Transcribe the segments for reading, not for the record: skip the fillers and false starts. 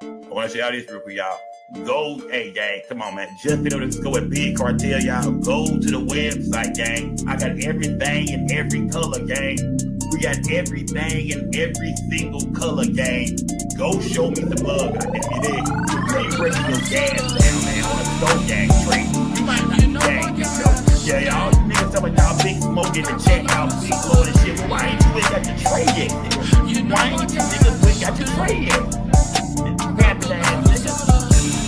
I want to show y'all this real quick, y'all. Go, hey, gang, come on, man. Just been able to go with Big Cartel, y'all. Go to the website, gang. I got everything in every color, gang. We got everything in every single color, gang. Go show me some love. I think you did. Trade breaking your gas down, man. On the go, gang. Trade, gang. Yeah, y'all niggas talking about y'all big smoke in the chat, y'all big load and shit. Well, why ain't you got your trade yet, nigga? Why ain't you niggas got your trade yet?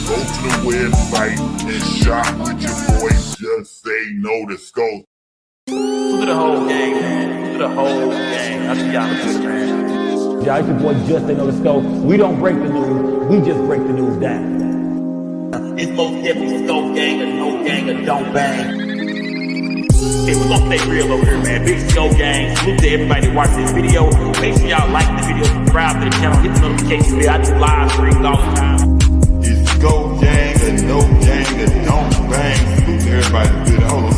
Go to the website and shop with your boys. Just say no to Scope. Look at the whole gang, man. Look at the whole gang. I see y'all good, man. Y'all, it's your boy Just Say No to Scope. We don't break the news. We just break the news down. It's most definitely Scope gang or no gang or don't bang. Hey, we're gonna stay real over here, man. Big Scope gang. Salute to everybody watching this video. Make sure y'all like the video, subscribe to the channel, hit the notification bell. I do live streams all the time. It's Scope gang or no gang or don't bang. Salute to everybody. Good. Hold on.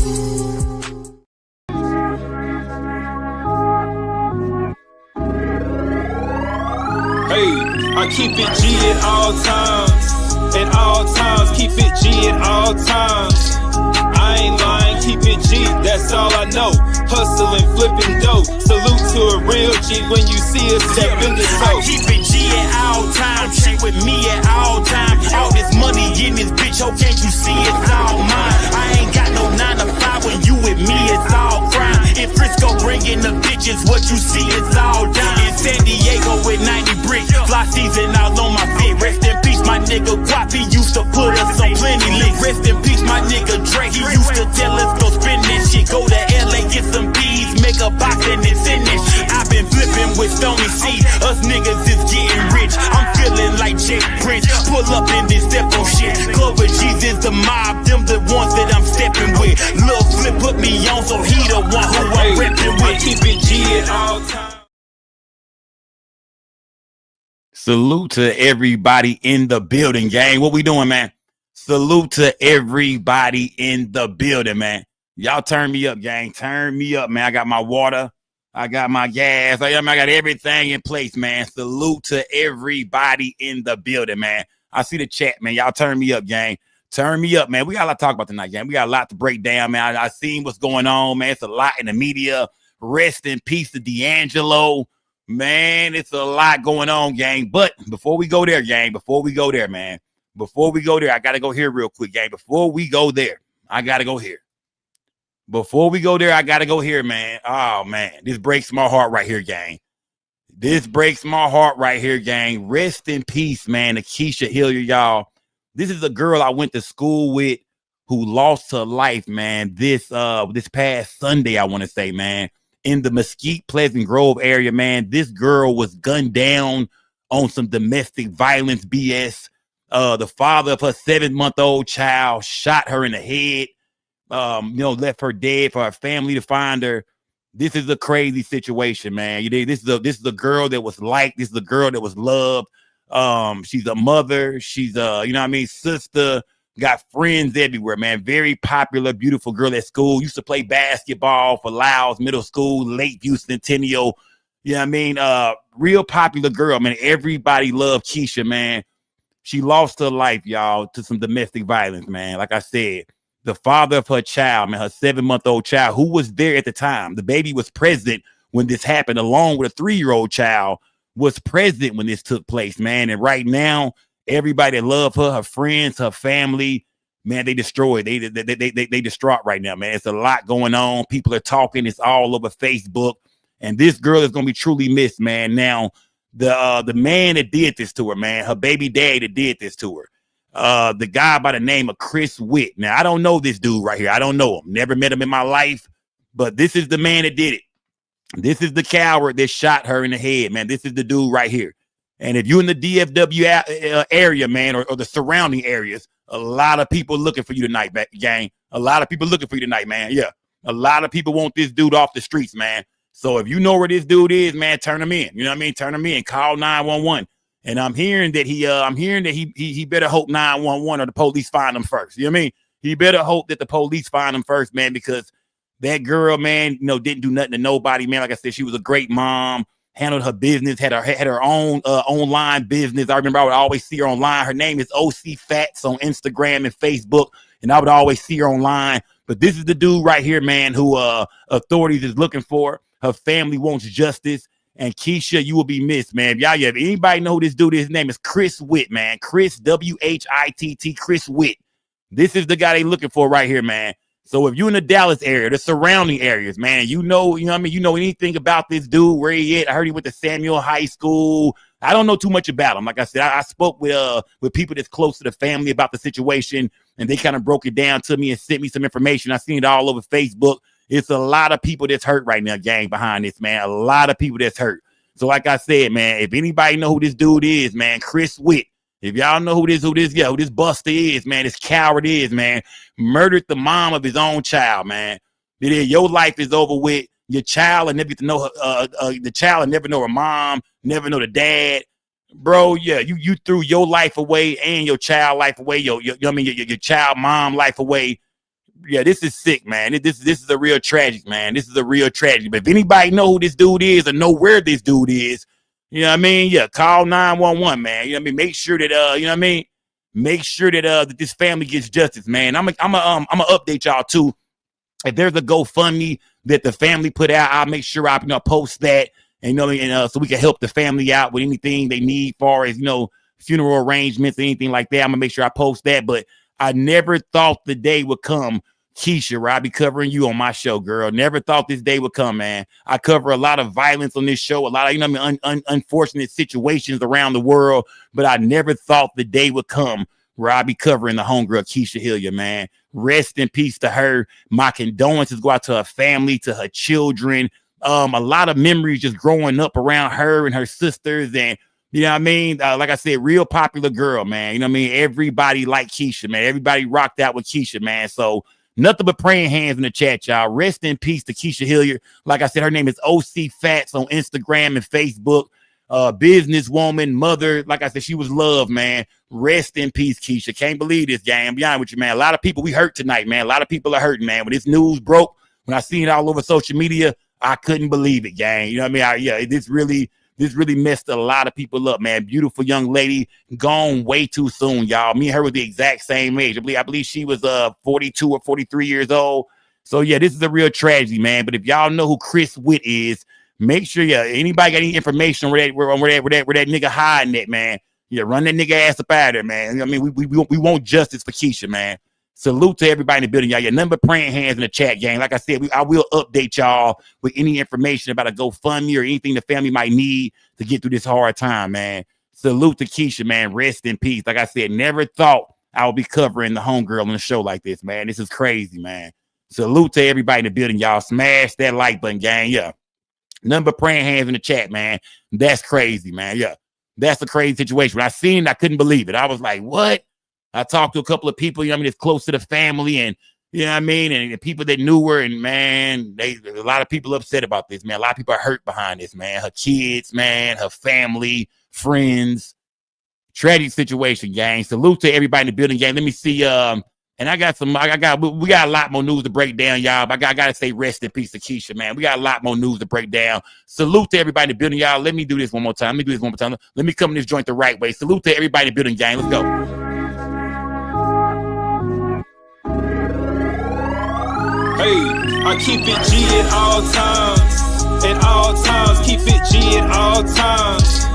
Hey, I keep it G at all times. At all times, keep it G at all times. I ain't lying, keep it G, that's all I know. Hustling, flipping dope. Salute to a real G when you see us step in the I keep it G at all times. She with me at all times. All this money in this bitch, oh, can't you see it's all mine? I ain't got no 9 to 5 when you with me, it's all crime. In Frisco bringing the bitches, what you see is all dime. In San Diego with 90 bricks, fly season all on my feet. Rest in peace, my nigga Guap, he used to put us on plenty licks. Rest in peace, my nigga Drake, he used to tell us go spin this shit. Go to LA, get some bees, make a box and then send this shit. I've been flipping with Stony C, us niggas is getting rich. I'm feeling like Jake Prince, pull up in this step on shit. Clover G's is the mob, them the ones that I'm stepping with. Lil Flip put me on, so he the one who I'm repping with. I keep it G at all times. Salute to everybody in the building, gang. What we doing, man? Salute to everybody in the building, man. Y'all turn me up, gang. Turn me up, man. I got my water. I got my gas. I got everything in place, man. Salute to everybody in the building, man. I see the chat, man. Y'all turn me up, gang. Turn me up, man. We got a lot to talk about tonight, gang. We got a lot to break down, man. I seen what's going on, man. It's a lot in the media. Rest in peace to D'Angelo. Man, it's a lot going on, gang. But before we go there, gang, before we go there, man, before we go there, I got to go here real quick, gang. Before we go there, I got to go here. Before we go there, I got to go here, man. Oh, man, this breaks my heart right here, gang. This breaks my heart right here, gang. Rest in peace, man, to Keisha Hilliard, y'all. This is a girl I went to school with who lost her life, man, this past Sunday, I want to say, man. In the Mesquite Pleasant Grove area, man, this girl was gunned down on some domestic violence BS. The father of her 7-month-old child shot her in the head, left her dead for her family to find her. This is a crazy situation, man. This is a girl that was liked. This is a girl that was loved. She's a mother. She's sister. Got friends everywhere, man. Very popular, beautiful girl at school. Used to play basketball for Louds Middle School, Lakeview Centennial. You know what I mean? Real popular girl, man. Everybody loved Keisha, man. She lost her life, y'all, to some domestic violence, man. Like I said, the father of her child, man, her 7-month-old child, who was there at the time. The baby was present when this happened, along with a 3-year-old child, was present when this took place, man. And right now, everybody that love her, her friends, her family, man, they destroyed. They distraught right now, man. It's a lot going on. People are talking. It's all over Facebook. And this girl is going to be truly missed, man. Now, the man that did this to her, man, her baby daddy that did this to her, the guy by the name of Chris Witt. Now, I don't know this dude right here. I don't know him. Never met him in my life. But this is the man that did it. This is the coward that shot her in the head, man. This is the dude right here. And if you're in the DFW area, man, or the surrounding areas, a lot of people looking for you tonight, gang. A lot of people looking for you tonight, man. Yeah. A lot of people want this dude off the streets, man. So if you know where this dude is, man, turn him in. You know what I mean? Turn him in. Call 911. And I'm hearing that he better hope 911 or the police find him first. You know what I mean? He better hope that the police find him first, man, because that girl, man, didn't do nothing to nobody, man. Like I said, she was a great mom. handled her business, had her own online business. I remember I would always see her online. Her name is OC Fats on Instagram and Facebook, and I would always see her online. But this is the dude right here, man, who authorities is looking for. Her family wants justice. And Keisha, you will be missed, man. Y'all, if anybody know who this dude is, his name is Chris Witt, man. Chris, W-H-I-T-T, Chris Witt. This is the guy they looking for right here, man. So if you're in the Dallas area, the surrounding areas, man, you know what I mean? You know anything about this dude, where he at? I heard he went to Samuel High School. I don't know too much about him. Like I said, I spoke with people that's close to the family about the situation, and they kind of broke it down to me and sent me some information. I seen it all over Facebook. It's a lot of people that's hurt right now, gang, behind this, man. A lot of people that's hurt. So like I said, man, if anybody know who this dude is, man, Chris Witt, if y'all know who this buster is, man, this coward is, man, murdered the mom of his own child, man. Your life is over with. Your child will never get to know the child will never know her mom, never know the dad. Bro, yeah, you threw your life away and your child life away, your child mom life away. Yeah, this is sick, man. This is a real tragic, man. This is a real tragedy. But if anybody know who this dude is or know where this dude is, you know what I mean? Yeah, call 911, man. You know what I mean? Make sure that you know what I mean? Make sure that that this family gets justice, man. I'm gonna update y'all too. If there's a GoFundMe that the family put out, I'll make sure I post that, and you know, and so we can help the family out with anything they need, far as funeral arrangements, anything like that. I'm gonna make sure I post that. But I never thought the day would come, Keisha, where I'll be covering you on my show, girl. Never thought this day would come, man. I cover a lot of violence on this show, a lot of, unfortunate situations around the world, but I never thought the day would come where I'll be covering the homegirl, Keisha Hilliard, man. Rest in peace to her. My condolences go out to her family, to her children. A lot of memories just growing up around her and her sisters, and you know what I mean? Like I said, real popular girl, man. You know what I mean? Everybody liked Keisha, man. Everybody rocked out with Keisha, man. So nothing but praying hands in the chat, y'all. Rest in peace to Keisha Hilliard. Like I said, her name is OC Fats on Instagram and Facebook. Businesswoman, mother. Like I said, she was loved, man. Rest in peace, Keisha. Can't believe this, gang. I'm beyond with you, man. A lot of people, we hurt tonight, man. A lot of people are hurting, man. When this news broke, when I seen it all over social media, I couldn't believe it, gang. You know what I mean? This really messed a lot of people up, man. Beautiful young lady, gone way too soon, y'all. Me and her were the exact same age. I believe she was 42 or 43 years old. So yeah, this is a real tragedy, man. But if y'all know who Chris Witt is, make sure anybody got any information where that nigga hiding at, man. Yeah, run that nigga ass up out of there, man. I mean, we want justice for Keisha, man. Salute to everybody in the building, y'all. Your number praying hands in the chat, gang. Like I said, I will update y'all with any information about a GoFundMe or anything the family might need to get through this hard time, man. Salute to Keisha, man. Rest in peace. Like I said, never thought I would be covering the homegirl on a show like this, man. This is crazy, man. Salute to everybody in the building, y'all. Smash that like button, gang. Yeah. Number praying hands in the chat, man. That's crazy, man. Yeah. That's a crazy situation. When I seen it, I couldn't believe it. I was like, what? I talked to a couple of people, you know what I mean, that's close to the family, and you know what I mean, and the people that knew her, and man, a lot of people upset about this, man. A lot of people are hurt behind this, man. Her kids, man, her family, friends. Tragic situation, gang. Salute to everybody in the building, gang. Let me see. And we got a lot more news to break down, y'all. But I gotta say, rest in peace to Keisha, man. We got a lot more news to break down. Salute to everybody in the building, y'all. Let me do this one more time. Let me come in this joint the right way. Salute to everybody in the building, gang. Let's go. Hey, I keep it G at all times. At all times, keep it G at all times.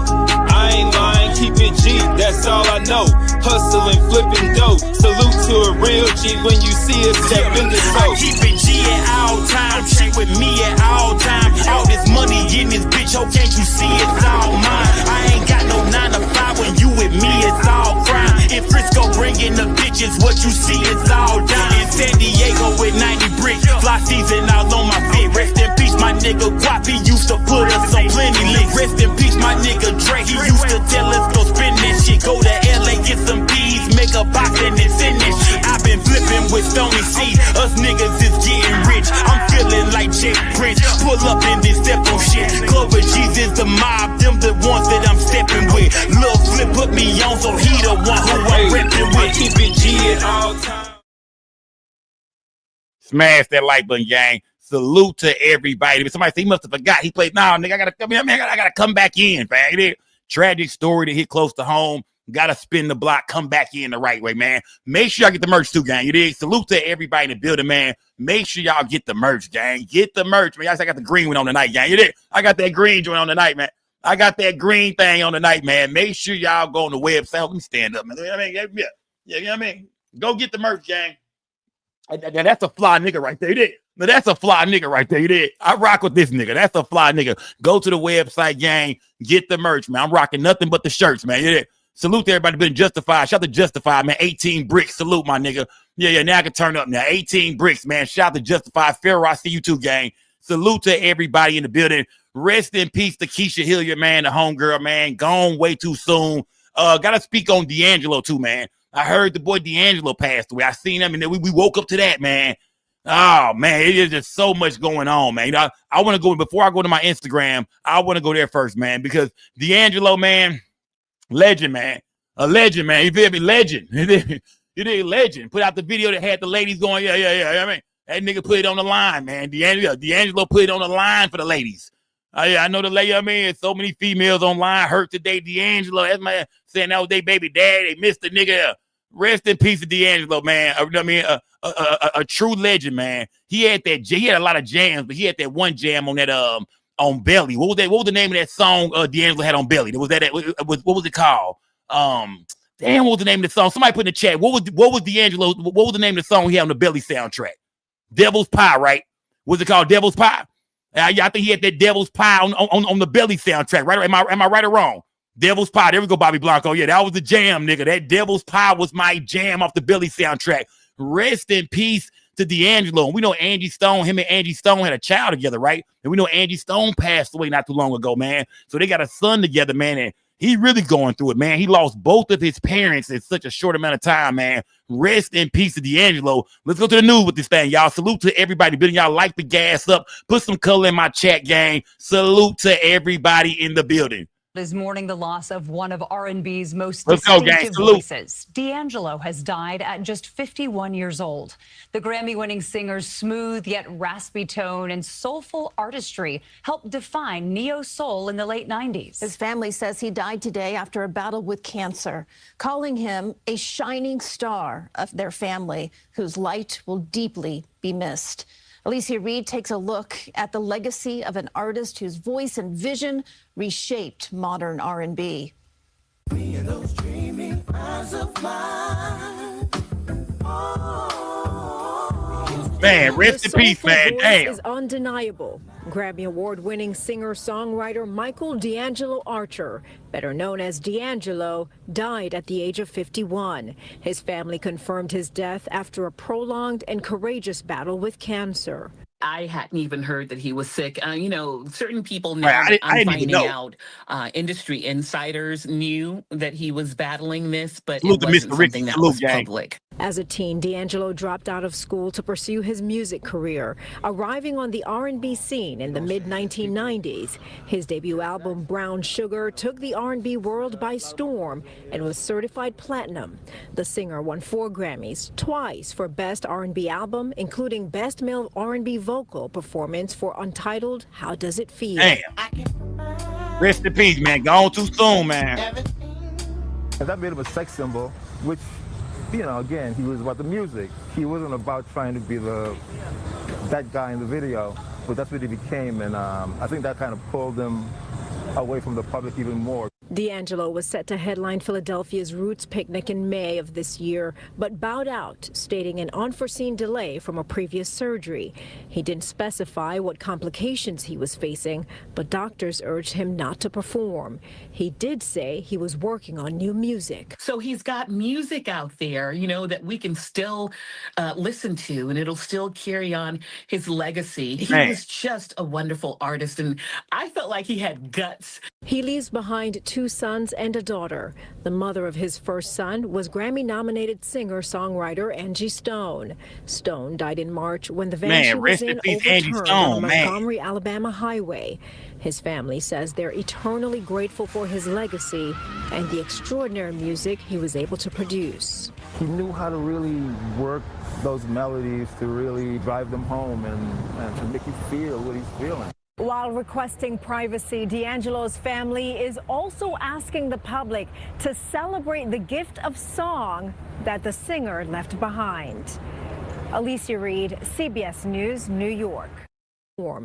I ain't lying, keep it G, that's all I know. Hustling, flipping dope. Salute to a real G when you see us step in the I keep it G at all times. She with me at all times. All this money in this bitch, oh, can't you see it's all mine? I ain't got no 9 to 5 when you with me, it's all crime. In Frisco, bringing the bitches, what you see is all dime. In San Diego with 90 bricks, fly season all on my feet. Rest in peace, my nigga Guap, he used to put us on plenty licks. Rest in peace, my nigga Drake, he used to tell us go spin that shit. Go to LA, get some bees, make a box and then send that shit. I've been flipping with Stony C, us niggas is getting rich. I'm feeling like Jake Prince, pull up in this step on shit. Clover G's is the mob, them the ones that I'm stepping with. Lil Flip put me on, so he the one who I'm repping with. Keep it G at all times. Smash that like button, gang. Salute to everybody. But somebody say he must have forgot. He played. Nah, nigga, I gotta come in. Man, I gotta come back in, man. Tragic story to hit close to home. Gotta spin the block, come back in the right way, man. Make sure y'all get the merch too, gang. You dig? Salute to everybody in the building, man. Make sure y'all get the merch, gang. Get the merch, man. Y'all say I got the green one on tonight, gang. You dig? I got that green joint on tonight, man. I got that green thing on tonight, man. Make sure y'all go on the website. Let me stand up, man. You know what I mean? Yeah, you know what I mean? Go get the merch, gang. That's a fly nigga right there. You dig? Now that's a fly nigga right there. You did. I rock with this nigga. That's a fly nigga. Go to the website, gang. Get the merch, man. I'm rocking nothing but the shirts, man. You did. Salute to everybody been Justified. Shout out to Justified, man. 18 bricks. Salute, my nigga. Yeah. Now I can turn up now. 18 bricks, man. Shout out to Justified. Pharaoh, I see you too, gang. Salute to everybody in the building. Rest in peace to Keisha Hilliard, man. The homegirl, man. Gone way too soon. Gotta speak on D'Angelo too, man. I heard the boy D'Angelo passed away. I seen him, and then we woke up to that, man. Oh, man, it is just so much going on, man. You know, I want to go, before I go to my Instagram, I want to go there first, man, because D'Angelo, man, legend, man. A legend, man. You feel me? Legend. You did legend. Put out the video that had the ladies going, yeah. I mean, that nigga put it on the line, man. D'Angelo put it on the line for the ladies. I know the lady, I mean, so many females online hurt today. D'Angelo, that's my saying that was their baby daddy. They missed the nigga. Rest in peace to D'Angelo, man. I mean, a true legend, man. He had a lot of jams, but he had that one jam on that on Belly. What was the name of that song D'Angelo had on Belly? What was it called? Damn, what was the name of the song? Somebody put in the chat. What was D'Angelo? What was the name of the song he had on the Belly soundtrack? Devil's Pie, right? Was it called Devil's Pie? I think he had that Devil's Pie on the Belly soundtrack, right? Am I right or wrong? Devil's Pie. There we go, Bobby Blanco. Yeah, that was the jam, nigga. That Devil's Pie was my jam off the Belly soundtrack. Rest in peace to D'Angelo. And we know Angie Stone, him and Angie Stone had a child together, right? And we know Angie Stone passed away not too long ago, man. So they got a son together, man. And he really going through it, man. He lost both of his parents in such a short amount of time, man. Rest in peace to D'Angelo. Let's go to the news with this thing, y'all. Salute to everybody building. Y'all like the gas up. Put some color in my chat, gang. Salute to everybody in the building. Is mourning the loss of one of R&B's most distinctive voices. D'Angelo has died at just 51 years old. The Grammy-winning singer's smooth yet raspy tone and soulful artistry helped define neo-soul in the late 90s. His family says he died today after a battle with cancer, calling him a shining star of their family, whose light will deeply be missed. Alicia Reed takes a look at the legacy of an artist whose voice and vision reshaped modern R&B. Man, rest in peace, man. Damn. Is undeniable. Grammy Award-winning singer-songwriter Michael D'Angelo Archer, better known as D'Angelo, died at the age of 51. His family confirmed his death after a prolonged and courageous battle with cancer. I hadn't even heard that he was sick. You know, certain people now I'm finding out, industry insiders knew that he was battling this, but it wasn't something that was public. As a teen, D'Angelo dropped out of school to pursue his music career, arriving on the R&B scene in the mid-1990s. His debut album, Brown Sugar, took the R&B world by storm and was certified platinum. The singer won 4 Grammys, twice for Best R&B Album, including Best Male R&B Vocal Performance for Untitled How Does It Feel? Damn. Rest in peace, man. Gone too soon, man. And that made him a sex symbol, which, you know, again, he was about the music. He wasn't about trying to be that guy in the video, but that's what he became. And I think that kind of pulled him away from the public even more. D'Angelo was set to headline Philadelphia's Roots Picnic in May of this year, but bowed out, stating an unforeseen delay from a previous surgery. He didn't specify what complications he was facing, but doctors urged him not to perform. He did say he was working on new music. So he's got music out there, you know, that we can still listen to, and it'll still carry on his legacy. He was just a wonderful artist, and I felt like he had guts. He leaves behind 2 2 sons and a daughter. The mother of his first son was Grammy-nominated singer-songwriter Angie Stone. Stone died in March when the van she was in overturned on the Montgomery, Alabama highway. His family says they're eternally grateful for his legacy and the extraordinary music he was able to produce. He knew how to really work those melodies to really drive them home and to make you feel what he's feeling. While requesting privacy, D'Angelo's family is also asking the public to celebrate the gift of song that the singer left behind. Alicia Reed, CBS News, New York. What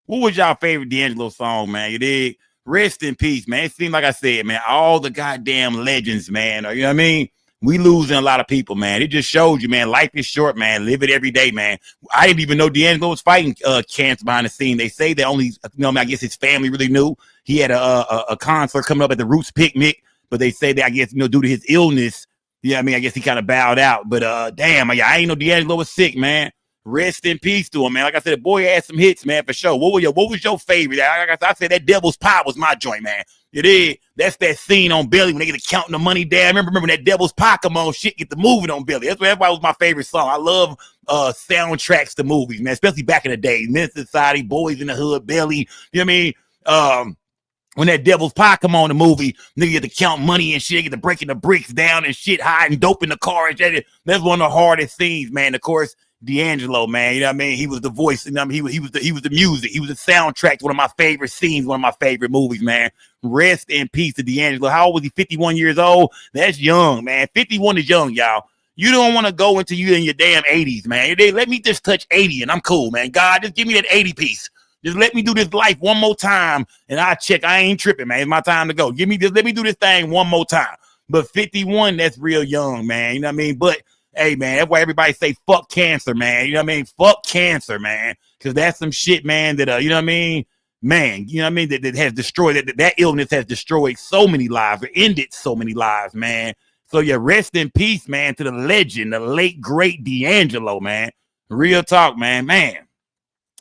was y'all favorite D'Angelo song, man? You dig? Rest in peace, man. It seemed like I said, man, all the goddamn legends, man. You know what I mean? We losing a lot of people, man. It just shows you, man, life is short, man. Live it every day, man. I didn't even know D'Angelo was fighting cancer behind the scene. They say that only, you know, I guess his family really knew. He had a concert coming up at the Roots Picnic, but they say that, I guess, you know, due to his illness, you know what I mean? I guess he kind of bowed out. But damn, I ain't know D'Angelo was sick, man. Rest in peace to him, man. Like I said, the boy had some hits, man, for sure. What was your favorite? Like I said, that Devil's Pie was my joint, man. It is. That's that scene on Belly when they get to counting the money down. Remember that Devil's Pie come on, shit, get the moving on Belly. That's why was my favorite song. I love soundtracks to movies, man, especially back in the day. Men's Society, Boys in the Hood, Belly. You know what I mean? When that Devil's Pie come on the movie, nigga get to count money and shit, get to breaking the bricks down and shit, hiding dope in the car and shit. That's one of the hardest scenes, man. Of course, D'Angelo, man, you know what I mean? He was the voice, you know what I mean? He was the music. He was the soundtrack to one of my favorite scenes, one of my favorite movies, man. Rest in peace to D'Angelo. How old was he? 51 years old? That's young, man. 51 is young, y'all. You don't want to go into you in your damn 80s, man. Let me just touch 80 and I'm cool, man. God, just give me that 80 piece. Just let me do this life one more time and I check. I ain't tripping, man. It's my time to go. Let me do this thing one more time. But 51, that's real young, man. You know what I mean? But hey, man, that's why everybody say fuck cancer, man. You know what I mean? Fuck cancer, man. Because that's some shit, man, that, you know what I mean? Man, you know what I mean? That has destroyed, that illness has destroyed so many lives or ended so many lives, man. So, yeah, rest in peace, man, to the legend, the late, great D'Angelo, man. Real talk, man. Man.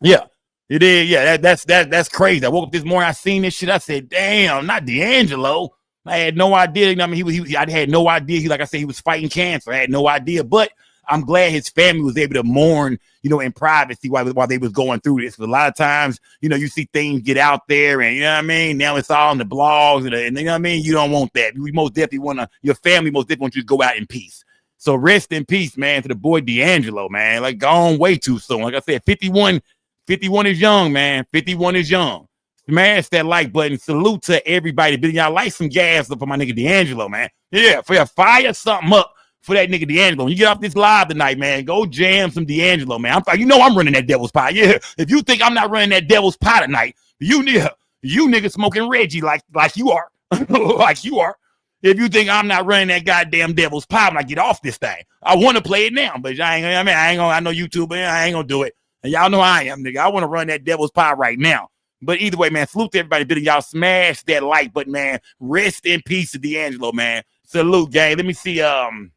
Yeah, it is. Yeah, that's crazy. I woke up this morning, I seen this shit. I said, damn, not D'Angelo. I had no idea. You know what I mean? I had no idea. Like I said, he was fighting cancer. I had no idea. But I'm glad his family was able to mourn, you know, in privacy while they was going through this. Because a lot of times, you know, you see things get out there and, you know what I mean? Now it's all in the blogs and you know what I mean? You don't want that. We most definitely your family most definitely want you to go out in peace. So rest in peace, man, to the boy D'Angelo, man. Like, gone way too soon. Like I said, 51 is young, man. 51 is young. Smash that like button. Salute to everybody. But y'all like some gas up for my nigga D'Angelo, man. Yeah, fire something up for that nigga D'Angelo. When you get off this live tonight, man, go jam some D'Angelo, man. You know I'm running that Devil's Pie. Yeah. If you think I'm not running that Devil's Pie tonight, you nigga smoking Reggie like you are. Like you are. If you think I'm not running that goddamn Devil's Pie when I get off this thing, I want to play it now, but I know YouTube, but I ain't gonna do it. And y'all know I am, nigga. I want to run that Devil's Pie right now. But either way, man, salute to everybody. Did y'all smash that like button, man? Rest in peace to D'Angelo, man. Salute, gang. Let me see. And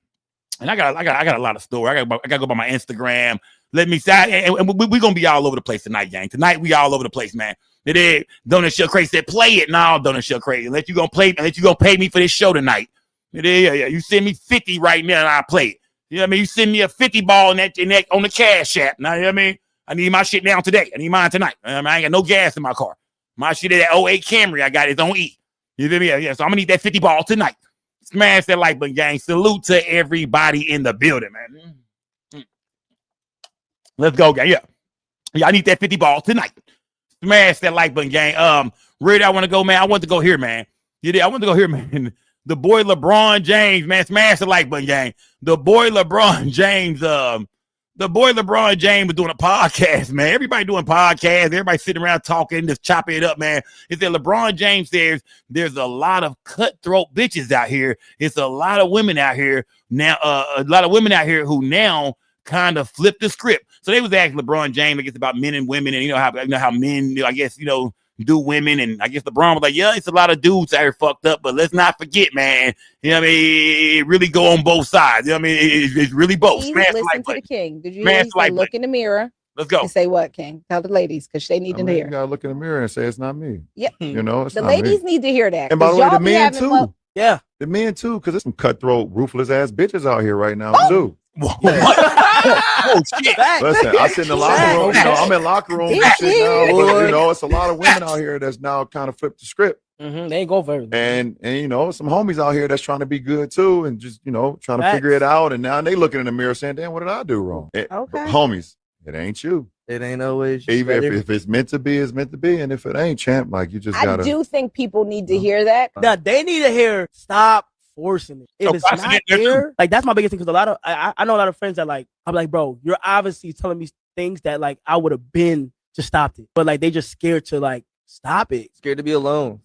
I got a lot of stories. I gotta go by my Instagram. Let me see. And we're gonna be all over the place tonight, gang. Tonight we all over the place, man. It is. Donut Shell Crazy said, play it. No, Donut Shell Crazy. Unless you gonna pay me for this show tonight. It is. Yeah. You send me 50 right now and I'll play it. You know what I mean? You send me a 50 ball in that on the Cash App. Now, you know what I mean? I need my shit now today. I need mine tonight. I ain't got no gas in my car. My shit is that 08 Camry I got is on E. You feel me? Yeah, so I'm gonna need that 50 ball tonight. Smash that like button, gang. Salute to everybody in the building, man. Let's go, gang. Yeah, I need that 50 ball tonight. Smash that like button, gang. Where do I want to go, man? I want to go here, man. I want to go here, man. The boy LeBron James, man. Smash the like button, gang. The boy LeBron James, was doing a podcast, man. Everybody doing podcasts. Everybody sitting around talking, just chopping it up, man. It's that LeBron James says there's a lot of cutthroat bitches out here. It's a lot of women out here now. A lot of women out here who now kind of flip the script. So they was asking LeBron James, I guess, about men and women, and you know how men, I guess, do women, and I guess LeBron was like, yeah, it's a lot of dudes out here fucked up, but let's not forget, man. You know what I mean? It really go on both sides. You know what I mean? It's really both. Listen to the king. Did you hear he said, look in the mirror? Let's go. And say what, King? Tell the ladies because they need to hear. You gotta look in the mirror and say it's not me. Yeah, you know, it's the not ladies me. need to hear that. And by the way, the men too. Yeah, the men too, because there's some cutthroat, ruthless ass bitches out here right now too. Oh shit! Listen, I sit in the locker room. You know, I'm in locker rooms and shit now, but you know, it's a lot of women out here that's now kind of flipped the script. They ain't go for everything. And you know, some homies out here that's trying to be good too, and just trying to figure it out. And now they looking in the mirror saying, "Damn, what did I do wrong?" Homies, it ain't you. It ain't always. Even if it's meant to be, it's meant to be, and if it ain't, champ, like you just gotta. I do think people need to hear that. Now they need to hear. Stop forcing it. If it's not there, like that's my biggest thing. Because a lot of I know a lot of friends that like I'm like, bro, you're obviously telling me things that like I would have been to stop it, but like they just scared to like stop it. Scared to be alone.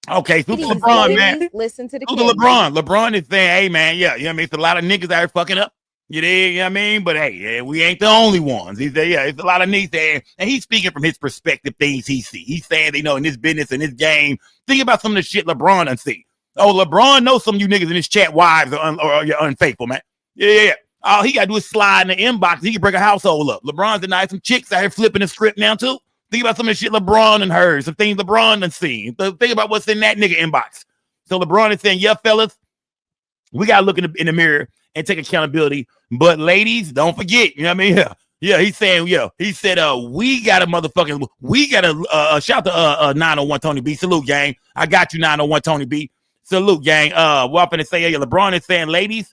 Okay, so LeBron, man. Listen to the LeBron. LeBron is saying, hey, man, yeah, you know what I mean? It's a lot of niggas out here fucking up. You dig? You know what I mean? But hey, yeah, we ain't the only ones. He said, yeah, it's a lot of niggas there. And he's speaking from his perspective, things he see. He's saying, you know, in this business, in this game, think about some of the shit LeBron done see. Oh, LeBron knows some of you niggas in his chat wives are unfaithful, man. Yeah. All he got to do is slide in the inbox. He can break a household up. LeBron's denying some chicks out here flipping the script now, too. Think about some of the shit LeBron and heard, some things LeBron done seen. So think about what's in that nigga inbox. So LeBron is saying, yeah, fellas, we got to look in the mirror and take accountability. But ladies, don't forget, you know what I mean? Yeah, he's saying, he said, we got to shout to 901 Tony B. Salute, gang. I got you, 901 Tony B. Salute, gang. We're up and say, yeah, LeBron is saying, ladies,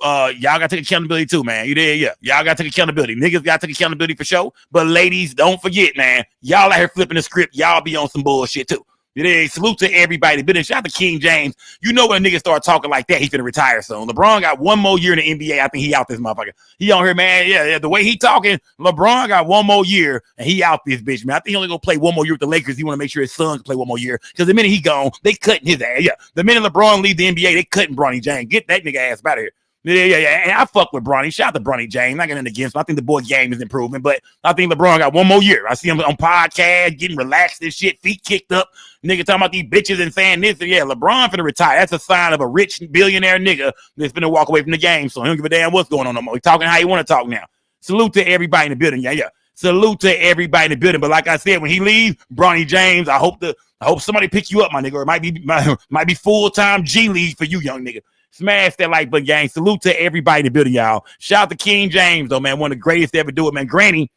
y'all gotta take accountability too, man. You did, yeah. Y'all gotta take accountability. Niggas gotta take accountability for sure. But ladies, don't forget, man. Y'all out here flipping the script. Y'all be on some bullshit too. You did. Salute to everybody. But then shout out to King James. You know when a nigga start talking like that, he's gonna retire soon. LeBron got one more year in the NBA. I think he out this motherfucker. He on here, man. Yeah. The way he talking, LeBron got one more year and he out this bitch, man. I think he only gonna play one more year with the Lakers. He want to make sure his son can play one more year. Because the minute he gone, they cutting his ass. Yeah. The minute LeBron leave the NBA, they cutting Bronny James. Get that nigga ass out of here. Yeah. And I fuck with Bronny. Shout out to Bronny James. Not getting against him. I think the boy game is improving, but I think LeBron got one more year. I see him on podcast, getting relaxed and shit, feet kicked up. Nigga talking about these bitches and saying this. Yeah, LeBron finna retire. That's a sign of a rich billionaire nigga that's finna walk away from the game. So he don't give a damn what's going on no more. He's talking how he want to talk now. Salute to everybody in the building. Yeah. Salute to everybody in the building. But like I said, when he leaves, Bronny James, I hope somebody pick you up, my nigga. Or it might be full-time G League for you, young nigga. Smash that like button, gang. Salute to everybody in the building, y'all. Shout out to King James, though, man. One of the greatest to ever do it, man. Granny,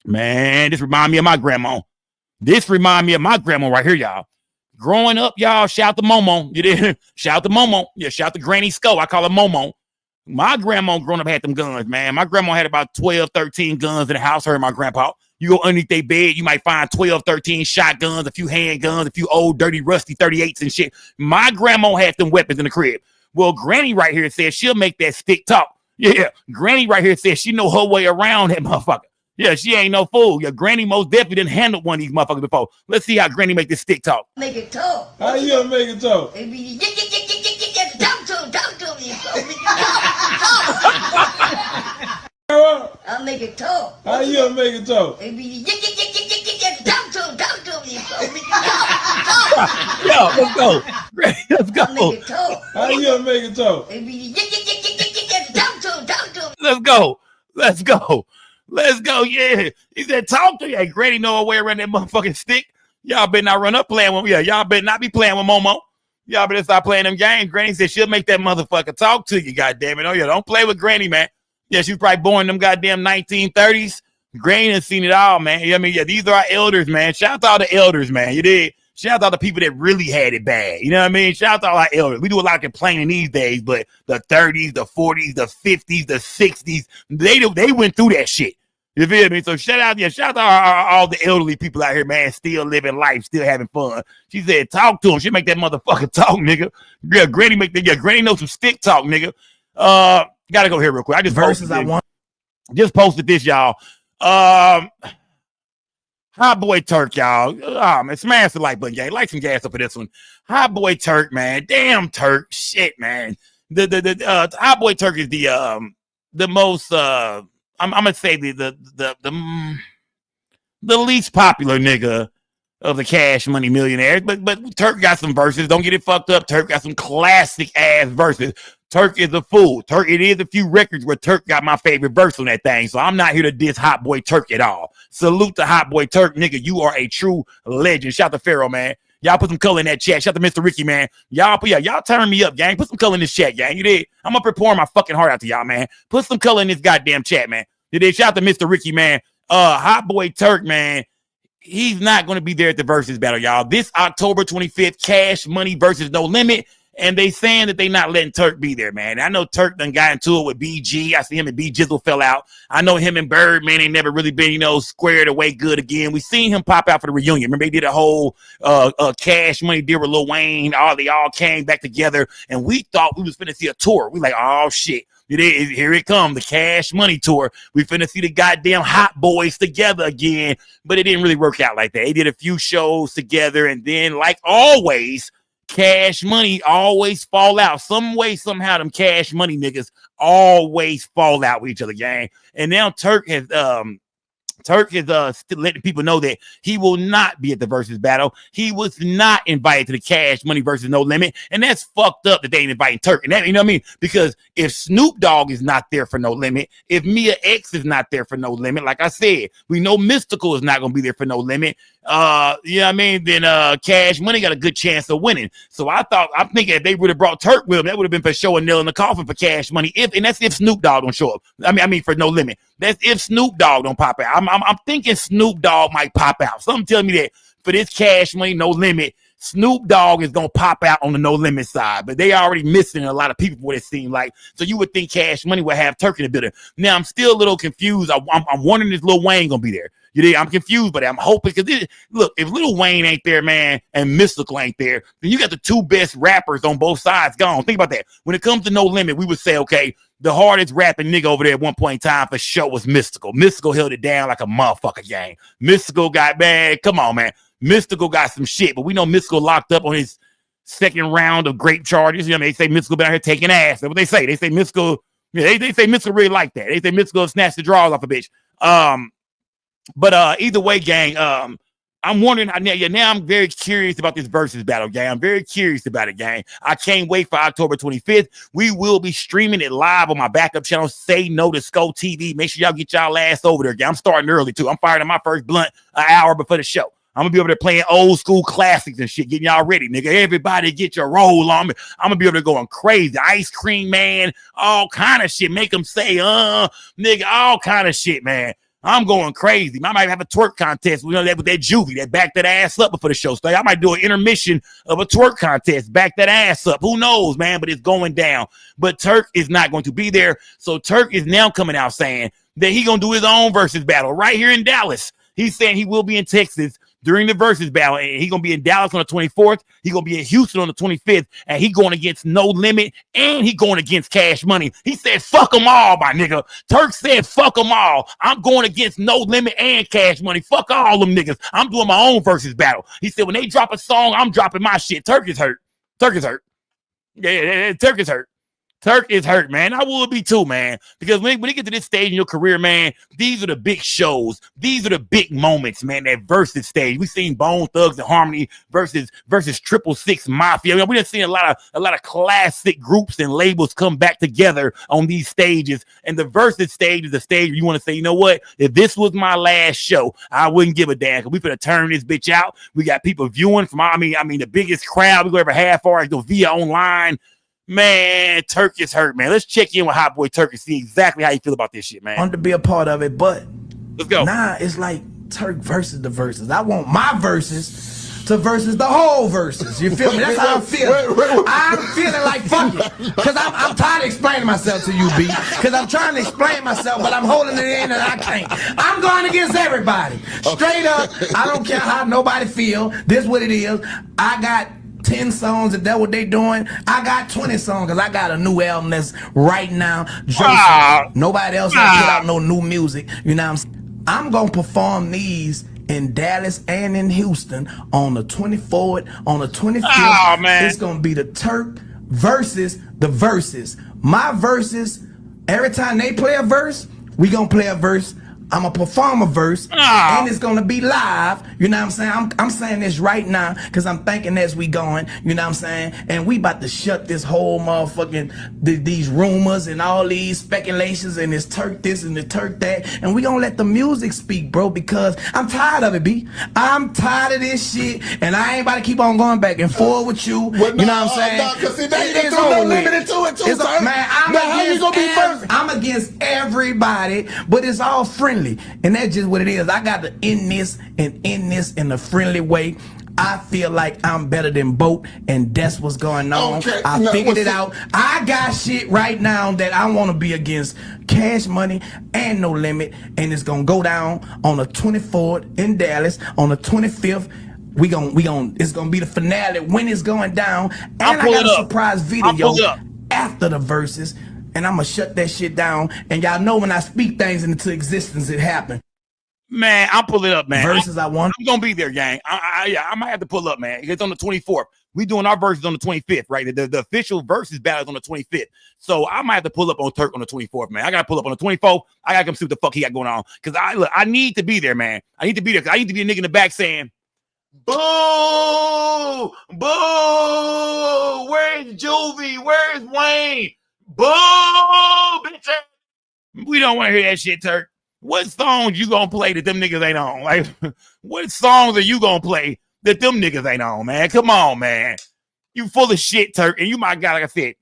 man, this remind me of my grandma. This remind me of my grandma right here, y'all. Growing up, y'all, shout to Momo. You did? Shout to Momo. Yeah, shout to Granny Skull. I call her Momo. My grandma growing up had them guns, man. My grandma had about 12, 13 guns in the house, her and my grandpa. You go underneath their bed, you might find 12, 13 shotguns, a few handguns, a few old, dirty, rusty 38s and shit. My grandma had them weapons in the crib. Well, Granny right here says she'll make that stick talk. Yeah, Granny right here says she know her way around that motherfucker. Yeah, she ain't no fool. Yeah, Granny most definitely didn't handle one of these motherfuckers before. Let's see how Granny make this stick talk. Make it talk. How you gonna make it talk? I'll make it talk. How you gonna make it talk? Yo, let's go. Let's go. I'll make it talk. How you gonna make it talk? Let's go. Let's go. Let's go. Yeah. He said, talk to you. Hey, Granny know her way around that motherfucking stick. Y'all better not run up playing with me. Yeah, y'all better not be playing with Momo. Y'all better stop playing them games. Granny said she'll make that motherfucker talk to you, goddamn it. Oh, yeah, don't play with Granny, man. Yeah, she was probably born in them goddamn 1930s. Granny has seen it all, man. I mean, yeah, these are our elders, man. Shout out to all the elders, man. You did. Shout out to all the people that really had it bad. You know what I mean? Shout out to all our elders. We do a lot of complaining these days, but the 30s, the 40s, the 50s, the 60s, they went through that shit. You feel me? So shout out to all the elderly people out here, man, still living life, still having fun. She said, talk to him. She make that motherfucker talk, nigga. Yeah, Granny knows some stick talk, nigga. Gotta go here real quick. I just posted this, y'all. Hot Boy Turk, y'all. Oh, man, smash the like button, gang. Like some gas up for this one. Hot Boy Turk, man. Damn Turk. Shit, man. The Hot Boy Turk is the most I'm gonna say the least popular nigga of the Cash Money Millionaires, but Turk got some verses. Don't get it fucked up. Turk got some classic ass verses. Turk is a fool. Turk, it is a few records where Turk got my favorite verse on that thing. So I'm not here to diss Hot Boy Turk at all. Salute to Hot Boy Turk, nigga. You are a true legend. Shout to Pharaoh, man. Y'all put some color in that chat. Shout to Mr. Ricky, man. Y'all turn me up, gang. Put some color in this chat, gang. You did. I'm up here pouring my fucking heart out to y'all, man. Put some color in this goddamn chat, man. You did. Shout out to Mr. Ricky, man. Hot Boy Turk, man. He's not going to be there at the Versus battle, y'all. This October 25th, Cash Money versus No Limit. And they saying that they not letting Turk be there, man. I know Turk done got into it with BG. I see him and B Jizzle fell out. I know him and Birdman ain't never really been, squared away good again. We seen him pop out for the reunion. Remember, they did a whole Cash Money deal with Lil Wayne. They all came back together, and we thought we was finna see a tour. We like, oh, shit. Here it come, the Cash Money tour. We finna see the goddamn Hot Boys together again, but it didn't really work out like that. They did a few shows together, and then, like always, Cash Money always fall out. Some way, somehow, them Cash Money niggas always fall out with each other, gang. And now Turk is still letting people know that he will not be at the Versus battle. He was not invited to the Cash Money versus No Limit, and that's fucked up that they ain't inviting Turk. And that, you know what I mean? Because if Snoop Dogg is not there for No Limit, if Mia X is not there for No Limit, like I said, we know Mystical is not gonna be there for No Limit. You know what I mean? Then Cash Money got a good chance of winning. So I'm thinking if they would have brought Turk with them, that would have been for sure a nail in the coffin for Cash Money. And that's if Snoop Dogg don't show up. I mean for No Limit. That's if Snoop Dogg don't pop out. I'm thinking Snoop Dogg might pop out. Something telling me that for this Cash Money No Limit, Snoop Dogg is gonna pop out on the No Limit side, but they already missing a lot of people. What it seemed like, so you would think Cash Money would have Turk in the building. Now I'm still a little confused. I'm wondering if Lil Wayne gonna be there. I'm confused, but I'm hoping because look, if Lil Wayne ain't there, man, and Mystical ain't there, then you got the two best rappers on both sides gone. Think about that. When it comes to No Limit, we would say, okay, the hardest rapping nigga over there at one point in time for sure was Mystical. Mystical held it down like a motherfucker, gang. Mystical got bad. Come on, man. Mystical got some shit, but we know Mystical locked up on his second round of grape charges. You know what I mean? They say Mystical been out here taking ass. That's what they say. They say Mystical, they say Mystical really like that. They say Mystical snatched the drawers off a bitch. But either way, gang, I'm wondering, now I'm very curious about this Versus battle, gang. I'm very curious about it, gang. I can't wait for October 25th. We will be streaming it live on my backup channel, Say No to Sko TV. Make sure y'all get y'all ass over there, gang. I'm starting early, too. I'm firing my first blunt an hour before the show. I'm going to be over there playing old school classics and shit, getting y'all ready, nigga. Everybody get your roll on me. I'm going to be over there going crazy. Ice Cream Man, all kind of shit. Make them say, nigga, all kind of shit, man. I'm going crazy. I might have a twerk contest. We know that with that juvie that back that ass up before the show. So I might do an intermission of a twerk contest. Back that ass up. Who knows, man? But it's going down. But Turk is not going to be there. So Turk is now coming out saying that he going to do his own Versus battle right here in Dallas. He's saying he will be in Texas during the Versus battle, and he's going to be in Dallas on the 24th. He's going to be in Houston on the 25th, and he going against No Limit, and he going against Cash Money. He said, fuck them all, my nigga. Turk said, fuck them all. I'm going against No Limit and Cash Money. Fuck all them niggas. I'm doing my own Versus battle. He said, when they drop a song, I'm dropping my shit. Turk is hurt. Turk is hurt. Yeah, Turk is hurt. Turk is hurt, man. I will be too, man. Because when you get to this stage in your career, man, these are the big shows. These are the big moments, man. That Versus stage. We've seen Bone Thugs and Harmony versus 666 Mafia. I mean, we done seen a lot of classic groups and labels come back together on these stages. And the Versus stage is the stage where you want to say, you know what? If this was my last show, I wouldn't give a damn. Because we finna turn this bitch out. We got people viewing from, I mean, the biggest crowd we go ever have far as go via online. Man, Turk is hurt, man. Let's check in with Hot Boy Turk and see exactly how you feel about this shit, man. I want to be a part of it, but let's go. Nah, it's like Turk versus the Versus. I want my Versus to versus the whole Versus. You feel me? That's how I'm feeling. I'm feeling like fuck it. Because I'm tired of explaining myself to you, B. Because I'm trying to explain myself, but I'm holding it in and I can't. I'm going against everybody. Straight up, I don't care how nobody feel. This what it is. I got 10 songs, if that's what they doing. I got 20 songs because I got a new album that's right now. Nobody else has put out no new music. You know what I'm saying? I'm going to perform these in Dallas and in Houston on the 24th, on the 25th. Man. It's going to be the Turk versus the Versus. My Versus, every time they play a verse, we going to play a verse I'm a performer verse, Oh. and it's gonna be live. You know what I'm saying? I'm saying this right now because I'm thinking as we going. You know what I'm saying? And we about to shut this whole motherfucking these rumors and all these speculations and this Turk this and the Turk that, and we gonna let the music speak, bro. Because I'm tired of it, B. I'm tired of this shit, and I ain't about to keep on going back and forth with you. You know what I'm saying? Because see, now you can throw no limit to it too, sir. Man, how you gonna be first? I'm against everybody, but it's all friendly, and that's just what it is. I got to end this in a friendly way. I feel like I'm better than Boat, and that's what's going on. Okay, I figured it out. I got shit right now that I want to be against Cash Money and No Limit, and it's gonna go down on the 24th in Dallas, on the 25th. It's gonna be the finale when it's going down, and I got a surprise video after the verses, and I'm gonna shut that shit down. And y'all know when I speak things into existence, it happen. Man, I'll pull it up, man. Versus I'm gonna be there, gang. I might have to pull up, man. It's on the 24th. We doing our verses on the 25th, right? The official versus battle is on the 25th. So I might have to pull up on Turk on the 24th, man. I gotta pull up on the 24th. I gotta come see what the fuck he got going on. Cause I need to be there, man. I need to be there. Cause I need to be a nigga in the back saying, boo, boo, where's Juvie? Where's Wayne? Boo, bitch. We don't want to hear that shit, Turk. What songs you gonna play that them niggas ain't on? Like, what songs are you gonna play that them niggas ain't on, man? Come on, man. You full of shit, Turk. And you my guy, like I said,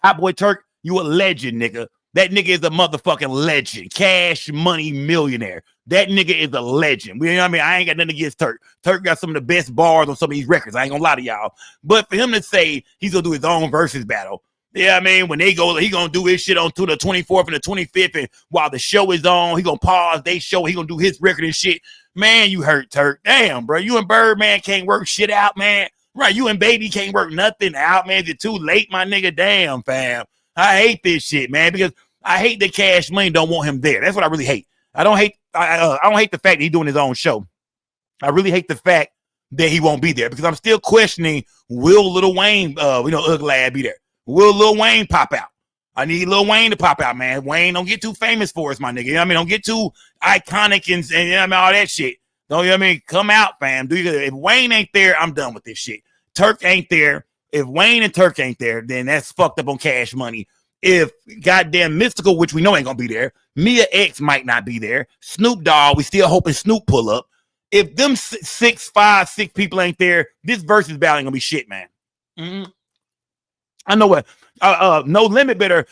Hot Boy Turk, you a legend, nigga. That nigga is a motherfucking legend. Cash Money millionaire. That nigga is a legend. You know what I mean? I ain't got nothing against Turk. Turk got some of the best bars on some of these records. I ain't gonna lie to y'all. But for him to say he's gonna do his own versus battle, yeah, I mean, when they go, he gonna do his shit on to the 24th and the 25th, and while the show is on, he gonna pause they show, he gonna do his record and shit. Man, you hurt, Turk. Damn, bro. You and Birdman can't work shit out, man. Right, you and Baby can't work nothing out, man. It's too late, my nigga. Damn, fam. I hate this shit, man, because I hate that Cash Money don't want him there. That's what I really hate. I don't hate the fact that he's doing his own show. I really hate the fact that he won't be there, because I'm still questioning, will Lil Wayne, Ugg Lad be there? Will Lil Wayne pop out? I need Lil Wayne to pop out, man. Wayne, don't get too famous for us, my nigga. You know what I mean? Don't get too iconic and you know what I mean, all that shit. Don't you know what I mean? Come out, fam. If Wayne ain't there, I'm done with this shit. Turk ain't there. If Wayne and Turk ain't there, then that's fucked up on Cash Money. If goddamn Mystical, which we know ain't gonna be there, Mia X might not be there, Snoop Dogg, we still hoping Snoop pull up. If them 6 people ain't there, this versus battle ain't gonna be shit, man. Mm-hmm. I know what. No limit better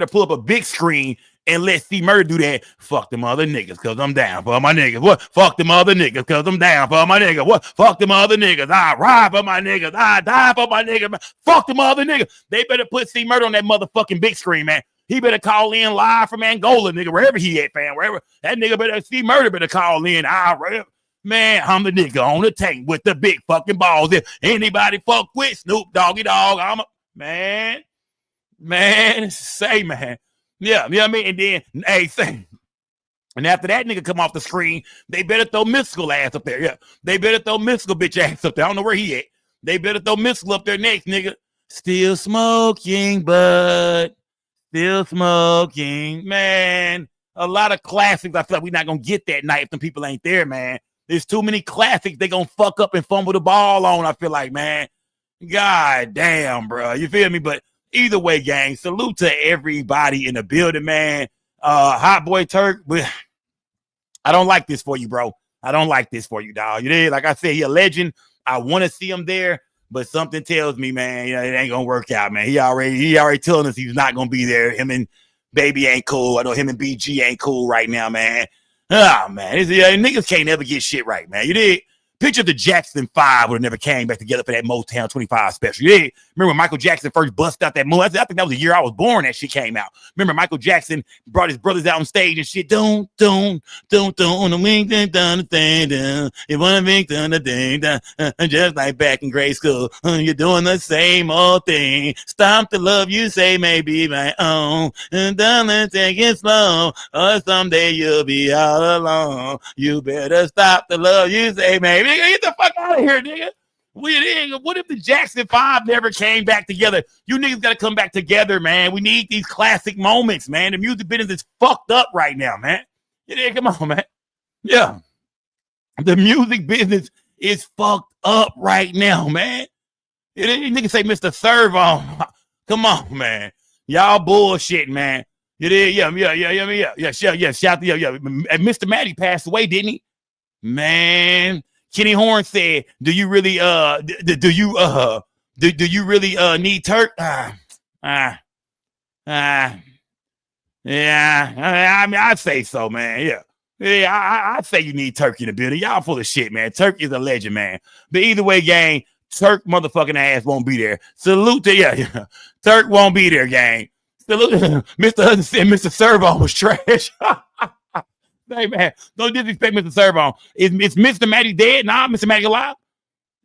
pull up a big screen and let C Murder do that. Fuck them other niggas, cause I'm down for my niggas. What? Fuck them other niggas, cause I'm down for my niggas. What? Fuck them other niggas. I ride for my niggas. I die for my niggas. Fuck them other niggas. They better put C Murder on that motherfucking big screen, man. He better call in live from Angola, nigga, wherever he at, fam. Wherever that nigga better, C Murder better call in. Man, I'm the nigga on the tank with the big fucking balls. If anybody fuck with Snoop Doggy Dogg, I'm a man, say, man. Yeah, you know what I mean? And then, hey, say, and after that nigga come off the screen, they better throw Mystical ass up there. Yeah, they better throw Mystical bitch ass up there. I don't know where he at. They better throw Mystical up there next, nigga. Still smoking, but still smoking, man. A lot of classics I feel like we're not going to get that night if them people ain't there, man. There's too many classics they going to fuck up and fumble the ball on, I feel like, man. God damn, bro. You feel me? But either way, gang, salute to everybody in the building, man. Hot Boy Turk, but I don't like this for you, bro. I don't like this for you, dog. You did, like I said, he a legend. I want to see him there, but something tells me, man, it ain't gonna work out, man. He already telling us he's not gonna be there. Him and Baby ain't cool. I know him and BG ain't cool right now, man. Oh, man. Niggas can't never get shit right, man. You did. Picture the Jackson 5 would have never came back together for that Motown 25 special. Yeah, remember when Michael Jackson first bust out that movie? I think that was the year I was born that shit came out. Remember Michael Jackson brought his brothers out on stage and shit. Don't, the wing, done the thing, done. It wanna be done the thing, done. Just like back in grade school, you're doing the same old thing. Stop the love you say may be my own, and darling, take it slow, or someday you'll be all alone. You better stop the love you say, maybe. Get the fuck out of here, nigga. What if the Jackson 5 never came back together? You niggas got to come back together, man. We need these classic moments, man. The music business is fucked up right now, man. Yeah, come on, man. Yeah. The music business is fucked up right now, man. Niggas say Mr. Servo. Come on, man. Y'all bullshit, man. Yeah. Shout to And Mr. Maddie passed away, didn't he? Man, Kenny Horn said, "Do you really do you really need Turk?" Yeah. I mean, I'd say so, man. Yeah. I'd say you need Turk in the building. Y'all full of shit, man. Turk is a legend, man. But either way, gang, Turk motherfucking ass won't be there. Salute to Turk won't be there, gang. Salute Mr. Hudson said Mr. Servo was trash. Hey, man, don't disrespect Mr. Servo. Is Mr. Maddie dead? Nah, Mr. Maddie alive?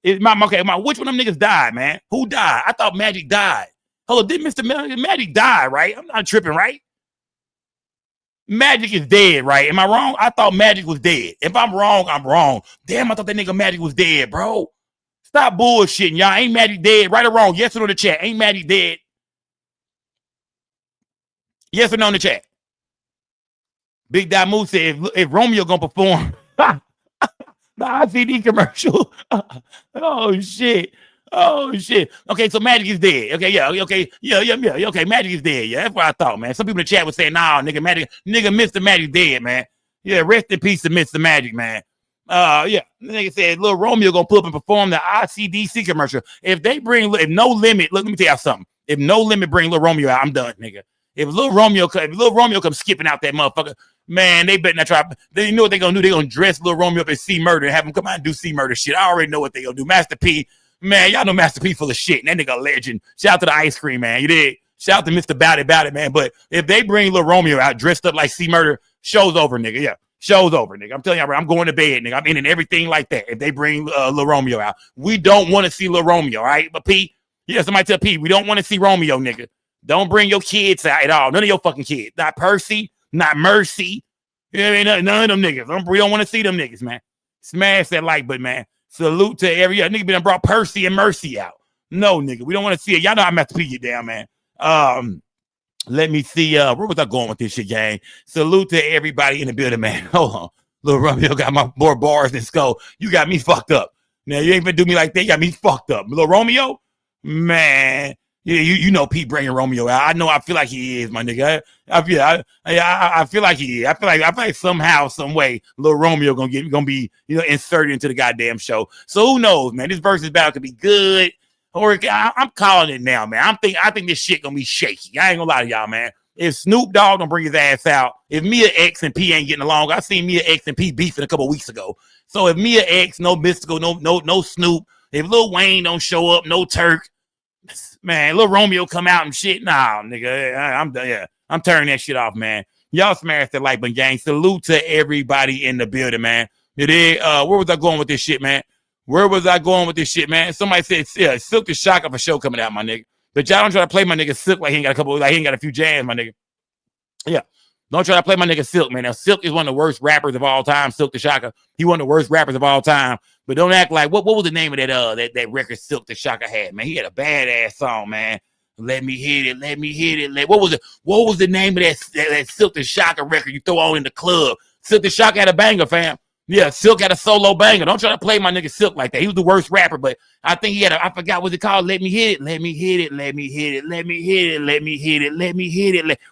Which one of them niggas died, man? Who died? I thought Magic died. Hold on, did Mr. Magic die, right? I'm not tripping, right? Magic is dead, right? Am I wrong? I thought Magic was dead. If I'm wrong, I'm wrong. Damn, I thought that nigga Magic was dead, bro. Stop bullshitting, y'all. Ain't Magic dead? Right or wrong? Yes or no in the chat? Ain't Magic dead? Yes or no in the chat? Big Damu said if Romeo gonna perform the ICD commercial. Oh shit. Okay, so Magic is dead. Okay, yeah. Okay, Magic is dead. Yeah, that's what I thought, man. Some people in the chat were saying, nah, nigga, Mr. Magic dead, man. Yeah, rest in peace to Mr. Magic, man. Yeah. The nigga said Lil Romeo gonna pull up and perform the ICDC commercial. If No Limit, look, let me tell y'all something. If No Limit bring Lil Romeo out, I'm done, nigga. If Lil Romeo comes skipping out that motherfucker, man, they better not try. You know what they gonna do? They gonna dress Lil Romeo up as C Murder and have him come out and do C Murder shit. I already know what they gonna do. Master P, man, y'all know Master P full of shit. And that nigga a legend. Shout out to the ice cream, man. You did. Shout out to Mr. Bout It, man. But if they bring Lil Romeo out dressed up like C Murder, show's over, nigga. Yeah, show's over, nigga. I'm telling y'all, I'm going to bed, nigga. I'm in and everything like that. If they bring Lil Romeo out, we don't want to see Lil Romeo, all right? But P, yeah, somebody tell P, we don't want to see Romeo, nigga. Don't bring your kids out at all. None of your fucking kids. Not Percy, not Mercy. You know what I mean? None of them niggas. We don't want to see them niggas, man. Smash that like button, man. Salute to every nigga been brought Percy and Mercy out. No, nigga. We don't want to see it. Y'all know I'm Master P get down, man. Let me see. Where was I going with this shit, gang? Salute to everybody in the building, man. Hold on. Lil Romeo got more bars than Skull. You got me fucked up. Now, you ain't gonna do me like that. You got me fucked up. Lil Romeo? Man. Yeah, you know Pete bringing Romeo out. I feel like he is, my nigga. I feel like he is. I feel like somehow, some way, Lil Romeo gonna be inserted into the goddamn show. So who knows, man? This versus battle could be good, or I'm calling it now, man. I think this shit gonna be shaky. I ain't gonna lie to y'all, man. If Snoop Dogg don't bring his ass out, if Mia X and P ain't getting along, I seen Mia X and P beefing a couple weeks ago. So if Mia X, no Mystical, no Snoop, if Lil Wayne don't show up, no Turk. Man, Lil Romeo come out and shit. Nah, nigga, I'm done. Yeah, I'm turning that shit off, man. Y'all smash the like button, gang. Salute to everybody in the building, man. Where was I going with this shit, man? Somebody said, yeah, Silk the Shock of a show coming out, my nigga. But y'all don't try to play my nigga Silk like he ain't got a few jams, my nigga. Yeah. Don't try to play my nigga Silk, man. Now, Silk is one of the worst rappers of all time. Silk the Shocker. He one of the worst rappers of all time. But don't act like what was the name of that record Silk the Shocker had, man? He had a badass song, man. Let me hit it. What was the name of that Silk the Shocker record you throw on in the club? Silk the Shocker had a banger, fam. Yeah, Silk had a solo banger. Don't try to play my nigga Silk like that. He was the worst rapper, but I think he had I forgot what it called. Let me hit it.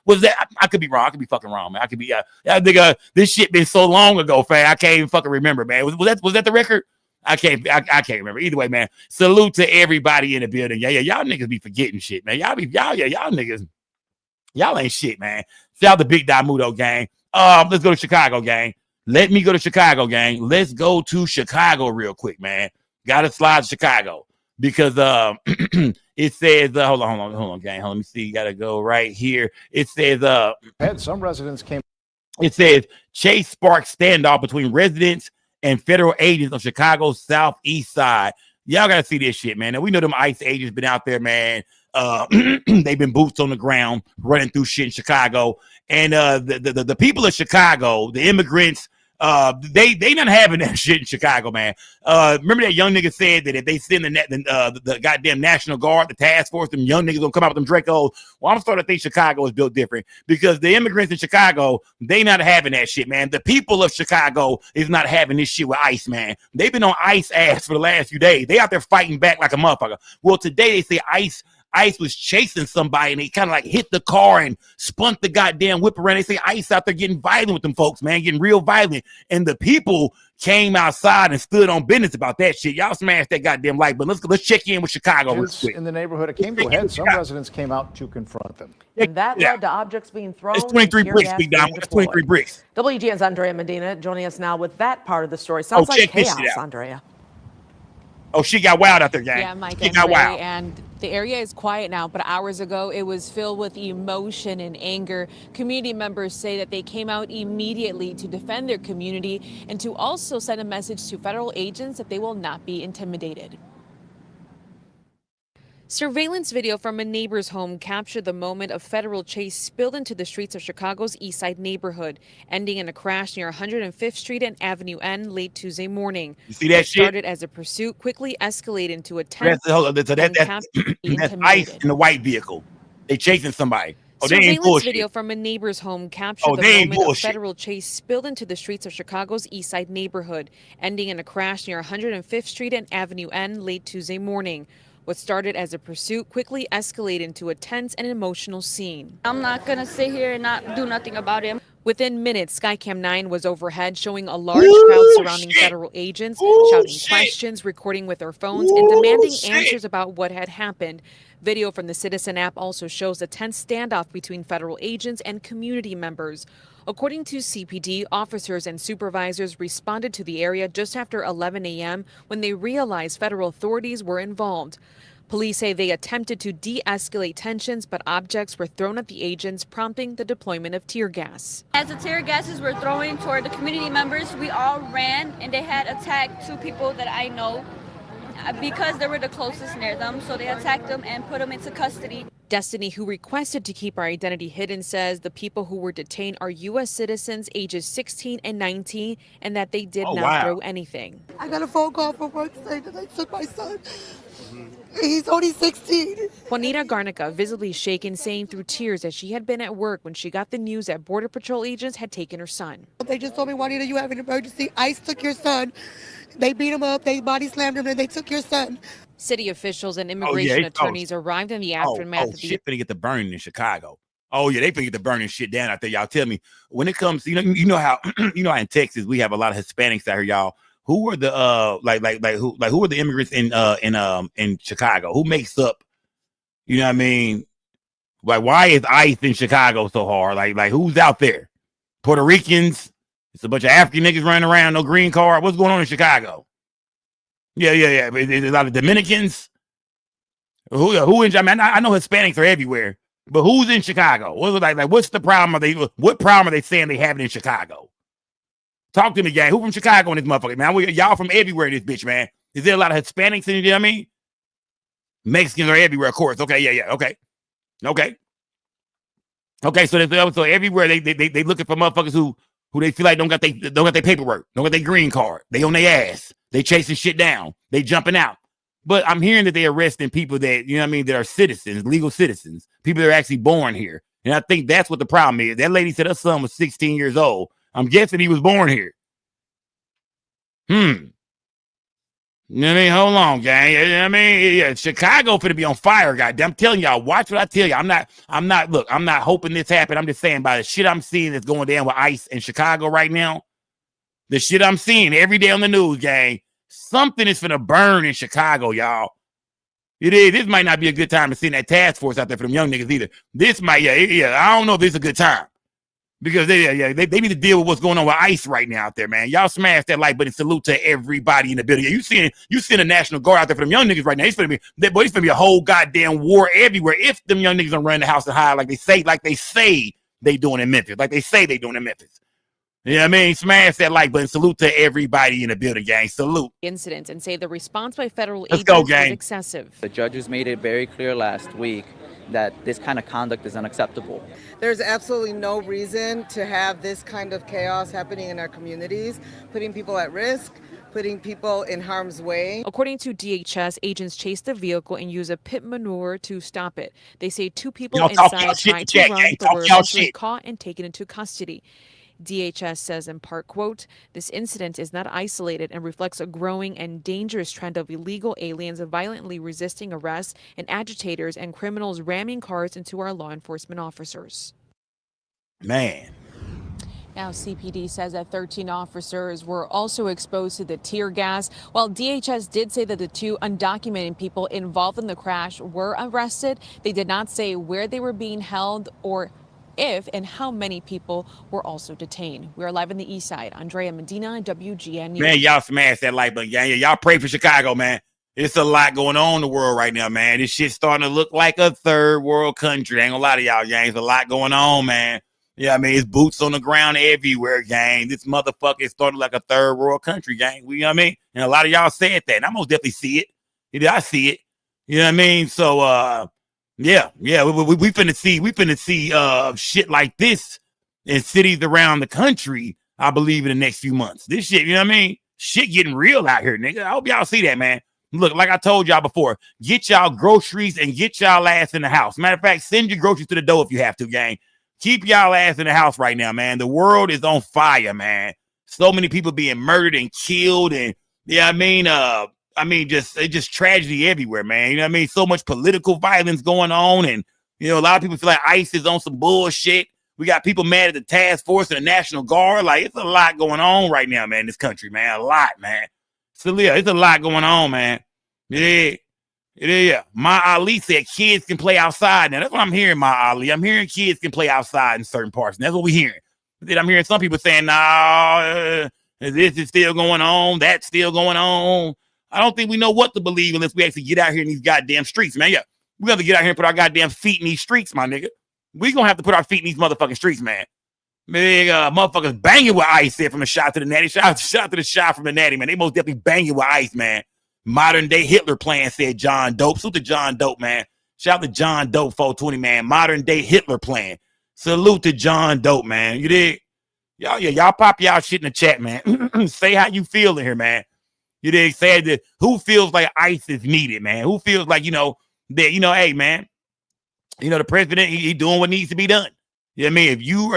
Was that? I could be wrong. I could be fucking wrong, man. I could be. I think this shit been so long ago, fam. I can't even fucking remember, man. Was that the record? I can't remember. Either way, man. Salute to everybody in the building. Yeah, y'all niggas be forgetting shit, man. Y'all niggas. Y'all ain't shit, man. Shout out to Big Damudo gang. Let's go to Chicago, gang. Let me go to Chicago, gang. Let's go to Chicago real quick, man. Gotta slide to Chicago because it says hold on, gang. Let me see. Gotta go right here. It says had some residents came. It says Chase sparks standoff between residents and federal agents on Chicago's southeast side. Y'all gotta see this shit, man. Now we know them ICE agents been out there, man. They've been boots on the ground running through shit in Chicago. And the people of Chicago, the immigrants, They not having that shit in Chicago, man. Remember that young nigga said that if they send the goddamn National Guard, the task force, them young niggas gonna come out with them Dracos. Well, I'm starting to think Chicago is built different because the immigrants in Chicago, they not having that shit, man. The people of Chicago is not having this shit with ICE, man. They've been on ICE ass for the last few days. They out there fighting back like a motherfucker. Well, today they say ICE was chasing somebody and they kind of like hit the car and spun the goddamn whip around. They say ICE out there getting violent with them folks, man, getting real violent. And the people came outside and stood on business about that shit. Y'all smashed that goddamn light, but let's check in with Chicago real quick. In the neighborhood, it came to a head. Some residents came out to confront them. And that led to objects being thrown. It's 23 bricks, Big Dom. It's 23 bricks. WGN's Andrea Medina joining us now with that part of the story. Sounds like chaos, Andrea. Oh, she got wild out there, gang. Yeah, Mike, she got wild. And the area is quiet now, but hours ago it was filled with emotion and anger. Community members say that they came out immediately to defend their community and to also send a message to federal agents that they will not be intimidated. Surveillance video from a neighbor's home captured the moment a federal chase spilled into the streets of Chicago's East Side neighborhood, ending in a crash near 105th Street and Avenue N late Tuesday morning. You see that shit? Started as a pursuit, quickly escalated into a tense. That's ICE in the white vehicle. They chasing somebody. Oh, they ain't Surveillance bullshit. video from a neighbor's home captured the moment a federal chase spilled into the streets of Chicago's East Side neighborhood, ending in a crash near 105th Street and Avenue N late Tuesday morning. What started as a pursuit quickly escalated into a tense and emotional scene. I'm not going to sit here and not do nothing about him. Within minutes, Skycam 9 was overhead, showing a large crowd surrounding federal agents, shouting questions, recording with their phones, and demanding answers about what had happened. Video from the Citizen app also shows a tense standoff between federal agents and community members. According to CPD, officers and supervisors responded to the area just after 11 a.m. when they realized federal authorities were involved. Police say they attempted to de-escalate tensions, but objects were thrown at the agents, prompting the deployment of tear gas. As the tear gases were thrown toward the community members, we all ran and they had attacked two people that I know because they were the closest near them. So they attacked them and put them into custody. Destiny, who requested to keep our identity hidden, says the people who were detained are U.S. citizens ages 16 and 19 and that they did not throw anything. I got a phone call from work saying that they took my son. He's only 16. Juanita Garnica, visibly shaken, saying through tears that she had been at work when she got the news that Border Patrol agents had taken her son. They just told me, Juanita, you have an emergency. ICE took your son. They beat him up, they body slammed him, and they took your son. City officials and immigration attorneys arrived in the aftermath of the shit finna get the burning in Chicago. Oh yeah, they finna get the burning shit down out there. Y'all tell me when it comes, you know how how in Texas we have a lot of Hispanics out here, y'all. Who are the who are the immigrants in Chicago? Who makes up? You know what I mean? Like, why is ICE in Chicago so hard? Like who's out there? Puerto Ricans. It's a bunch of African niggas running around, no green card. What's going on in Chicago? Yeah. There's a lot of Dominicans. Who in? I mean, I know Hispanics are everywhere, but who's in Chicago? What's the problem? What problem are they saying they have in Chicago? Talk to me, gang. Who from Chicago in this motherfucker, man? Y'all from everywhere in this bitch, man. Is there a lot of Hispanics in it? You know what I mean? Mexicans are everywhere, of course. Okay, yeah. Okay, so everywhere they looking for motherfuckers who they feel like don't got their paperwork, don't got their green card. They on their ass. They chasing shit down. They jumping out. But I'm hearing that they're arresting people that, you know what I mean, that are citizens, legal citizens, people that are actually born here. And I think that's what the problem is. That lady said her son was 16 years old. I'm guessing he was born here. You know what I mean? Hold on, gang. You know what I mean? Yeah, Chicago finna be on fire, goddamn. I'm telling y'all, watch what I tell you. I'm not hoping this happen. I'm just saying by the shit I'm seeing that's going down with ICE in Chicago right now, the shit I'm seeing every day on the news, gang, something is finna burn in Chicago, y'all. It is. This might not be a good time to see that task force out there for them young niggas either. This might, I don't know if this is a good time. Because they need to deal with what's going on with ICE right now out there, man. Y'all smash that like button. Salute to everybody in the building. You seeing the National Guard out there for them young niggas right now. It's gonna be a whole goddamn war everywhere if them young niggas don't run the house and hide like they say they doing in Memphis. You know what I mean? Smash that like button. Salute to everybody in the building, gang. Salute. Incident and say the response by federal Let's agents go, was gang. excessive. The judges made it very clear last week that this kind of conduct is unacceptable. There's absolutely no reason to have this kind of chaos happening in our communities, putting people at risk, putting people in harm's way. According to DHS, agents chased the vehicle and used a pit maneuver to stop it. They say 2 people Y'all talk inside y'all shit in tried the to chat, run, gang. but Talk were y'all eventually shit. caught and taken into custody. DHS says in part, quote, this incident is not isolated and reflects a growing and dangerous trend of illegal aliens violently resisting arrest and agitators and criminals ramming cars into our law enforcement officers. Man. Now, CPD says that 13 officers were also exposed to the tear gas. While DHS did say that the 2 undocumented people involved in the crash were arrested, they did not say where they were being held or if and how many people were also detained. We are live in the East Side. Andrea Medina, WGN News. Man, y'all smash that like button, gang. Y'all pray for Chicago, man. It's a lot going on in the world right now, man. This shit's starting to look like a third world country. I ain't gonna lie to y'all, gang. There's a lot going on, man. Yeah, I mean, it's boots on the ground everywhere, gang. This motherfucker is starting like a third world country, gang. You know what I mean? And a lot of y'all said that, and I most definitely see it. I see it. You know what I mean? So, yeah, we finna see shit like this in cities around the country, I believe, in the next few months. This shit, you know what I mean? Shit getting real out here, nigga. I hope y'all see that, man. Look, like I told y'all before, get y'all groceries and get y'all ass in the house. Matter of fact, send your groceries to the door if you have to, gang. Keep y'all ass in the house right now, man. The world is on fire, man. So many people being murdered and killed, and yeah, I mean, just tragedy everywhere, man. You know what I mean? So much political violence going on, and you know, a lot of people feel like ICE is on some bullshit. We got people mad at the task force and the National Guard. Like, it's a lot going on right now, man, in this country, man. A lot, man. So yeah, it's a lot going on, man. Yeah. Ma Ali said kids can play outside. Now that's what I'm hearing, Ma Ali. I'm hearing kids can play outside in certain parts. And that's what we're hearing. But then I'm hearing some people saying, no, this is still going on. That's still going on. I don't think we know what to believe unless we actually get out here in these goddamn streets, man. Yeah, we have to get out here and put our goddamn feet in these streets, my nigga. We gonna have to put our feet in these motherfucking streets, man. Motherfuckers banging with ICE there from the shot to the natty. Shout to the shot from the natty, man. They most definitely banging with ICE, man. Modern day Hitler plan, said John Dope. Salute to John Dope, man. Shout out to John Dope 420, man. Modern day Hitler plan. Salute to John Dope, man. You dig? Y'all pop y'all shit in the chat, man. Say how you feel in here, man. You dig? Say that who feels like ICE is needed, man. Who feels like, that, hey, man, the president, he doing what needs to be done. You know what I mean? If you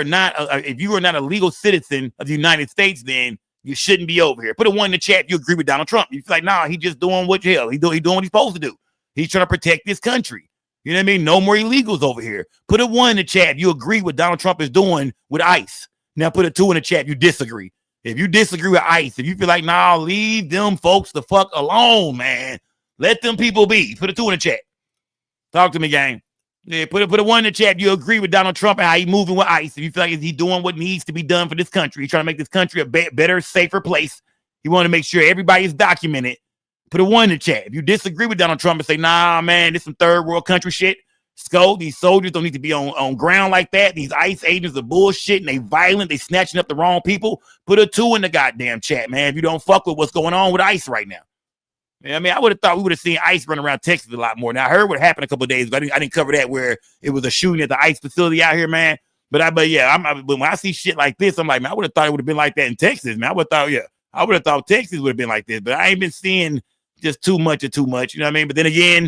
are not a legal citizen of the United States, then you shouldn't be over here. Put a 1 in the chat if you agree with Donald Trump. You feel like, nah, he just doing what the hell. He doing what he's supposed to do. He's trying to protect this country. You know what I mean? No more illegals over here. Put a 1 in the chat if you agree what Donald Trump is doing with ICE. Now put a 2 in the chat if you disagree. If you disagree with ICE, if you feel like, nah, leave them folks the fuck alone, man. Let them people be. Put a 2 in the chat. Talk to me, gang. Yeah, put a 1 in the chat if you agree with Donald Trump and how he moving with ICE. If you feel like he's doing what needs to be done for this country. He's trying to make this country a better, safer place. He want to make sure everybody is documented. Put a 1 in the chat. If you disagree with Donald Trump and say, nah, man, this some third world country shit. These soldiers don't need to be on ground like that. These ICE agents are bullshit and they violent. They snatching up the wrong people. Put a 2 in the goddamn chat, man, if you don't fuck with what's going on with ICE right now. Yeah, I mean, I would have thought we would have seen ICE run around Texas a lot more. Now, I heard what happened a couple of days ago. I didn't cover that, where it was a shooting at the ICE facility out here, man. But when I see shit like this, I'm like, man, I would have thought it would have been like that in Texas, man. I would have thought Texas would have been like this. But I ain't been seeing just too much. You know what I mean? But then again,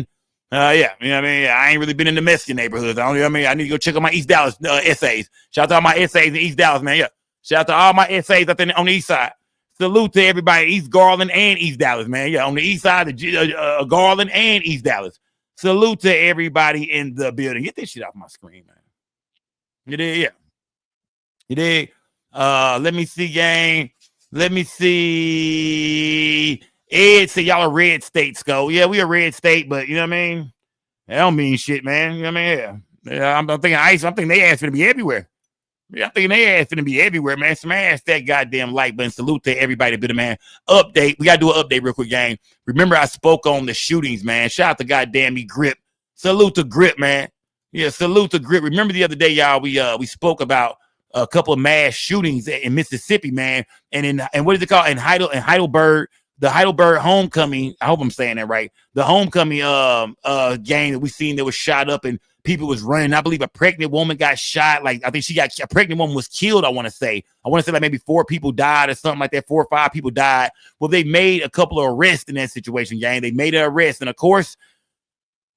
you know what I mean? I ain't really been in the Mexican neighborhoods. I need to go check on my East Dallas essays. Shout out to all my essays in East Dallas, man. Yeah. Shout out to all my essays up on the East side. Salute to everybody, East Garland and East Dallas, man. Yeah, on the East side of Garland and East Dallas. Salute to everybody in the building. Get this shit off my screen, man. You did, yeah. You did. Let me see, gang. Let me see. Ed said y'all a red state, Sko. Yeah, we a red state, but you know what I mean? That don't mean shit, man. You know what I mean? Yeah. I'm thinking ICE. I'm thinking they ass gonna be everywhere. Yeah, I'm thinking they ass gonna be everywhere, man. Smash that goddamn like button. Salute to everybody, bit of man. Update. We gotta do an update real quick, gang. Remember, I spoke on the shootings, man. Shout out to goddamn me Grip. Salute to Grip, man. Yeah, salute to Grip. Remember the other day, y'all, we spoke about a couple of mass shootings in Mississippi, man. And what is it called? In Heidelberg, the Heidelberg homecoming. I hope I'm saying that right. The homecoming gang that we seen that was shot up and people was running. I believe a pregnant woman got shot. Like, I think a pregnant woman was killed. I want to say like maybe 4 people died or something like that. 4 or 5 people died. Well, they made a couple of arrests in that situation, gang. They made an arrest. And of course,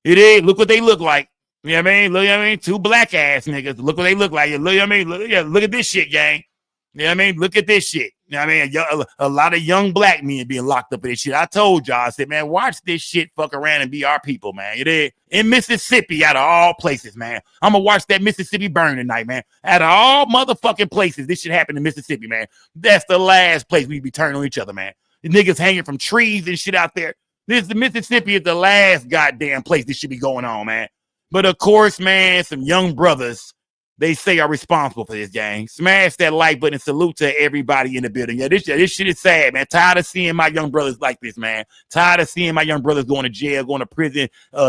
it is. Look what they look like. You know what I mean? Look, you know what I mean? 2 black ass niggas. Look what they look like. Look, you know what I mean? Look at this shit, gang. You know what I mean? Look at this shit. You know what I mean? A lot of young black men being locked up in this shit. I told y'all, I said, man, watch this shit fuck around and be our people, man. You did? In Mississippi, out of all places, man. I'm going to watch that Mississippi burn tonight, man. Out of all motherfucking places, this shit happened in Mississippi, man. That's the last place we be turning on each other, man. The niggas hanging from trees and shit out there. The Mississippi is the last goddamn place this should be going on, man. But of course, man, some young brothers, they say are responsible for this, gang. Smash that like button and salute to everybody in the building. Yeah, this shit is sad, man. Tired of seeing my young brothers like this, man. Tired of seeing my young brothers going to jail, going to prison,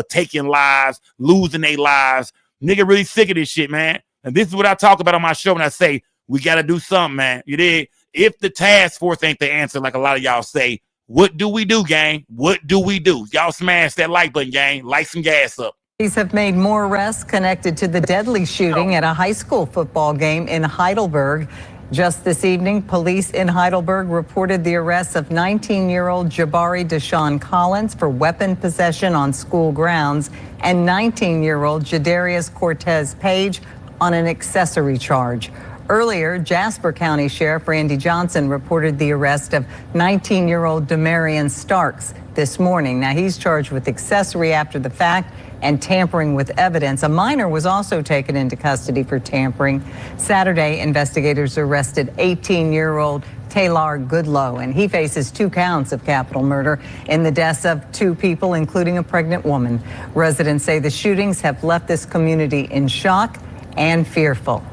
taking lives, losing their lives. Nigga really sick of this shit, man. And this is what I talk about on my show when I say, we got to do something, man. You did? If the task force ain't the answer, like a lot of y'all say, what do we do, gang? What do we do? Y'all smash that like button, gang. Light some gas up. Police have made more arrests connected to the deadly shooting at a high school football game in Heidelberg. Just this evening, police in Heidelberg reported the arrest of 19-year-old Jabari Deshaun Collins for weapon possession on school grounds and 19-year-old Jadarius Cortez Page on an accessory charge. Earlier, Jasper County Sheriff Randy Johnson reported the arrest of 19-year-old Demarion Starks this morning. Now, he's charged with accessory after the fact and tampering with evidence. A minor was also taken into custody for tampering. Saturday, investigators arrested 18-year-old Taylor Goodlow, and he faces 2 counts of capital murder in the deaths of 2 people, including a pregnant woman. Residents say the shootings have left this community in shock and fearful.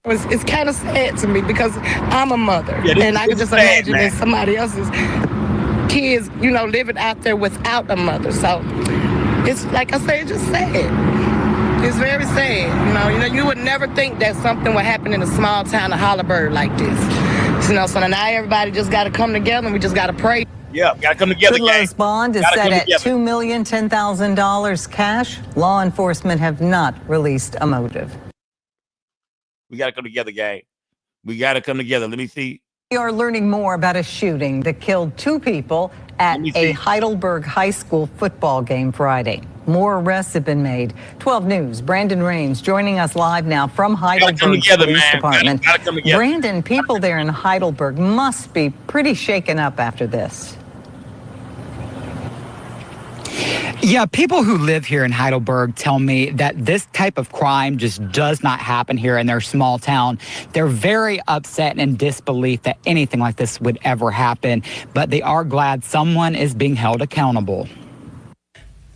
It's kind of sad to me because I'm a mother, Yeah, and I can just imagine that somebody else's kids, living out there without a mother. So it's like I say, it's just sad. It's very sad. You would never think that something would happen in a small town of Heidelberg like this. So now everybody just got to come together and we just got to pray. Yeah, got to come together, gang. Goodlow's bond is set at $2,010,000 cash. Law enforcement have not released a motive. We got to come together, gang. We got to come together. Let me see. We are learning more about a shooting that killed 2 people at a Heidelberg high school football game Friday. More arrests have been made. 12 News, Brandon Rains joining us live now from Heidelberg Police Department. Brandon, people there in Heidelberg must be pretty shaken up after this. Yeah, people who live here in Heidelberg tell me that this type of crime just does not happen here in their small town. They're very upset and in disbelief that anything like this would ever happen, but they are glad someone is being held accountable.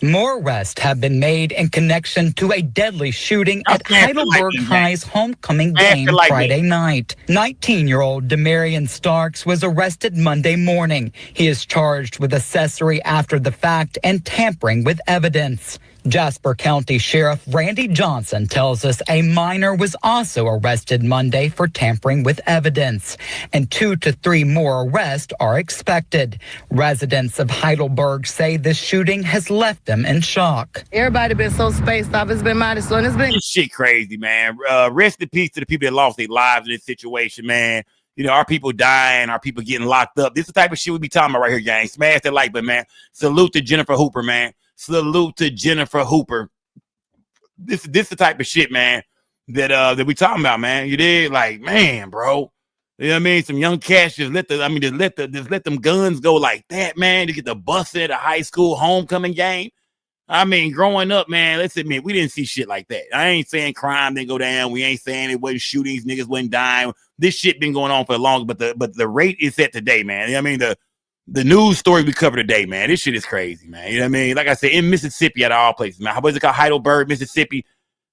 More arrests have been made in connection to a deadly shooting at Heidelberg High's homecoming game Friday night. 19-year-old Demarion Starks was arrested Monday morning. He is charged with accessory after the fact and tampering with evidence. Jasper County Sheriff Randy Johnson tells us a minor was also arrested Monday for tampering with evidence, and 2 to 3 more arrests are expected. Residents of Heidelberg say this shooting has left them in shock. Everybody been so spaced off. It's been mighty slow. It's been this shit crazy, man. Rest in peace to the people that lost their lives in this situation, man. Our people dying, our people getting locked up. This is the type of shit we be talking about right here, gang. Smash that like button, man. Salute to Jennifer Hooper, man. Salute to Jennifer Hooper. This is the type of shit, man, that we talking about, man. You did, like, man, bro. You know what I mean? Some young cats just let them guns go like that, man, to get the bus at a high school homecoming game. I mean, growing up, man, let's admit, we didn't see shit like that. I ain't saying crime didn't go down. We ain't saying it wasn't shootings, niggas wasn't dying. This shit been going on for long, but the rate is set today, man. You know what I mean? The news story we cover today, man. This shit is crazy, man. You know what I mean? Like I said, in Mississippi, out of all places, man. What is it called? Heidelberg, Mississippi.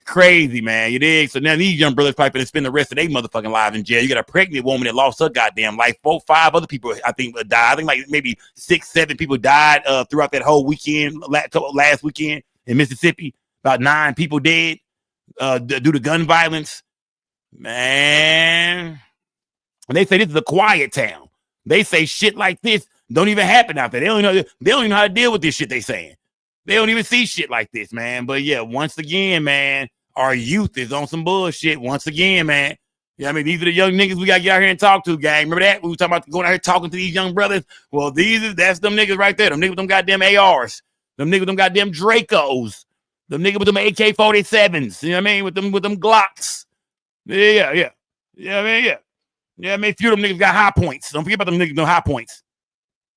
Crazy, man. You dig? So now these young brothers probably gonna spend the rest of their motherfucking lives in jail. You got a pregnant woman that lost her goddamn life. 4, 5 other people, I think, died. I think like maybe 6, 7 people died throughout that whole weekend, last weekend in Mississippi. About 9 people dead due to gun violence. Man. And they say this is a quiet town. They say shit like this don't even happen out there. They don't even know how to deal with this shit they saying. They don't even see shit like this, man. But yeah, once again, man, our youth is on some bullshit once again, man. Yeah, I mean, these are the young niggas we got to get out here and talk to, gang. Remember that? We were talking about going out here talking to these young brothers. Well, that's them niggas right there. Them niggas with them goddamn ARs. Them niggas with them goddamn Dracos. Them niggas with them AK-47s. You know what I mean? With them Glocks. Yeah. Yeah, I mean, yeah. Yeah, I mean, a few of them niggas got high points. Don't forget about them niggas, no high points.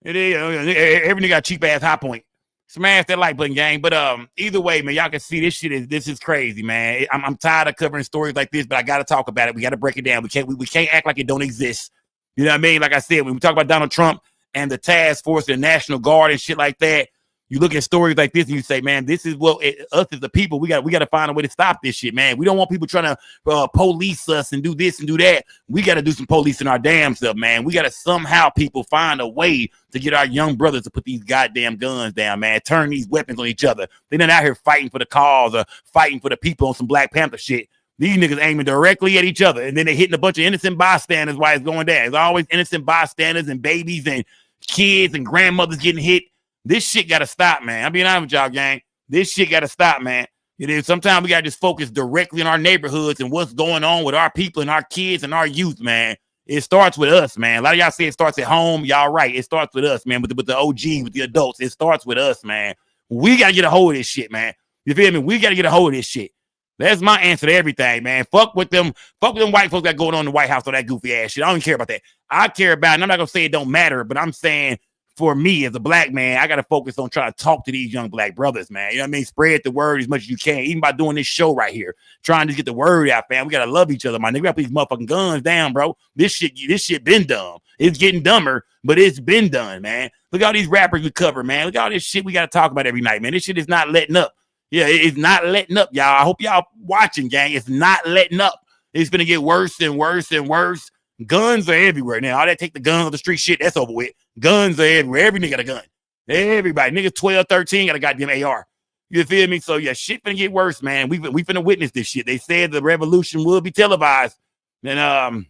Every nigga got cheap ass high point. Smash that like button, gang. But either way, man, y'all can see this is crazy, man. I'm tired of covering stories like this, but I gotta talk about it. We gotta break it down. We can't act like it don't exist. You know what I mean? Like I said, when we talk about Donald Trump and the task force, the National Guard and shit like that, you look at stories like this and you say, man, this is what us as the people, we got to find a way to stop this shit, man. We don't want people trying to police us and do this and do that. We got to do some policing our damn self, man. We got to somehow people find a way to get our young brothers to put these goddamn guns down, man. Turn these weapons on each other. They're not out here fighting for the cause or fighting for the people on some Black Panther shit. These niggas aiming directly at each other, and then they're hitting a bunch of innocent bystanders while it's going down. There's always innocent bystanders and babies and kids and grandmothers getting hit. This shit got to stop, man. I'm being honest with y'all, gang. This shit got to stop, man. It is. Sometimes we got to just focus directly in our neighborhoods and what's going on with our people and our kids and our youth, man. It starts with us, man. A lot of y'all say it starts at home. Y'all right. It starts with us, man, with the OG, with the adults. It starts with us, man. We got to get a hold of this shit, man. You feel me? We got to get a hold of this shit. That's my answer to everything, man. Fuck with them white folks that going on in the White House, all that goofy ass shit. I don't even care about that. I care about, and I'm not going to say it don't matter, but I'm saying, for me as a Black man, I got to focus on trying to talk to these young Black brothers, man. You know what I mean? Spread the word as much as you can, even by doing this show right here, trying to get the word out, man. We got to love each other, man. We got to put these motherfucking guns down, bro. This shit been dumb. It's getting dumber, but it's been done, man. Look at all these rappers we cover, man. Look at all this shit we got to talk about every night, man. This shit is not letting up. Yeah, it's not letting up, y'all. I hope y'all watching, gang. It's not letting up. It's going to get worse and worse and worse. Guns are everywhere now. All that take the guns on the street shit, that's over with. Guns are everywhere. Every nigga got a gun. Everybody. Niggas 12, 13 got a goddamn AR. You feel me? So, yeah, shit finna get worse, man. We finna witness this shit. They said the revolution will be televised. Then,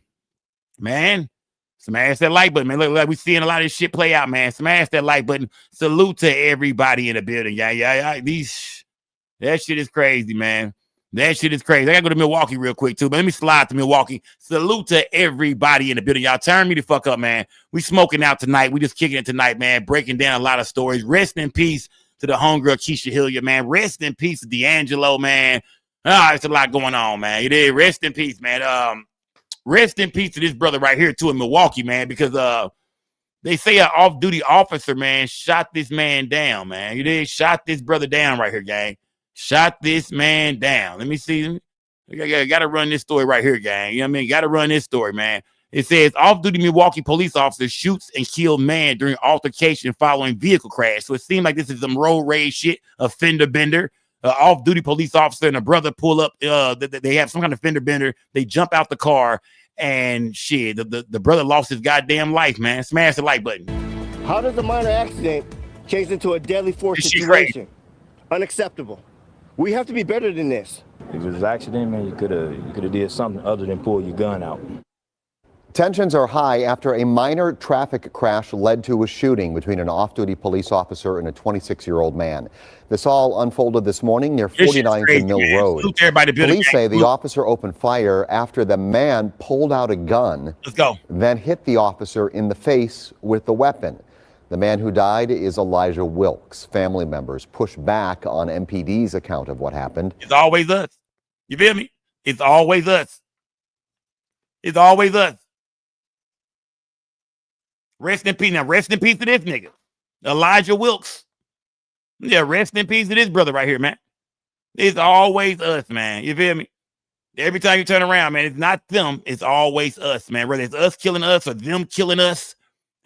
man, smash that like button, man. Look, like we seeing a lot of this shit play out, man. Smash that like button. Salute to everybody in the building. Yeah. That shit is crazy, man. That shit is crazy. I gotta go to Milwaukee real quick, too. But let me slide to Milwaukee. Salute to everybody in the building. Y'all turn me the fuck up, man. We smoking out tonight. We just kicking it tonight, man. Breaking down a lot of stories. Rest in peace to the homegirl Keisha Hilliard, man. Rest in peace to D'Angelo, man. It's a lot going on, man. It is. Rest in peace, man. Rest in peace to this brother right here, too, in Milwaukee, man, because they say an off-duty officer, man, shot this man down, man. You did shot this brother down right here, gang. Shot this man down. Let me see. Got to run this story right here, gang. You know what I mean? Got to run this story, man. It says, off-duty Milwaukee police officer shoots and kills man during altercation following vehicle crash. So it seemed like this is some road rage shit, a fender bender. Off-duty police officer and a brother pull up. They have some kind of fender bender. They jump out the car, and shit, the brother lost his goddamn life, man. Smash the like button. How does a minor accident change into a deadly force situation? Unacceptable. We have to be better than this. If it was an accident, man, you could have did something other than pull your gun out. Tensions are high after a minor traffic crash led to a shooting between an off-duty police officer and a 26-year-old man. This all unfolded this morning near 49th and Mill Road. Police say the officer opened fire after the man pulled out a gun. Let's go. Then hit the officer in the face with the weapon. The man who died is Elijah Wilkes. Family members push back on MPD's account of what happened. It's always us. You feel me? It's always us. It's always us. Rest in peace. Now, rest in peace to this nigga, Elijah Wilkes. Yeah, rest in peace to this brother right here, man. It's always us, man. You feel me? Every time you turn around, man, it's not them. It's always us, man. Whether it's us killing us or them killing us,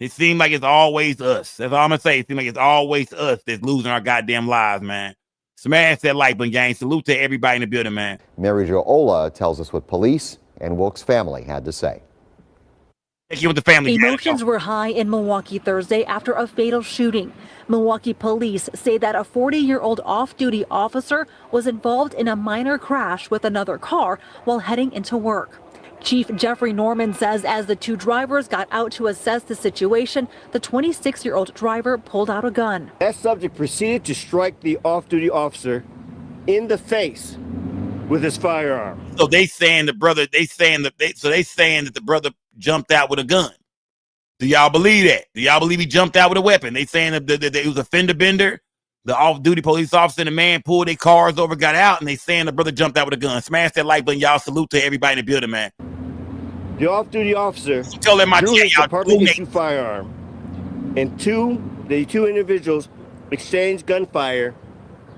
it seems like it's always us. That's all I'm going to say. It seems like it's always us that's losing our goddamn lives, man. Smash that like button, gang. Salute to everybody in the building, man. Mary Jo Ola tells us what police and Wilkes' family had to say. Thank you with the family. Emotions were high in Milwaukee Thursday after a fatal shooting. Milwaukee police say that a 40-year-old off-duty officer was involved in a minor crash with another car while heading into work. Chief Jeffrey Norman says as the two drivers got out to assess the situation, the 26-year-old driver pulled out a gun. That subject proceeded to strike the off-duty officer in the face with his firearm. So they saying that the brother jumped out with a gun. Do y'all believe that? Do y'all believe he jumped out with a weapon? They saying that it was a fender bender. The off-duty police officer and the man pulled their cars over, got out, and they saying the brother jumped out with a gun. Smash that like button, y'all. Salute to everybody in the building, man. The off-duty officer tell them drew his department-issued firearm, and the two individuals exchanged gunfire,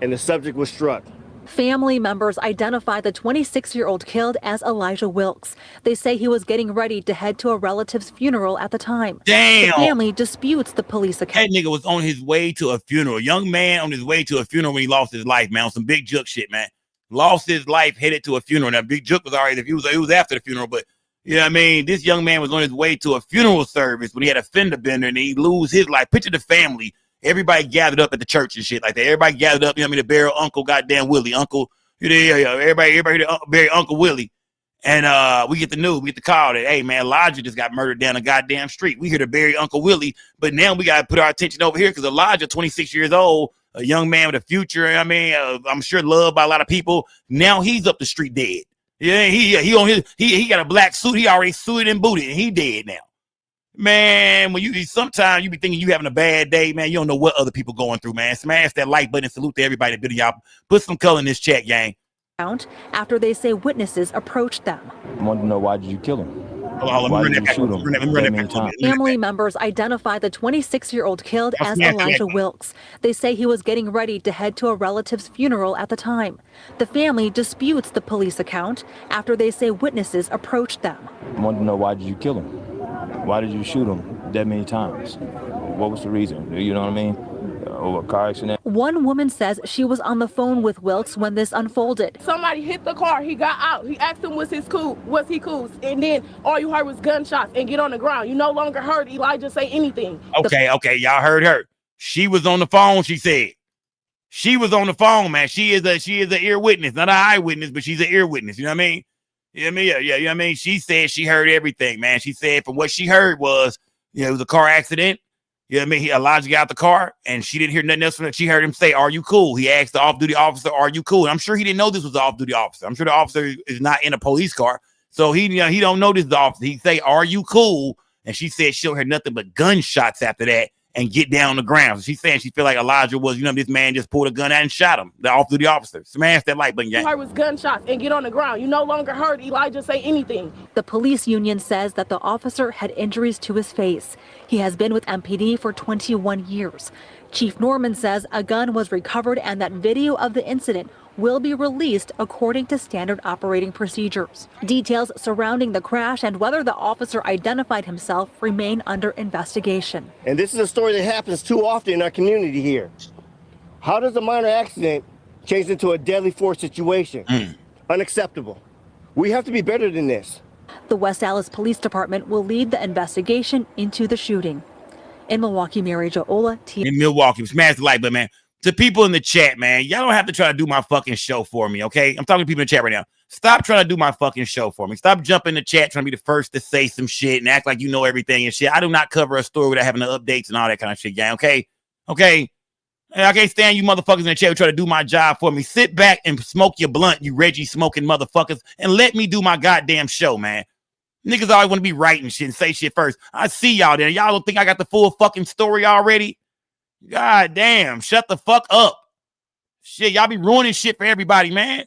and the subject was struck. Family members identified the 26-year-old killed as Elijah Wilkes. They say he was getting ready to head to a relative's funeral at the time. Damn. The family disputes the police account. That nigga was on his way to a funeral. Young man on his way to a funeral when he lost his life, man. On some Big Jook shit, man. Lost his life, headed to a funeral. Now, Big Jook was already, he was after the funeral, but you know what I mean? This young man was on his way to a funeral service when he had a fender bender and he lose his life. Picture the family. Everybody gathered up at the church and shit like that. Everybody gathered up, you know what I mean, to bury Uncle goddamn Willie. Uncle, everybody bury Uncle Willie. And we get the news, we get the call that, hey, man, Elijah just got murdered down the goddamn street. We here to bury Uncle Willie, but now we got to put our attention over here because Elijah, 26 years old, a young man with a future, I mean, I'm sure loved by a lot of people. Now he's up the street dead. Yeah, he got a black suit. He already suited and booted, and he dead now. Man, when sometimes you be thinking you having a bad day, man. You don't know what other people going through, man. Smash that like button and salute to everybody. Y'all put some color in this chat, gang. After they say witnesses approached them. I want to know, why did you kill him? Why did you shoot him? Family members identify the 26-year-old killed as Elijah Wilkes. They say he was getting ready to head to a relative's funeral at the time. The family disputes the police account after they say witnesses approached them. I want to know, why did you kill him? Why did you shoot him that many times? What was the reason? You know what I mean? Over a car accident? One woman says she was on the phone with Wilkes when this unfolded. Somebody hit the car. He got out. He asked him was he cool? And then all you heard was gunshots and get on the ground. You no longer heard Elijah say anything. Okay, y'all heard her. She was on the phone, she said. She was on the phone, man. She is an ear witness, not an eyewitness, but she's an ear witness. You know what I mean? You know what I mean? Yeah, you know what I mean? She said she heard everything, man. She said from what she heard was, it was a car accident. You know what I mean? Elijah got out the car and she didn't hear nothing else from it. She heard him say, "Are you cool?" He asked the off-duty officer, "Are you cool?" And I'm sure he didn't know this was the off-duty officer. I'm sure the officer is not in a police car. So he don't know this is the officer. He say, "Are you cool?" And she said she'll hear nothing but gunshots after that and get down on the ground. So she's saying she feel like Elijah was, this man just pulled a gun out and shot him, the off-duty officer. Smash that like button, gang. You heard was gunshots and get on the ground. You no longer heard Elijah say anything. The police union says that the officer had injuries to his face. He has been with MPD for 21 years. Chief Norman says a gun was recovered and that video of the incident will be released according to standard operating procedures. Details surrounding the crash and whether the officer identified himself remain under investigation. And this is a story that happens too often in our community here. How does a minor accident change into a deadly force situation? Unacceptable. We have to be better than this. The West Allis Police Department will lead the investigation into the shooting. In Milwaukee, Mary Jo Ola, in Milwaukee, smash the like button, man. To people in the chat, man, y'all don't have to try to do my fucking show for me, okay? I'm talking to people in the chat right now. Stop trying to do my fucking show for me. Stop jumping in the chat trying to be the first to say some shit and act like you know everything and shit. I do not cover a story without having the updates and all that kind of shit, gang, okay? Okay? I can't stand you motherfuckers in the chat who try to do my job for me. Sit back and smoke your blunt, you Reggie smoking motherfuckers, and let me do my goddamn show, man. Niggas always want to be writing shit and say shit first. I see y'all there. Y'all don't think I got the full fucking story already? God damn, shut the fuck up. Shit, y'all be ruining shit for everybody, man.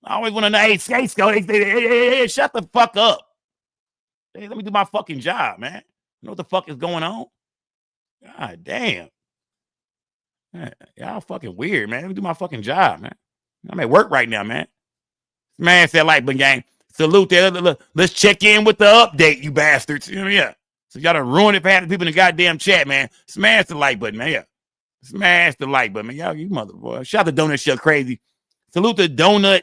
I always want to know, hey, shut the fuck up. Hey, let me do my fucking job, man. You know what the fuck is going on? God damn. Man, y'all fucking weird, man. Let me do my fucking job, man. I'm at work right now, man. Smash that like button, gang. Salute there. Let's check in with the update, you bastards. You know, yeah. So y'all done ruined it for half the people in the goddamn chat, man. Smash the like button, man. Yeah. Smash the like button, man. Y'all, you motherfucker. Shout out to Donut Shell Crazy. Salute to Donut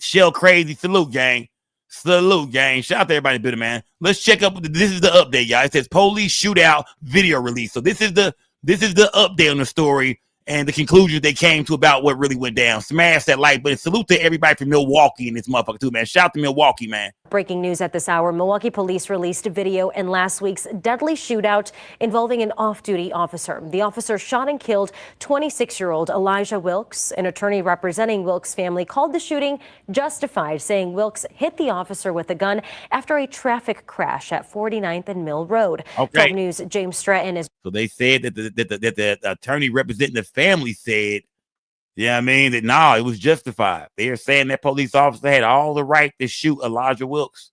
Shell Crazy. Salute, gang. Salute, gang. Shout out to everybody in the building, man. Let's check up. This is the update, y'all. It says police shootout video release. So this is the update on the story. and the conclusions they came to about what really went down. Smash that like button. Salute to everybody from Milwaukee in this motherfucker too, man. Shout out to Milwaukee, man. Breaking news at this hour, Milwaukee police released a video in last week's deadly shootout involving an off-duty officer. The officer shot and killed 26-year-old Elijah Wilkes. An attorney representing Wilkes' family called the shooting justified, saying Wilkes hit the officer with a gun after a traffic crash at 49th and Mill Road. Okay. 12 News' James Stratton is. So they said that the attorney representing the family said, yeah, I mean, that no, it was justified. They're saying that police officer had all the right to shoot Elijah Wilkes.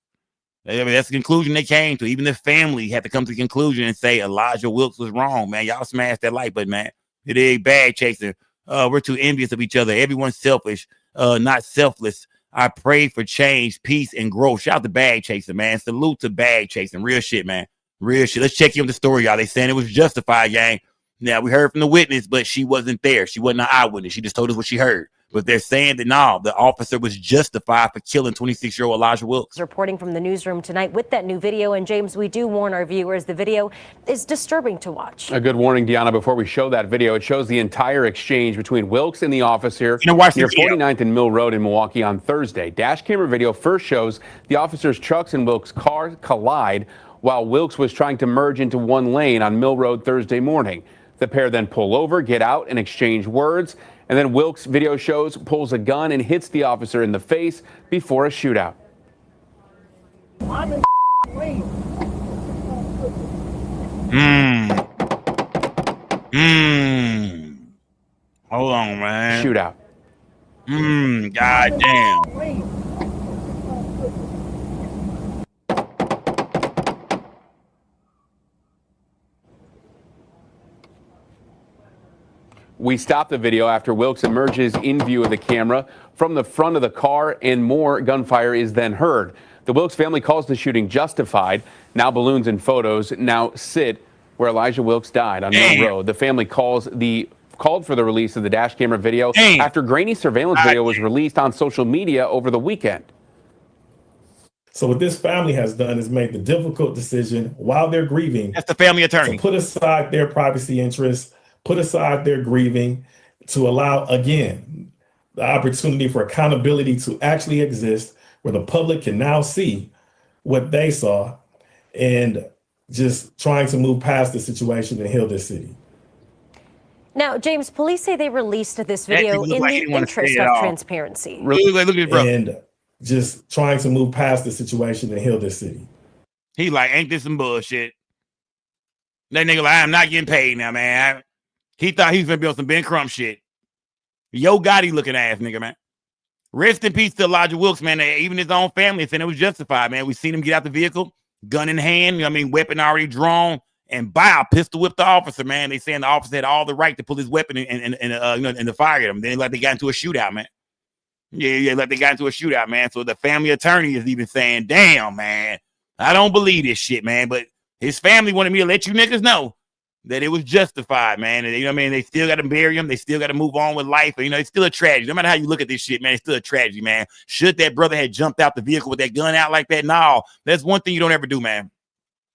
I mean, that's the conclusion they came to. Even the family had to come to the conclusion and say Elijah Wilkes was wrong, man. Y'all smashed that like button, man. It ain't bag chasing. We're too envious of each other. Everyone's selfish, not selfless. I pray for change, peace, and growth. Shout out to bag chasing, man. Salute to bag chasing. Real shit, man. Real shit. Let's check you on the story, y'all. They saying it was justified, gang. Now, we heard from the witness, but she wasn't there. She wasn't an eyewitness. She just told us what she heard. But they're saying that, no, the officer was justified for killing 26-year-old Elijah Wilkes. Reporting from the newsroom tonight with that new video. And, James, we do warn our viewers the video is disturbing to watch. A good warning, Deanna, before we show that video. It shows the entire exchange between Wilkes and the officer near 49th and Mill Road in Milwaukee on Thursday. Dash camera video first shows the officer's trucks and Wilkes' car collide while Wilkes was trying to merge into one lane on Mill Road Thursday morning. The pair then pull over, get out, and exchange words. And then Wilkes, video shows, pulls a gun and hits the officer in the face before a shootout. Hold on, man. Shootout. Goddamn. We stopped the video after Wilkes emerges in view of the camera from the front of the car, and more gunfire is then heard. The Wilkes family calls the shooting justified. Now balloons and photos now sit where Elijah Wilkes died on Mill Road. The family called for the release of the dash camera video after grainy surveillance video was released on social media over the weekend. So what this family has done is make the difficult decision while they're grieving. That's the family attorney. To put aside their privacy interests, put aside their grieving, to allow, again, the opportunity for accountability to actually exist, where the public can now see what they saw, and just trying to move past the situation and heal this city. Now, James, police say they released this video in the interest of transparency. Look at it, bro. And just trying to move past the situation and heal this city. He like, ain't this some bullshit? That nigga like, I'm not getting paid now, man. He thought he was gonna be on some Ben Crump shit. Yo Gotti looking ass nigga, man. Rest in peace to Elijah Wilkes, man. Even his own family saying it was justified, man. We seen him get out the vehicle, gun in hand, you know what I mean, weapon already drawn, and pistol whipped the officer, man. They saying the officer had all the right to pull his weapon and to fire at him. Then like they got into a shootout, man. Yeah, like they got into a shootout, man. So the family attorney is even saying, damn, man, I don't believe this shit, man. But his family wanted me to let you niggas know that it was justified, man. And, you know what I mean? They still got to bury him. They still got to move on with life. You know, it's still a tragedy. No matter how you look at this shit, man, it's still a tragedy, man. Should that brother had jumped out the vehicle with that gun out like that? No, that's one thing you don't ever do, man.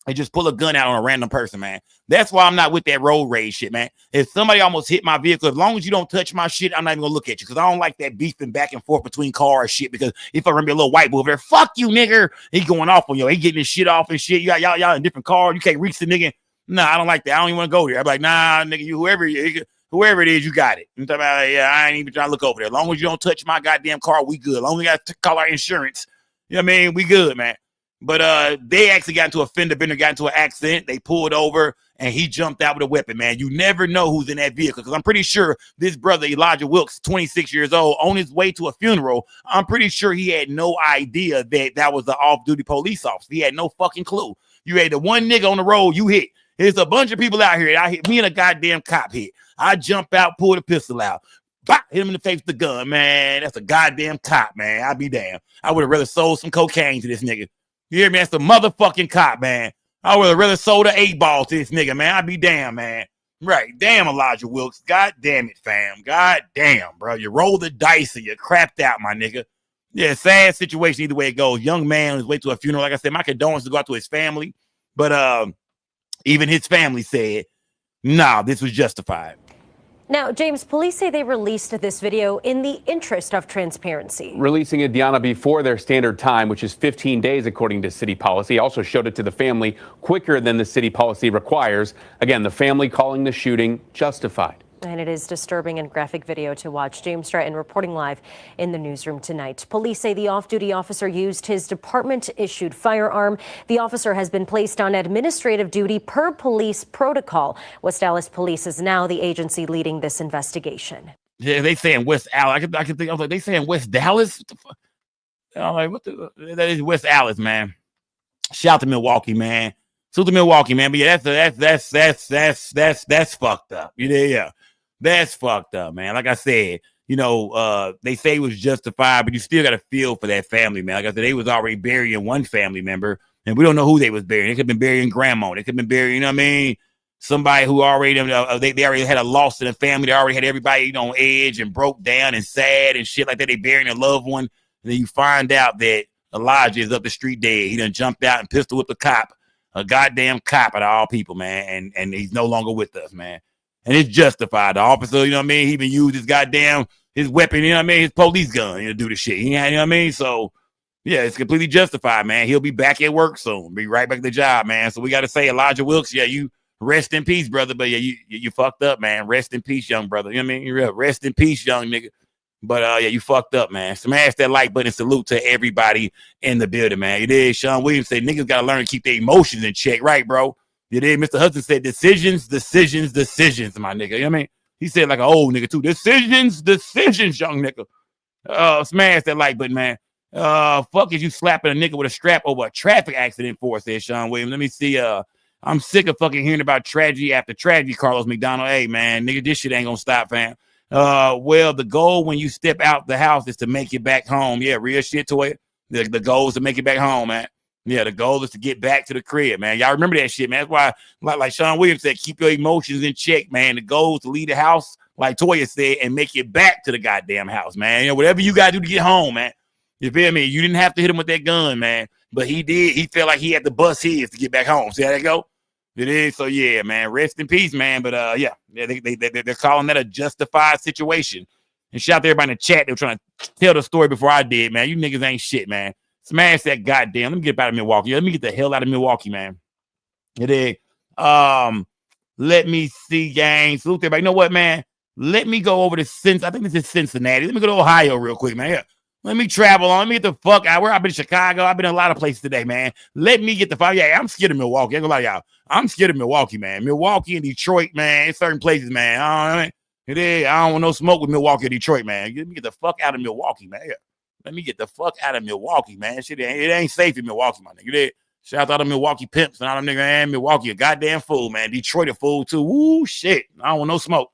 They just pull a gun out on a random person, man. That's why I'm not with that road rage shit, man. If somebody almost hit my vehicle, as long as you don't touch my shit, I'm not even gonna look at you, because I don't like that beefing back and forth between cars shit. Because if I remember a little white boy over there, fuck you, nigga, he going off on you. He getting his shit off and shit. Y'all in different cars. You can't reach the nigga. Nah, I don't like that. I don't even want to go there. I'm like, nah, nigga, you whoever it is, you got it. I'm talking about, yeah, I ain't even trying to look over there. As long as you don't touch my goddamn car, we good. As long as we got to call our insurance, you know what I mean? We good, man. But they actually got into a fender bender, got into an accident. They pulled over, and he jumped out with a weapon, man. You never know who's in that vehicle, because I'm pretty sure this brother, Elijah Wilkes, 26 years old, on his way to a funeral, I'm pretty sure he had no idea that was an off-duty police officer. He had no fucking clue. You had the one nigga on the road you hit. There's a bunch of people out here. I hit me and a goddamn cop hit. I jump out, pull the pistol out. Bah, hit him in the face with the gun, man. That's a goddamn cop, man. I'd be damned. I would have rather sold some cocaine to this nigga. You hear me? That's a motherfucking cop, man. I would have rather sold an 8-ball to this nigga, man. I'd be damn, man. Right. Damn, Elijah Wilkes. God damn it, fam. God damn, bro. You rolled the dice and you crapped out, my nigga. Yeah, sad situation either way it goes. Young man on his way to a funeral. Like I said, my condolences go out to his family. But even his family said, nah, this was justified. Now, James, police say they released this video in the interest of transparency. Releasing it, Deanna, before their standard time, which is 15 days according to city policy. Also showed it to the family quicker than the city policy requires. Again, the family calling the shooting justified. And it is disturbing and graphic video to watch. James Stratton reporting live in the newsroom tonight. Police say the off-duty officer used his department-issued firearm. The officer has been placed on administrative duty per police protocol. West Dallas Police is now the agency leading this investigation. Yeah, they saying West Allis. I can think. I was like, they saying West Dallas. What the fuck? I'm like, what the? That is West Allis, man. Shout to Milwaukee, man. Salute to Milwaukee, man. But yeah, that's fucked up. Yeah. That's fucked up, man. Like I said, they say it was justified, but you still got to feel for that family, man. Like I said, they was already burying one family member, and we don't know who they was burying. They could have been burying grandma. They could have been burying, you know what I mean? Somebody who already, they already had a loss in the family. They already had everybody, on edge and broke down and sad and shit like that. They burying a loved one. And then you find out that Elijah is up the street dead. He done jumped out and pistol whipped a cop, a goddamn cop out of all people, man. And he's no longer with us, man. And it's justified. The officer, you know what I mean? He even used his weapon, you know what I mean? His police gun, to do the shit. You know what I mean? So, yeah, it's completely justified, man. He'll be back at work soon. Be right back at the job, man. So we got to say, Elijah Wilkes, yeah, you rest in peace, brother. But yeah, you fucked up, man. Rest in peace, young brother. You know what I mean? Rest in peace, young nigga. But yeah, you fucked up, man. Smash that like button and salute to everybody in the building, man. You did. Sean Williams said niggas got to learn to keep their emotions in check, right, bro? You did. Mr. Hudson said decisions, my nigga. You know what I mean? He said like an old nigga too. Decisions, young nigga. Smash that like button, man. Fuck is you slapping a nigga with a strap over a traffic accident for, said Sean Williams. Let me see. I'm sick of fucking hearing about tragedy after tragedy, Carlos McDonald. Hey, man, nigga, this shit ain't gonna stop, fam. Well, the goal when you step out the house is to make it back home. Yeah, real shit to it. The goal is to make it back home, man. Yeah, the goal is to get back to the crib, man. Y'all remember that shit, man. That's why, like Sean Williams said, keep your emotions in check, man. The goal is to leave the house, like Toya said, and make it back to the goddamn house, man. Whatever you got to do to get home, man. You feel me? You didn't have to hit him with that gun, man. But he did. He felt like he had to bust his to get back home. See how that go? It is. So, yeah, man. Rest in peace, man. But, yeah, they're calling that a justified situation. And shout out to everybody in the chat. They were trying to tell the story before I did, man. You niggas ain't shit, man. Smash that goddamn. Let me get out of Milwaukee. Let me get the hell out of Milwaukee, man. It is. Let me see, gang. Salute everybody. You know what, man? Let me go over to I think this is Cincinnati. Let me go to Ohio real quick, man. Yeah. Let me travel on. Let me get the fuck out. I've been in Chicago. I've been in a lot of places today, man. Let me get the fuck. Yeah, I'm scared of Milwaukee. I ain't gonna lie to y'all. I'm scared of Milwaukee, man. Milwaukee and Detroit, man. In certain places, man. I don't want no smoke with Milwaukee or Detroit, man. Let me get the fuck out of Milwaukee, man. Yeah. Let me get the fuck out of Milwaukee, man. Shit, it ain't safe in Milwaukee, my nigga. Shout out to the Milwaukee pimps and all them niggas, man. Milwaukee a goddamn fool, man. Detroit a fool too. Woo, shit. I don't want no smoke.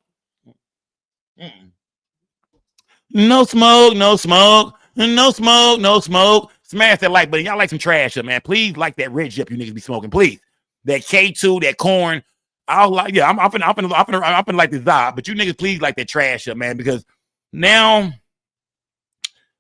No smoke, no smoke. No smoke, no smoke. Smash that like button. Y'all like some trash up, man. Please like that red chip you niggas be smoking, please. That K2, that corn. I'm like this vibe, but you niggas please like that trash up, man, because now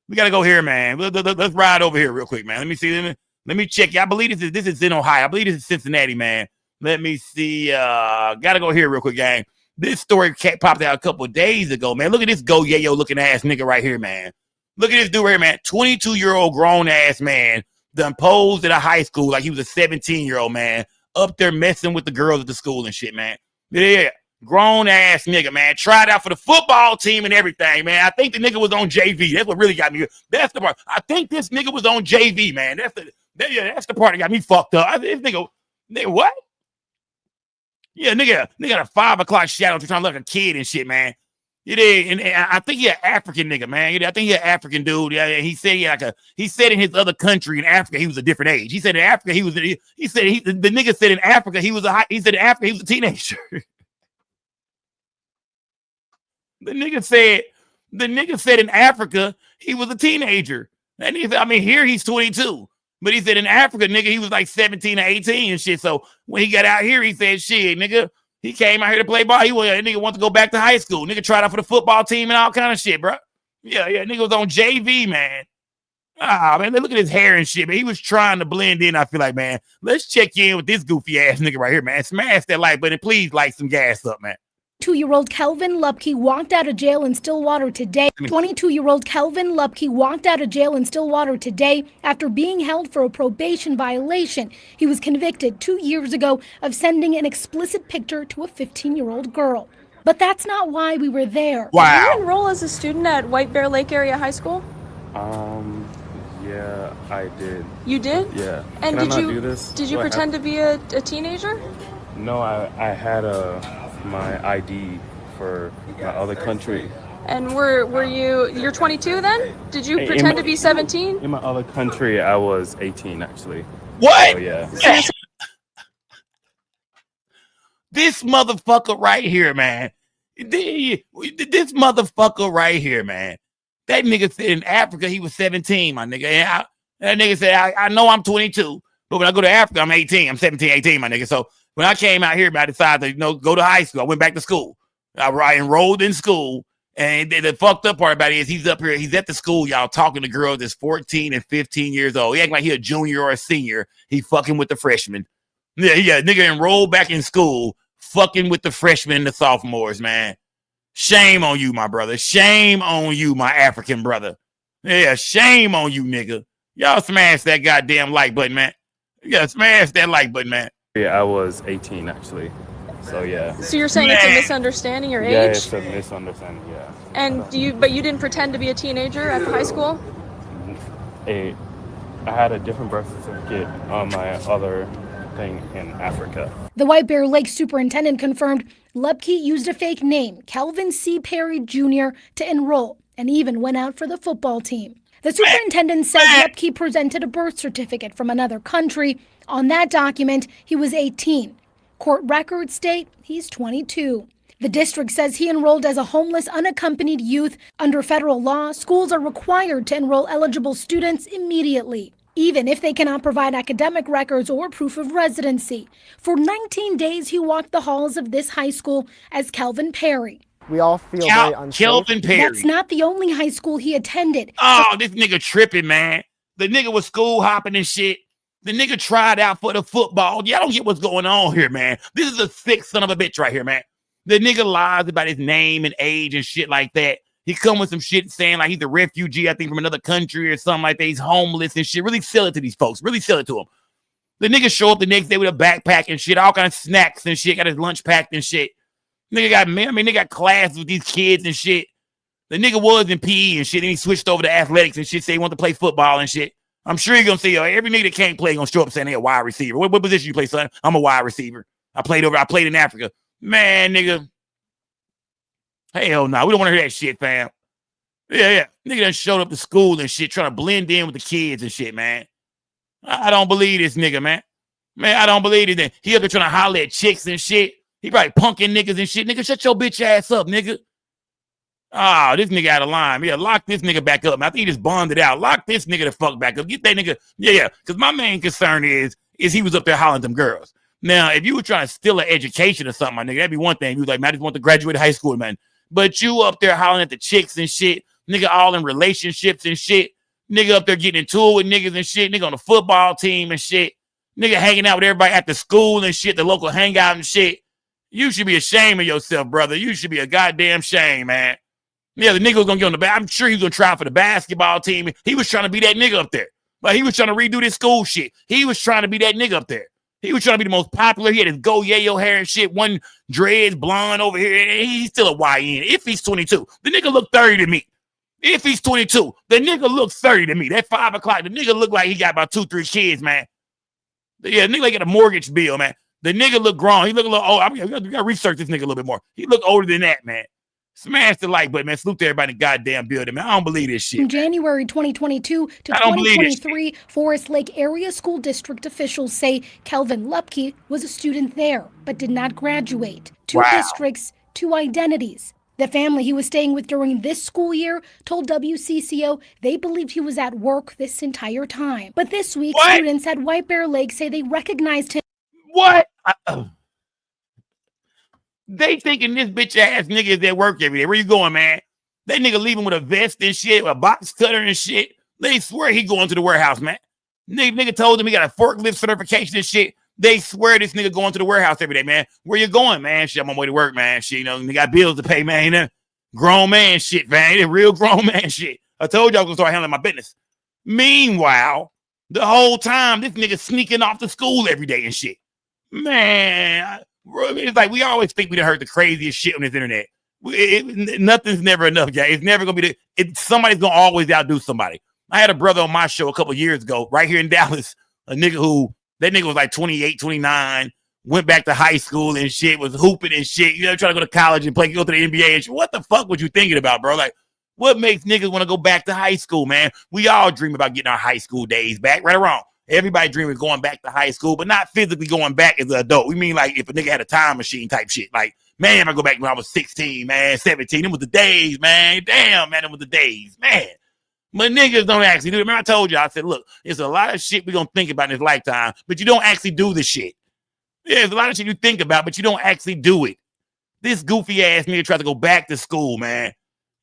we gotta go here, man. Let's ride over here real quick, man. Let me see. Let me check. I believe this is in Ohio. I believe this is Cincinnati, man. Let me see. Gotta go here real quick, gang. This story popped out a couple of days ago, man. Look at this go yayo looking ass nigga right here, man. Look at this dude right here, man. 22-year-old grown ass man done posed at a high school like he was a 17-year-old man up there messing with the girls at the school and shit, man. Yeah. Grown ass nigga, man. Tried out for the football team and everything, man. I think the nigga was on JV. That's what really got me. That's the part. I think this nigga was on JV, man. That's the part that got me fucked up. This nigga, what? Yeah, nigga got a 5 o'clock shadow trying to look like a kid and shit, man. You did, and I think he an African nigga, man. I think he an African dude. Yeah, he said he said in his other country in Africa he was a different age. He said in Africa the nigga said in Africa he was a teenager. The nigga said in Africa he was a teenager. And here he's 22. But he said in Africa, nigga, he was like 17 or 18 and shit. So when he got out here, he said, shit, nigga, he came out here to play ball. Nigga wants to go back to high school. Nigga tried out for the football team and all kind of shit, bro. Yeah, nigga was on JV, man. Man, look at his hair and shit, man. He was trying to blend in, I feel like, man. Let's check in with this goofy ass nigga right here, man. Smash that like button. Please light some gas up, man. 22-year-old Kelvin Lupke walked out of jail in Stillwater today. 22-year-old Kelvin Lupke walked out of jail in Stillwater today after being held for a probation violation. He was convicted 2 years ago of sending an explicit picture to a 15-year-old girl. But that's not why we were there. Did you enroll as a student at White Bear Lake Area High School? Yeah, I did. You did? Yeah. And Can did I not you do this? did you Do I pretend to be a teenager? No, I had my ID for my other country. And you're 22 then? Did you pretend to be 17? In my other country, I was 18 actually. What? So, yeah. This motherfucker right here, man. This motherfucker right here, man. That nigga said in Africa he was 17, my nigga. And that nigga said, I know I'm 22, but when I go to Africa, I'm 18. I'm 17, 18, my nigga. So when I came out here, I decided to go to high school. I went back to school. I enrolled in school. And the fucked up part about it is he's up here. He's at the school, y'all, talking to girls that's 14 and 15 years old. He acting like he a junior or a senior. He fucking with the freshmen. Yeah, nigga enrolled back in school, fucking with the freshmen and the sophomores, man. Shame on you, my brother. Shame on you, my African brother. Yeah, shame on you, nigga. Y'all smash that goddamn like button, man. Yeah, smash that like button, man. Yeah, I was 18 actually. So yeah. So you're saying it's a misunderstanding your age? Yeah, it's a misunderstanding, yeah. And but you didn't pretend to be a teenager at the high school? I had a different birth certificate on my other thing in Africa. The White Bear Lake superintendent confirmed Lupke used a fake name, Kelvin C. Perry Jr., to enroll and even went out for the football team. The superintendent said Lupke presented a birth certificate from another country. On that document, he was 18. Court records state he's 22. The district says he enrolled as a homeless, unaccompanied youth. Under federal law, schools are required to enroll eligible students immediately, even if they cannot provide academic records or proof of residency. For 19 days, he walked the halls of this high school as Kelvin Perry. We all feel very unsafe. Kelvin Perry. That's not the only high school he attended. Oh, this nigga tripping, man. The nigga was school hopping and shit. The nigga tried out for the football. Y'all don't get what's going on here, man. This is a sick son of a bitch right here, man. The nigga lies about his name and age and shit like that. He come with some shit saying like he's a refugee, I think, from another country or something like that. He's homeless and shit. Really sell it to these folks. Really sell it to them. The nigga show up the next day with a backpack and shit, all kind of snacks and shit. Got his lunch packed and shit. Nigga got, they got classes with these kids and shit. The nigga was in PE and shit, and he switched over to athletics and shit, say he wanted to play football and shit. I'm sure you're gonna say, every nigga that can't play gonna show up saying they a wide receiver. What position you play, son? I'm a wide receiver. I played in Africa. Man, nigga. Hell no, we don't want to hear that shit, fam. Yeah. Nigga done showed up to school and shit, trying to blend in with the kids and shit, man. I don't believe this nigga, man. Man, I don't believe it. He up there trying to holler at chicks and shit. He probably punking niggas and shit. Nigga, shut your bitch ass up, nigga. Oh, this nigga out of line. Yeah, lock this nigga back up. Man, I think he just bonded out. Lock this nigga the fuck back up. Get that nigga. Yeah. Because my main concern is he was up there hollering at them girls. Now, if you were trying to steal an education or something, my nigga, that'd be one thing. You was like, man, I just want to graduate high school, man. But you up there hollering at the chicks and shit. Nigga all in relationships and shit. Nigga up there getting into it with niggas and shit. Nigga on the football team and shit. Nigga hanging out with everybody at the school and shit. The local hangout and shit. You should be ashamed of yourself, brother. You should be a goddamn shame, man. Yeah, the nigga was gonna get on the back. I'm sure he was gonna try for the basketball team. He was trying to be that nigga up there. But he was trying to redo this school shit. He was trying to be that nigga up there. He was trying to be the most popular. He had his go yayo hair and shit. One dreads, blonde over here. He's still a YN. If he's 22, the nigga look 30 to me. If he's 22, the nigga looks 30 to me. That 5 o'clock, the nigga look like he got about 2-3 kids, man. Yeah, the nigga like got a mortgage bill, man. The nigga look grown. He look a little old. We gotta research this nigga a little bit more. He look older than that, man. Smash the like button, man. Salute to everybody in the goddamn building, man. I don't believe this shit. From January 2022 to 2023, Forest Lake Area School District officials say Kelvin Lupke was a student there, but did not graduate. Two districts, two identities. The family he was staying with during this school year told WCCO they believed he was at work this entire time. But this week, students at White Bear Lake say they recognized him. What? They thinking this bitch ass nigga is at work every day. Where you going, man? That nigga leaving with a vest and shit, with a box cutter and shit. They swear he going to the warehouse, man. Nigga told him he got a forklift certification and shit. They swear this nigga going to the warehouse every day, man. Where you going, man? Shit, I'm on my way to work, man. Shit, you know, they got bills to pay, man. You know, grown man shit, man. It's real grown man shit. I told you I was gonna start handling my business. Meanwhile, the whole time, this nigga sneaking off to school every day and shit. Man, it's like we always think we done heard the craziest shit on this internet. Nothing's never enough, guys. It's never gonna be somebody's gonna always outdo somebody. I had a brother on my show a couple years ago, right here in Dallas, a nigga that nigga was like 28, 29, went back to high school and shit, was hooping and shit, you know, trying to go to college and go to the NBA and shit. What the fuck was you thinking about, bro? Like, what makes niggas want to go back to high school, man? We all dream about getting our high school days back, right or wrong. Everybody dreams of going back to high school, but not physically going back as an adult. We mean like if a nigga had a time machine type shit. Like, man, I go back when I was 16, man, 17. Them was the days, man. Damn, man, them was the days, man. But niggas don't actually do it. Remember I told you, I said, look, it's a lot of shit we're going to think about in this lifetime, but you don't actually do the shit. Yeah, there's a lot of shit you think about, but you don't actually do it. This goofy ass nigga tried to go back to school, man.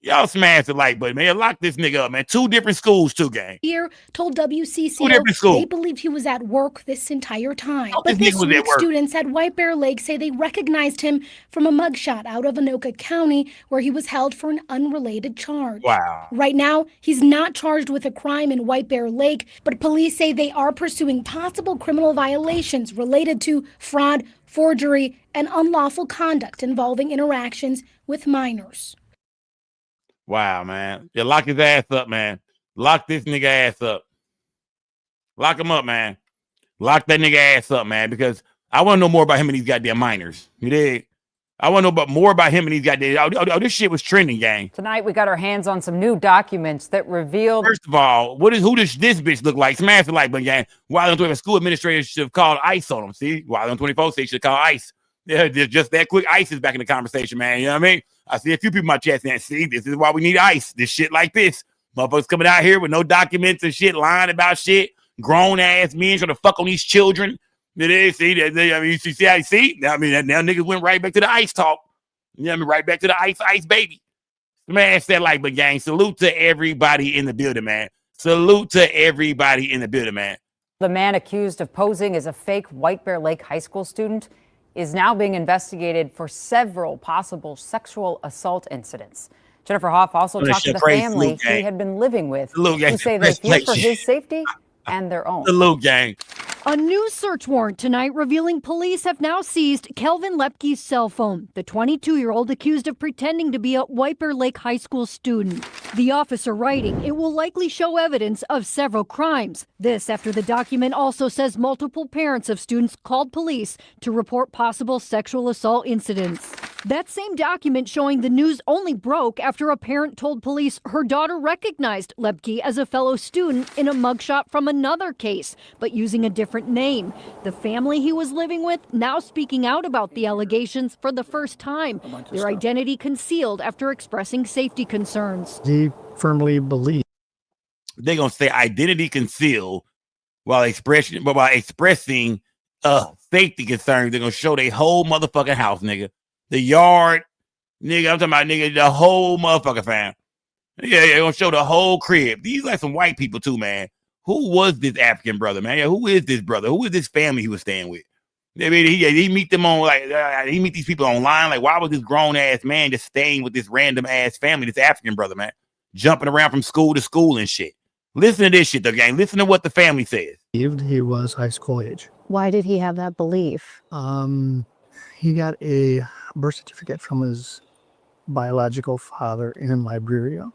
Y'all smash the like button, man. Lock this nigga up, man. 2 different schools, too, gang. Here told WCCO they believed he was at work this entire time. But this week, students at White Bear Lake say they recognized him from a mugshot out of Anoka County, where he was held for an unrelated charge. Wow. Right now, he's not charged with a crime in White Bear Lake, but police say they are pursuing possible criminal violations related to fraud, forgery, and unlawful conduct involving interactions with minors. Wow, man. Yeah, lock his ass up, man. Lock this nigga ass up. Lock him up, man. Lock that nigga ass up, man, because I want to know more about him and these goddamn minors. You dig? I want to know more about him and these goddamn... Oh, this shit was trending, gang. Tonight, we got our hands on some new documents that revealed... First of all, who does this bitch look like? Smash the like button, gang. Wild on 24 school administrators should have called ICE on him. See? Wild on 24 say should call ICE. Yeah, just that quick. ICE is back in the conversation, man. You know what I mean? I see a few people in my chat saying, see, this is why we need ICE. This shit like this. Motherfuckers coming out here with no documents and shit, lying about shit. Grown ass men trying to fuck on these children. It is, see, I mean, you see how you see? I mean, now niggas went right back to the ICE talk. You know what I mean? Right back to the ICE baby. Smash that like button, gang. Salute to everybody in the building, man. Salute to everybody in the building, man. The man accused of posing as a fake White Bear Lake high school student is now being investigated for several possible sexual assault incidents. Jennifer Hoff also talked to the family he had been living with, who say they fear for his safety and their own. Salute, gang. A new search warrant tonight revealing police have now seized Kelvin Lepke's cell phone, the 22-year-old accused of pretending to be a White Bear Lake High School student. The officer writing, it will likely show evidence of several crimes. This after the document also says multiple parents of students called police to report possible sexual assault incidents. That same document showing the news only broke after a parent told police her daughter recognized Lepke as a fellow student in a mugshot from another case, but using a different name. The family he was living with now speaking out about the allegations for the first time. Their identity concealed after expressing safety concerns. He firmly believes they're gonna say identity concealed while expressing safety concerns. They're gonna show their whole motherfucking house, nigga. The yard, nigga, I'm talking about, nigga, the whole motherfucker fam. Yeah, they're gonna show the whole crib. These like some white people too, man. Who was this African brother, man? Yeah, who is this brother? Who is this family he was staying with? I mean, he meet them on he meet these people online. Like, why was this grown ass man just staying with this random ass family, this African brother, man, jumping around from school to school and shit? Listen to this shit, though, gang. Listen to what the family says. He was high school age. Why did he have that belief? He got a birth certificate from his biological father in Liberia,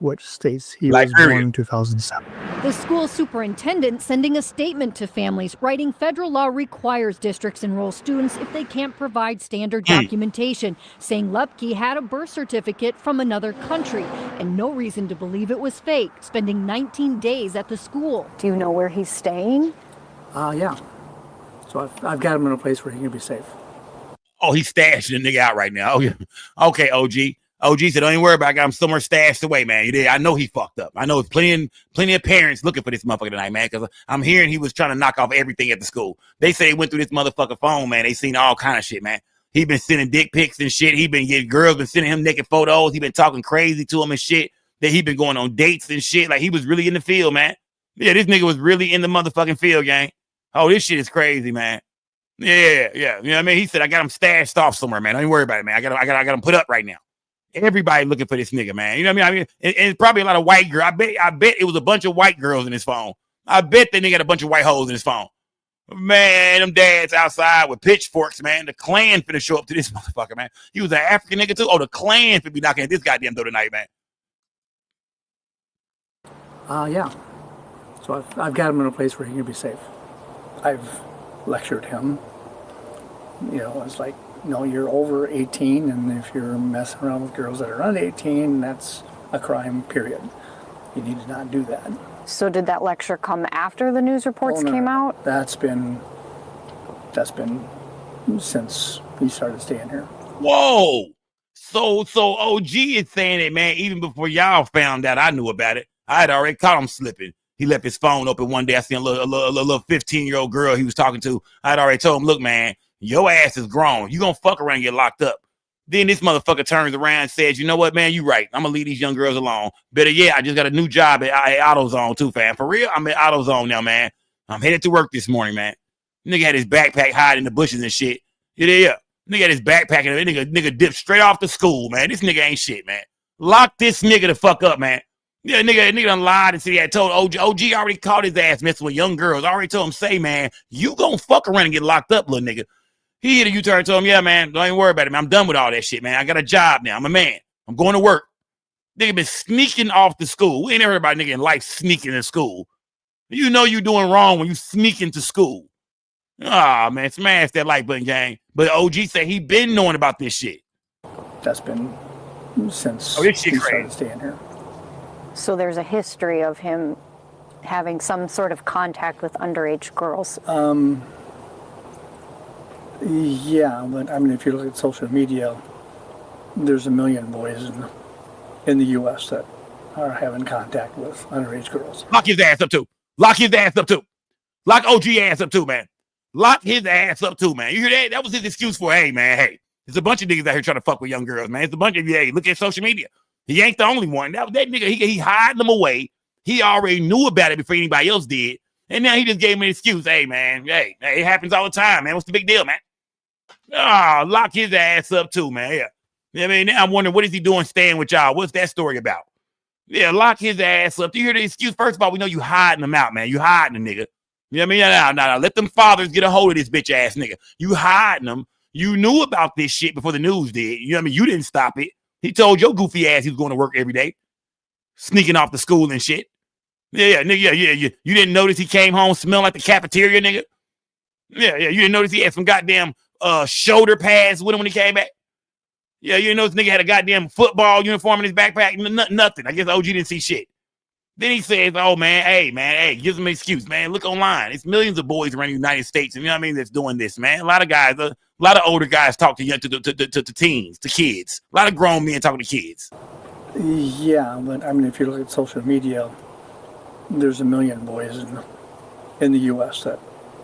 which states he was born in 2007. The school superintendent sending a statement to families, writing federal law requires districts enroll students if they can't provide standard documentation, saying Lepke had a birth certificate from another country and no reason to believe it was fake, spending 19 days at the school. Do you know where he's staying? Yeah. So I've got him in a place where he can be safe. Oh, he's stashing the nigga out right now. Okay, OG. OG said, don't even worry about it. I got him somewhere stashed away, man. I know he fucked up. I know there's plenty of parents looking for this motherfucker tonight, man, because I'm hearing he was trying to knock off everything at the school. They say they went through this motherfucker phone, man. They seen all kind of shit, man. He been sending dick pics and shit. He been getting girls, been sending him naked photos. He been talking crazy to him and shit. That he been going on dates and shit. Like, he was really in the field, man. Yeah, this nigga was really in the motherfucking field, gang. Oh, this shit is crazy, man. Yeah. You know what I mean? He said, I got him stashed off somewhere, man. Don't even worry about it, man. I got him put up right now. Everybody looking for this nigga, man. You know what I mean? And probably a lot of white girls. I bet it was a bunch of white girls in his phone. I bet that nigga had a bunch of white hoes in his phone. Man, them dads outside with pitchforks, man. The Klan finna show up to this motherfucker, man. He was an African nigga too. Oh, the Klan finna be knocking at this goddamn door tonight, man. Yeah. So I've got him in a place where he can be safe. I've lectured him. You know, it's like, no, you're over 18, and if you're messing around with girls that are under 18, that's a crime, period. You need to not do that. So did that lecture come after the news reports came out? That's been since he started staying here. Whoa. So OG is saying it, man, even before y'all found out I knew about it. I had already caught him slipping. He left his phone open one day. I seen a little 15-year-old girl he was talking to. I had already told him, look, man, your ass is grown. You gonna fuck around and get locked up. Then this motherfucker turns around and says, you know what, man, you right. I'm gonna leave these young girls alone. Better yet, I just got a new job at AutoZone too, fam. For real, I'm at AutoZone now, man. I'm headed to work this morning, man. Nigga had his backpack hiding in the bushes and shit. Yeah. Nigga had his backpack and nigga dipped straight off to school, man. This nigga ain't shit, man. Lock this nigga the fuck up, man. Yeah, nigga done lied and said he had told OG already caught his ass messing with young girls. I already told him, say, man, you gonna fuck around and get locked up, little nigga. He hit a U-turn and told him, yeah, man, don't even worry about it, man. I'm done with all that shit, man. I got a job now. I'm a man. I'm going to work. Nigga been sneaking off to school. We ain't never heard about a nigga in life sneaking to school. You know you doing wrong when you sneak into school. Ah, man, smash that like button, gang. But OG said he been knowing about this shit. That's been since this shit he crazy. started staying here. So there's a history of him having some sort of contact with underage girls. Yeah, but I mean, if you look at social media, there's a million boys in the U.S. that are having contact with underage girls. Lock his ass up too. Lock his ass up too. Lock OG ass up too, man. Lock his ass up too, man. You hear that? That was his excuse for, hey, man, hey. There's a bunch of niggas out here trying to fuck with young girls, man. It's a bunch of, hey, look at social media. He ain't the only one. That nigga, he hiding them away. He already knew about it before anybody else did. And now he just gave me an excuse. Hey, man, hey, it happens all the time, man. What's the big deal, man? Oh, lock his ass up too, man. Yeah. You know what I mean? Now I'm wondering, what is he doing staying with y'all? What's that story about? Yeah, lock his ass up. Do you hear the excuse? First of all, we know you hiding them out, man. You hiding the nigga. You know what I mean? Now, let them fathers get a hold of this bitch ass nigga. You hiding them. You knew about this shit before the news did. You know what I mean? You didn't stop it. He told your goofy ass he was going to work every day, sneaking off to school and shit. Yeah, nigga, yeah. You didn't notice he came home smelling like the cafeteria, nigga? Yeah. You didn't notice he had some goddamn shoulder pads with him when he came back? Yeah, you know this nigga had a goddamn football uniform in his backpack. Nothing. I guess OG didn't see shit. Then he says, oh, man, hey, gives him an excuse, man. Look online. It's millions of boys around the United States, you know what I mean, that's doing this, man. A lot of guys, a lot of older guys talk to teens, to kids. A lot of grown men talking to kids. Yeah, but I mean, if you look at social media, there's a million boys in the U.S. that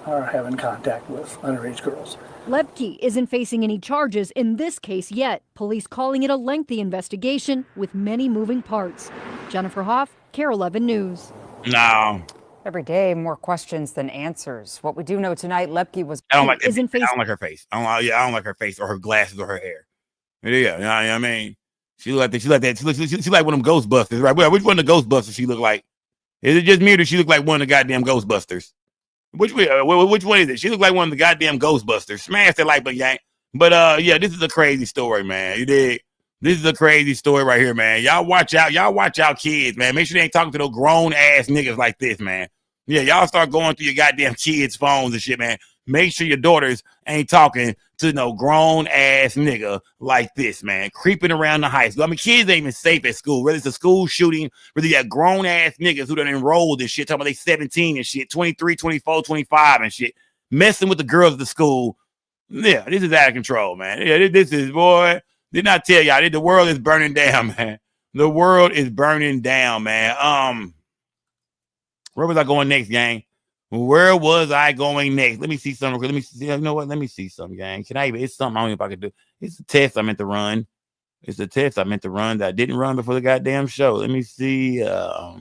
are having contact with underage girls. Lepke isn't facing any charges in this case yet. Police calling it a lengthy investigation with many moving parts. Jennifer Hoff, KARE 11 News. No. Every day, more questions than answers. What we do know tonight, Lepke was I don't like her face. I don't like her face or her glasses or her hair. Yeah, you know what I mean? She look like that. She like one of them Ghostbusters, right? Which one of the Ghostbusters she look like? Is it just me or does she look like one of the goddamn Ghostbusters? Which one is it? She look like one of the goddamn Ghostbusters. Smash that like button, gang. But yeah, this is a crazy story, man. You dig? This is a crazy story right here, man. Y'all watch out. Y'all watch out, kids, man. Make sure they ain't talking to those grown ass niggas like this, man. Yeah, y'all start going through your goddamn kids' phones and shit, man. Make sure your daughters ain't talking to no grown ass nigga like this, man. Creeping around the high school. I mean, kids ain't even safe at school. Whether it's a school shooting, whether you got grown ass niggas who done enrolled and shit, talking about they 17 and shit, 23, 24, 25 and shit, messing with the girls at the school. Yeah, this is out of control, man. Yeah, this is, boy, did not tell y'all, the world is burning down, man. The world is burning down, man. Where was I going next, gang? Where was I going next? Let me see something. Let me see. You know what? Let me see something, gang. Can I even? It's something I don't know if I could do. It's a test I meant to run. It's a test I meant to run that I didn't run before the goddamn show. Let me see. Yeah,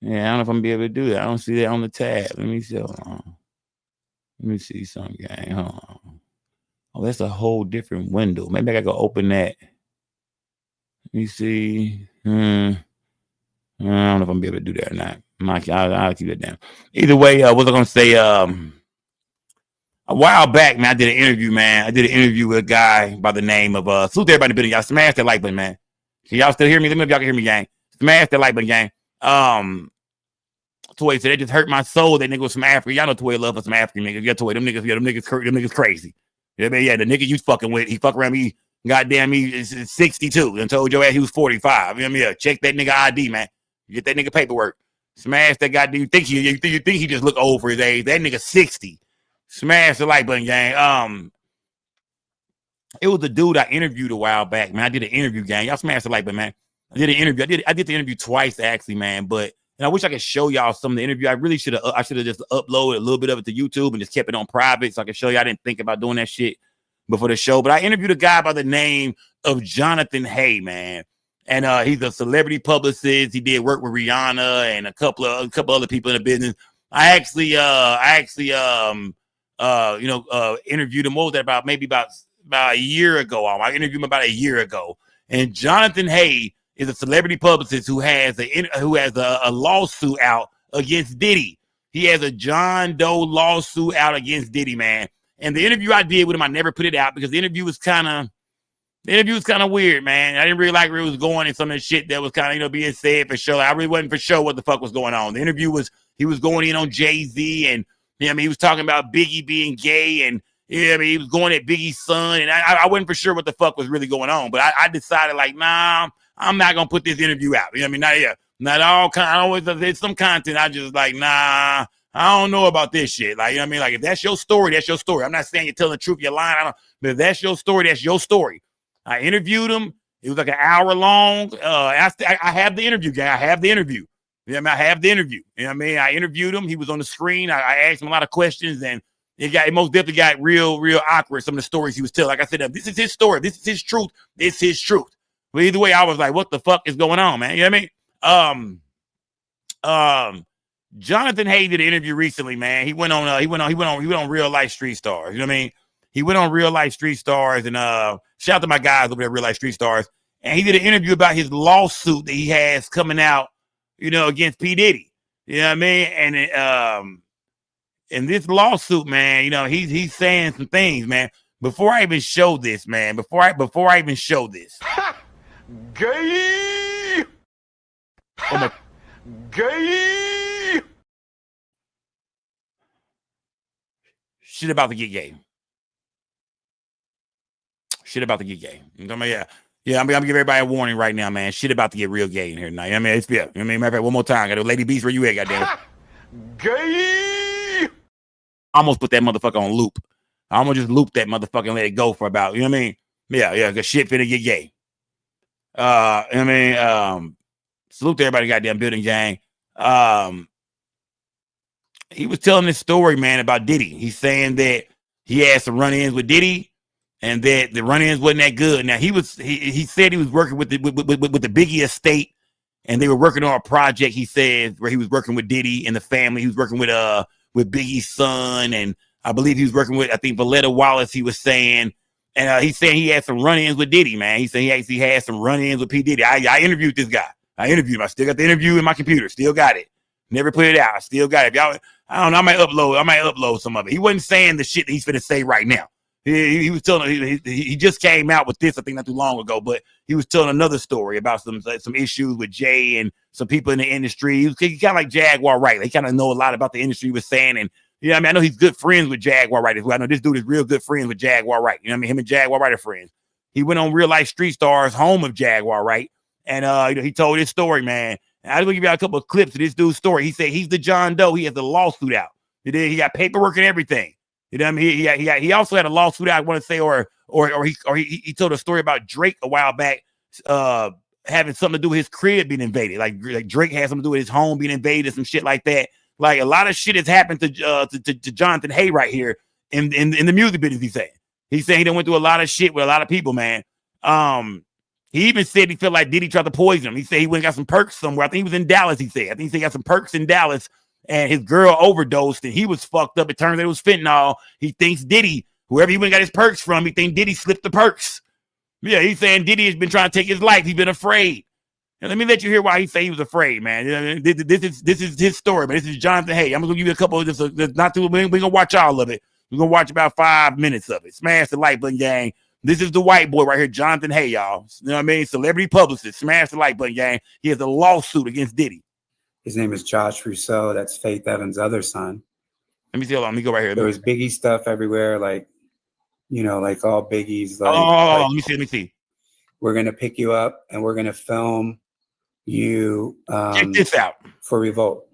Yeah, I don't know if I'm gonna be able to do that. I don't see that on the tab. Let me see. Hold on. Let me see something, gang. Hold on. Oh, that's a whole different window. Maybe I gotta go open that. Let me see. I don't know if I'm gonna be able to do that or not. I'll keep it down. Either way, what was I gonna say? A while back, man, I did an interview, man. I did an interview with a guy by the name of salute to everybody in the building. Y'all smash that like button, man. Can y'all still hear me? Let me know if y'all can hear me, gang. Smash that like button, gang. Toy said, "That just hurt my soul. That nigga was from Africa." Y'all know Toy love for some African niggas. Yeah, Toy, them niggas crazy. Yeah, man, yeah, the nigga you fucking with, he fuck around me. Goddamn, he is 62 and told your ass he was 45. You know what I mean? Yeah, check that nigga ID, man. Get that nigga paperwork. Smash that goddamn. You think he just look old for his age? That nigga 60. Smash the like button, gang. It was a dude I interviewed a while back, man. I did an interview, gang. Y'all smash the like button, man. I did an interview. I did the interview twice, actually, man. But and I wish I could show y'all some of the interview. I really should have. I should have just uploaded a little bit of it to YouTube and just kept it on private so I could show you. I didn't think about doing that shit before the show. But I interviewed a guy by the name of Jonathan Hay, man. And he's a celebrity publicist. He did work with Rihanna and a couple other people in the business. I actually interviewed him. What was that about? Maybe about a year ago. I interviewed him about a year ago. And Jonathan Hay is a celebrity publicist who has a lawsuit out against Diddy. He has a John Doe lawsuit out against Diddy, man. And the interview I did with him, I never put it out because the interview was kind of weird, man. I didn't really like where it was going and some of the shit that was kind of, being said for sure. I really wasn't for sure what the fuck was going on. The interview was, he was going in on Jay-Z and, he was talking about Biggie being gay and, he was going at Biggie's son. And I wasn't for sure what the fuck was really going on. But I decided like, nah, I'm not going to put this interview out. Not all kind. I always, there's some content I just like, nah, I don't know about this shit. Like, like if that's your story, that's your story. I'm not saying you're telling the truth, you're lying. But if that's your story, that's your story. I interviewed him. It was like an hour long. I have the interview, guy. I have the interview. I have the interview. I interviewed him. He was on the screen. I asked him a lot of questions, and it most definitely got real awkward. Some of the stories he was telling. Like I said, this is his story. This is his truth. It's his truth. But either way, I was like, what the fuck is going on, man? You know what I mean? Jonathan Hay did an interview recently, man. He went on Real Life Street Stars. You know what I mean? He went on Real Life Street Stars and shout out to my guys over there, Real Life Street Stars. And he did an interview about his lawsuit that he has coming out, against P. Diddy. You know what I mean? And in this lawsuit, man, he's saying some things, man. Before I even show this, man, before I even show this. Gay. Oh my. Gay. Shit about to get gay. Shit about to get gay. I'm gonna give everybody a warning right now, man. Shit about to get real gay in here tonight. It's fair. Matter of fact, one more time. Got Lady Beast, where you at, goddamn? Gay. I almost put that motherfucker on loop. I almost just looped that motherfucker and let it go for about, Yeah, because shit finna get gay. Salute to everybody, goddamn building gang. He was telling this story, man, about Diddy. He's saying that he had some run-ins with Diddy, and that the run-ins wasn't that good. Now he said he was working with the Biggie estate, and they were working on a project. He said where he was working with Diddy and the family. He was working with Biggie's son, and I believe he was working with Valletta Wallace. He was saying, and he's saying he had some run-ins with Diddy, man. He said he actually had some run-ins with P. Diddy. I interviewed this guy. I interviewed him. I still got the interview in my computer. Still got it. Never put it out. I still got it. If y'all, I don't know. I might upload some of it. He wasn't saying the shit that he's finna say right now. He was telling. He just came out with this, I think, not too long ago. But he was telling another story about some issues with Jay and some people in the industry. He kind of like Jaguar Wright. He kind of know a lot about the industry. He was saying, and I know he's good friends with Jaguar Wright as well. I know this dude is real good friends with Jaguar Wright. Him and Jaguar Wright are friends. He went on Real Life Street Stars, home of Jaguar Wright, and he told his story, man. And I just want to give you a couple of clips of this dude's story. He said he's the John Doe. He has a lawsuit out. He got paperwork and everything. You know what I mean? He also had a lawsuit out, I want to say, or he told a story about Drake a while back, having something to do with his crib being invaded. Like Drake had something to do with his home being invaded, some shit like that. Like a lot of shit has happened to Jonathan Hay right here in the music business. He's saying he done went through a lot of shit with a lot of people, man. He even said he felt like Diddy tried to poison him. He said he went and got some perks somewhere. I think he was in Dallas, he said. I think he said he got some perks in Dallas, and his girl overdosed, and he was fucked up. It turns out it was fentanyl. He thinks Diddy, whoever he went and got his perks from, he thinks Diddy slipped the perks. Yeah, he's saying Diddy has been trying to take his life. He's been afraid. And let me let you hear why he say he was afraid, man. This is his story, but this is Jonathan Hay. I'm going to give you a couple of this. Not too, we're going to watch all of it. We're going to watch about 5 minutes of it. Smash the like button, gang. This is the white boy right here, Jonathan Hay, y'all. You know what I mean? Celebrity publicist. Smash the like button, gang. He has a lawsuit against Diddy. His name is Josh Rousseau. That's Faith Evans' other son. Let me see. Hold on. Let me go right here. There was Biggie stuff everywhere, like, you know, like all Biggie's. Like, let me see. We're going to pick you up and we're going to film you check this out for Revolt.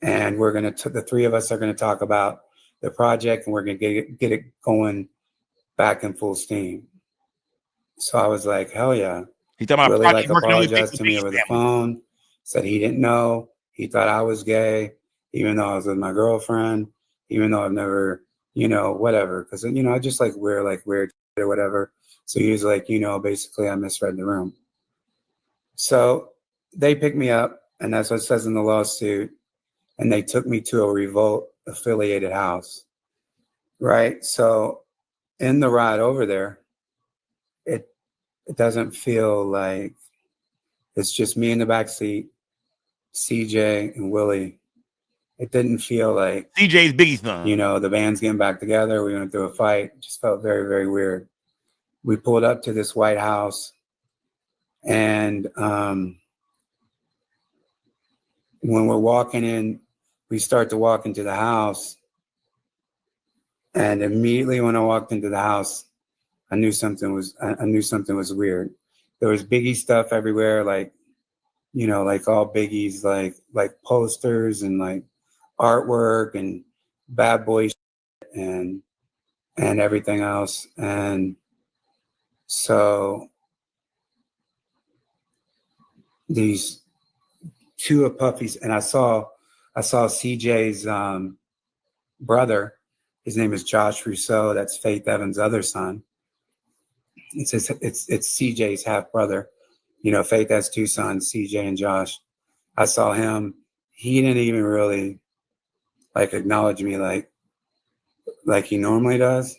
And we're going to, the three of us are going to talk about the project and we're going to get it going back in full steam. So I was like, hell yeah. He talking about really like apologized to me over the phone, said he didn't know. He thought I was gay, even though I was with my girlfriend, even though I've never, you know, whatever. Because, you know, I just like weird or whatever. So he was like, you know, basically I misread the room. So they picked me up, and that's what it says in the lawsuit. And they took me to a Revolt affiliated house. Right. So in the ride over there, it doesn't feel like it's just me in the back seat, CJ and Willie. It didn't feel like CJ's Biggie's son. You know, the band's getting back together. We went through a fight. It just felt very, very weird. We pulled up to this White House, and when we're walking in, we start to walk into the house. And immediately when I walked into the house, I knew something was weird. There was Biggie stuff everywhere, like, you know, like all Biggie's, like posters and like artwork and Bad Boy and everything else. And so these two of Puffy's, and I saw CJ's brother. His name is Josh Rousseau. That's Faith Evans' other son. It's CJ's half brother. You know, Faith has two sons, CJ and Josh. I saw him. He didn't even really like acknowledge me like he normally does.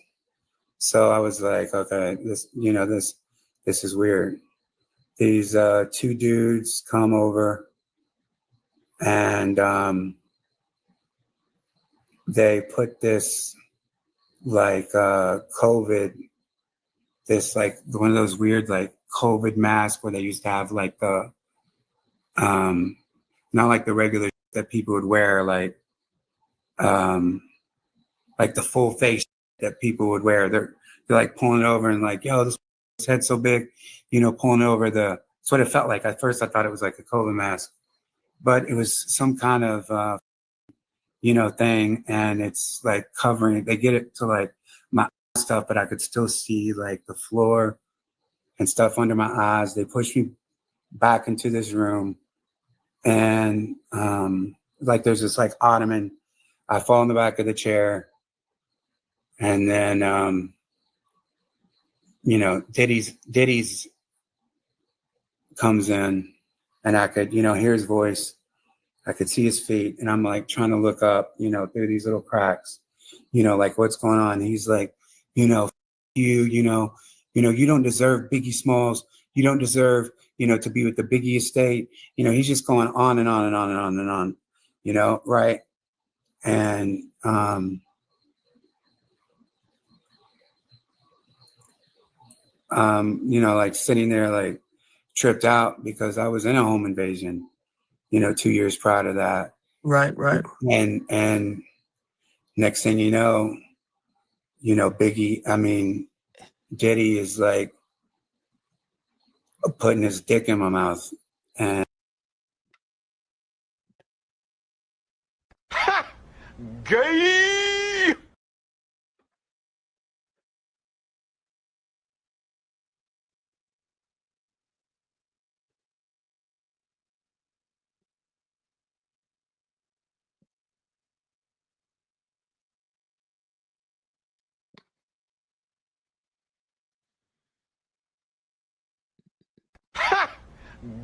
So I was like, okay, this is weird. These two dudes come over and they put this like COVID, this like one of those weird like COVID masks where they used to have like the not like the regular that people would wear, like the full face that people would wear. They're like pulling it over and like, yo, this head's so big, you know, pulling over the. That's what it felt like. At first, I thought it was like a COVID mask, but it was some kind of thing, and it's like covering. They get it to like my stuff, but I could still see like the floor and stuff under my eyes. They pushed me back into this room, and like there's this like ottoman. I fall in the back of the chair, and then Diddy's comes in, and I could hear his voice. I could see his feet, and I'm like trying to look up, through these little cracks, like what's going on. And he's like, you don't deserve Biggie Smalls. You don't deserve, to be with the Biggie estate. He's just going on and on and on and on and on, right? And like sitting there like tripped out because I was in a home invasion, 2 years prior to that. Right. And next thing you know, Diddy is like putting his dick in my mouth. And Gay!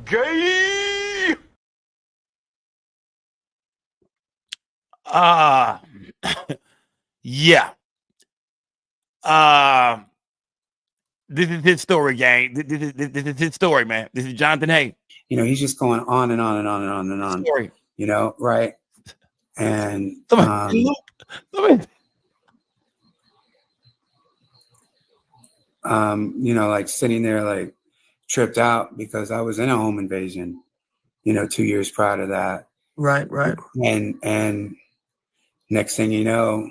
Gay. Yeah. This is his story, gang. This is his story, man. This is Jonathan Hay. You know, he's just going on and on and on and on and on. Story. You know, right? And you know, like sitting there like tripped out because I was in a home invasion, you know, 2 years prior to that. Right. And next thing you know,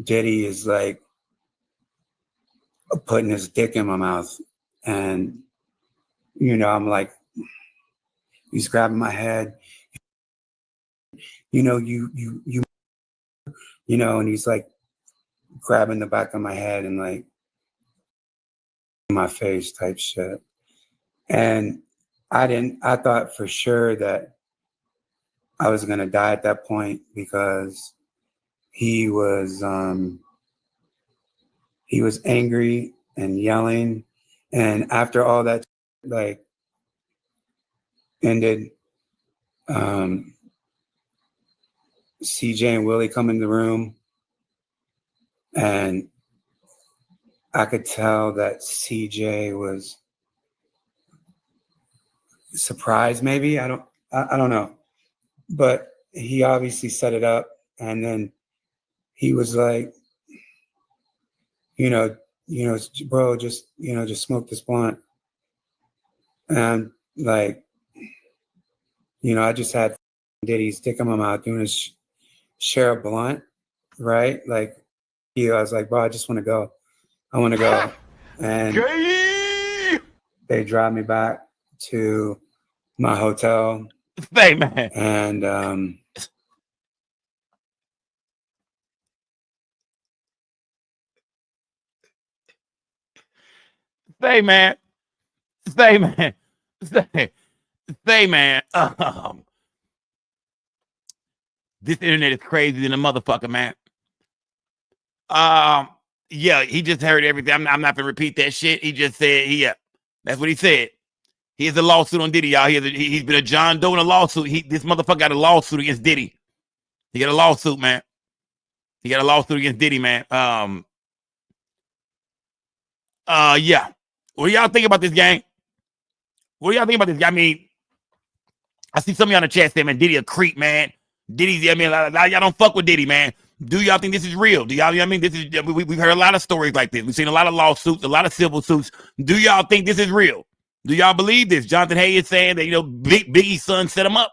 Diddy is like putting his dick in my mouth. And, you know, I'm like, he's grabbing my head, you know, you know, and he's like grabbing the back of my head and like my face type shit. And I thought for sure that I was going to die at that point because he was angry and yelling. And after all that, like, ended, CJ and Willie come in the room, and I could tell that CJ was surprised, maybe. I don't know. But he obviously set it up, and then he was like, you know, bro, just smoke this blunt. And like, you know, I just had Diddy stick in my mouth doing his share a blunt, right? Like, I was like, bro, I just want to go. I want to go. And they drive me back to my hotel. Hey, man. And Say, man. This internet is crazy than a motherfucker, man. Yeah, he just heard everything. I'm not gonna repeat that shit. He just said, yeah, that's what he said. He has a lawsuit on Diddy, y'all. He's been a John Doe in a lawsuit. This motherfucker got a lawsuit against Diddy. He got a lawsuit, man. He got a lawsuit against Diddy, man. Yeah. What do y'all think about this, gang? What do y'all think about this? I mean, I see some of y'all in the chat saying, man, Diddy a creep, man. Diddy's, I mean, y'all don't fuck with Diddy, man. Do y'all think this is real? Do y'all, you know what I mean? This is, we've heard a lot of stories like this. We've seen a lot of lawsuits, a lot of civil suits. Do y'all think this is real? Do y'all believe this? Jonathan Hay is saying that, you know, Biggie's son set him up.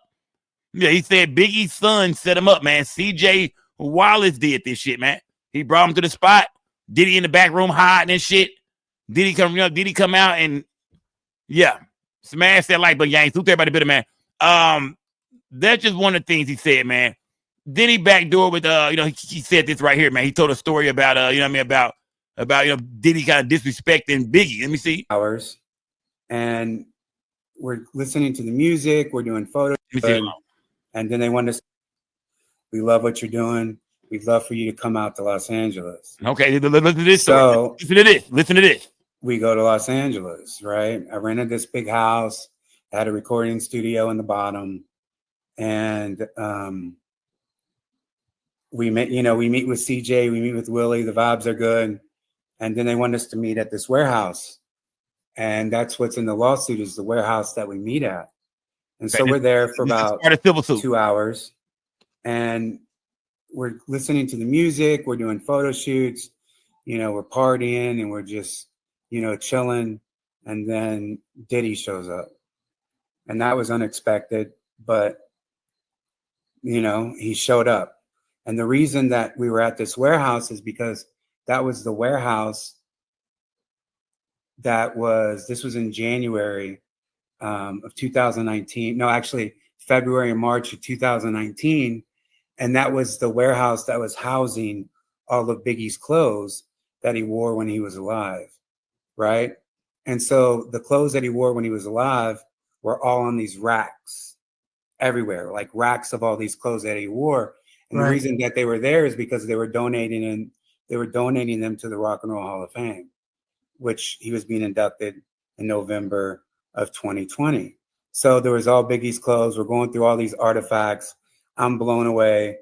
Yeah, he said Biggie's son set him up, man. CJ Wallace did this shit, man. He brought him to the spot. Diddy in the back room hiding and shit. Diddy come out and, yeah, smash that like button, gang. Salute everybody better, man. That's just one of the things he said, man. Then he backdoor with, you know, he said this right here, man. He told a story about, you know what I mean, about, you know, Diddy kind of disrespecting Biggie. Let me see. Hours. And we're listening to the music. We're doing photos. And then they want us, we love what you're doing. We'd love for you to come out to Los Angeles. Okay, listen to this. So, listen to this. We go to Los Angeles, right? I rented this big house, had a recording studio in the bottom. And we meet with CJ, we meet with Willie, the vibes are good. And then they want us to meet at this warehouse. And that's what's in the lawsuit, is the warehouse that we meet at. And so we're there for about 2 hours. And we're listening to the music, we're doing photo shoots, you know, we're partying and we're just, you know, chilling. And then Diddy shows up. And that was unexpected, but, you know, he showed up. And the reason that we were at this warehouse is because that was the warehouse this was in January of 2019. No, actually February and March of 2019. And that was the warehouse that was housing all of Biggie's clothes that he wore when he was alive, right? And so the clothes that he wore when he was alive were all on these racks everywhere, like racks of all these clothes that he wore. And the reason that they were there is because they were donating them to the Rock and Roll Hall of Fame, which he was being inducted in November of 2020. So there was all Biggie's clothes. We're going through all these artifacts. I'm blown away.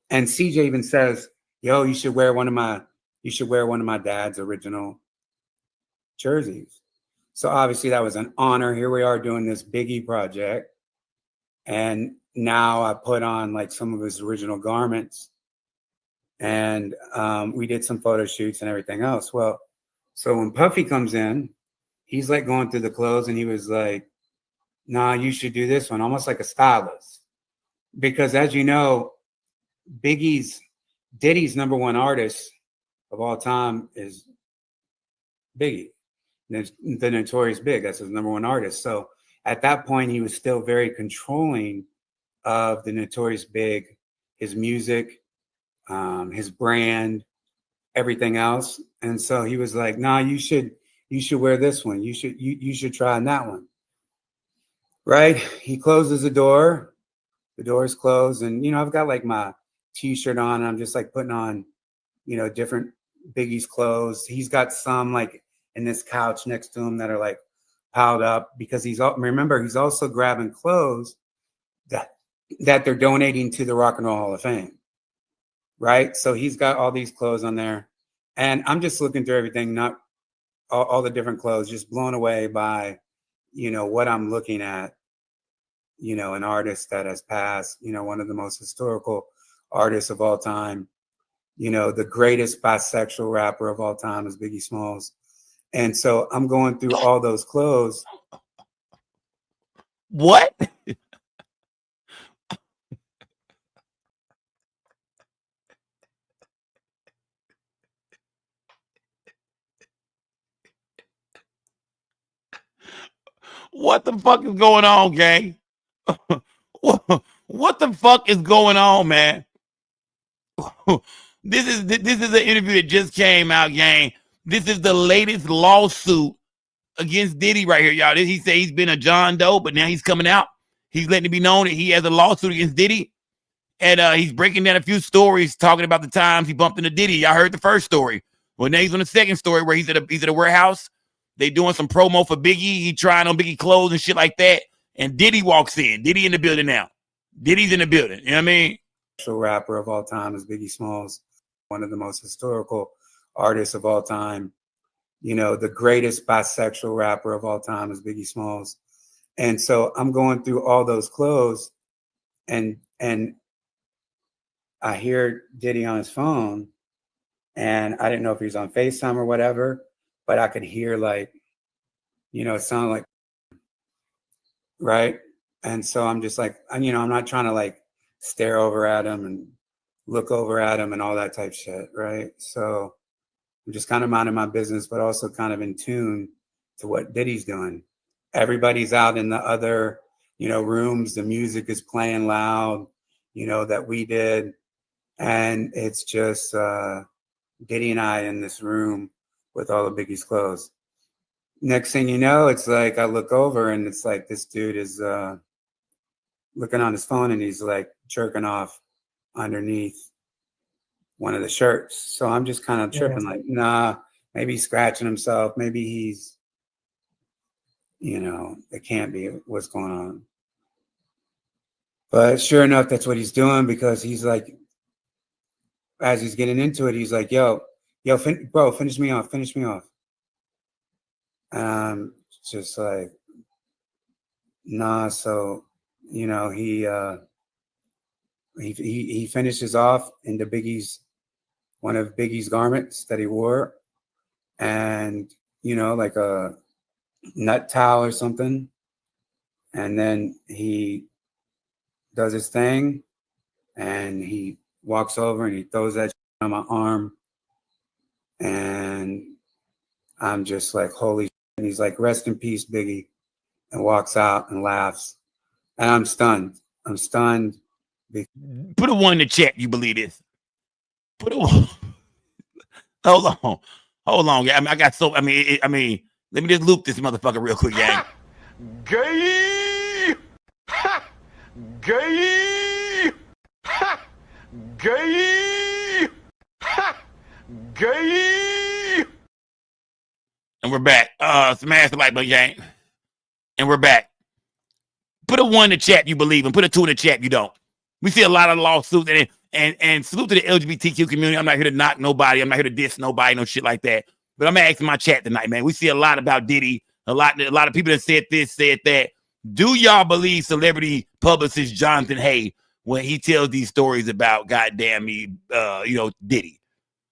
And CJ even says, yo, you should wear one of my dad's original jerseys. So obviously that was an honor. Here we are doing this Biggie project. And now I put on like some of his original garments. And we did some photo shoots and everything else. Well, so when Puffy comes in, he's like going through the clothes and he was like, nah, you should do this one, almost like a stylist. Because as you know, Diddy's number one artist of all time is Biggie, the Notorious Big. That's his number one artist. So at that point, he was still very controlling of the Notorious Big, his music, his brand, everything else. And so he was like, nah, you should wear this one. You should try on that one. Right? He closes the door. The door is closed. And, I've got like my t-shirt on. And I'm just like putting on, different Biggie's clothes. He's got some like in this couch next to him that are like piled up because he's also grabbing clothes that they're donating to the Rock and Roll Hall of Fame. Right? So he's got all these clothes on there. And I'm just looking through everything, not all the different clothes, just blown away by, what I'm looking at, an artist that has passed, one of the most historical artists of all time, the greatest bisexual rapper of all time is Biggie Smalls. And so I'm going through all those clothes. What? What the fuck is going on, gang? What the fuck is going on, man? This is an interview that just came out, gang. This is the latest lawsuit against Diddy right here, y'all. He said he's been a John Doe, but now he's coming out. He's letting it be known that he has a lawsuit against Diddy. And he's breaking down a few stories talking about the times he bumped into Diddy. Y'all heard the first story. Well, now he's on the second story where he's at a warehouse. They doing some promo for Biggie. He trying on Biggie clothes and shit like that. And Diddy walks in. Diddy in the building now. Diddy's in the building. You know what I mean? Rapper of all time is Biggie Smalls, one of the most historical artists of all time. The greatest bisexual rapper of all time is Biggie Smalls. And so I'm going through all those clothes and I hear Diddy on his phone and I didn't know if he was on FaceTime or whatever, but I could hear like, it sounded like, right? And so I'm just like, I'm not trying to like stare over at him and look over at him and all that type shit, right? So I'm just kind of minding my business, but also kind of in tune to what Diddy's doing. Everybody's out in the other, rooms. The music is playing loud, that we did. And it's just Diddy and I in this room with all of Biggie's clothes. Next thing you know, it's like I look over and it's like this dude is looking on his phone and he's like jerking off underneath one of the shirts. So I'm just kind of tripping like, nah, maybe he's scratching himself. Maybe he's, it can't be what's going on. But sure enough, that's what he's doing because he's like, as he's getting into it, he's like, yo, bro, finish me off. Just like, nah. So, he finishes off into one of Biggie's garments that he wore, and like a nut towel or something, and then he does his thing, and he walks over and he throws that on my arm, and I'm just like, holy shit. And he's like, rest in peace, Biggie, and walks out and laughs. And I'm stunned. Put a one in the chat. You believe this? Put a one. Hold on. Yeah, let me just loop this motherfucker real quick, gang. Gay. Gay. Gay. Gay. And we're back. Smash the like button, gang. And we're back. Put a 1 in the chat you believe and put a 2 in the chat you don't. We see a lot of lawsuits and salute to the LGBTQ community. I'm not here to knock nobody. I'm not here to diss nobody, no shit like that. But I'm asking my chat tonight, man. We see a lot about Diddy. A lot of people that said this, said that. Do y'all believe celebrity publicist Jonathan Hay when he tells these stories about goddamn me, Diddy?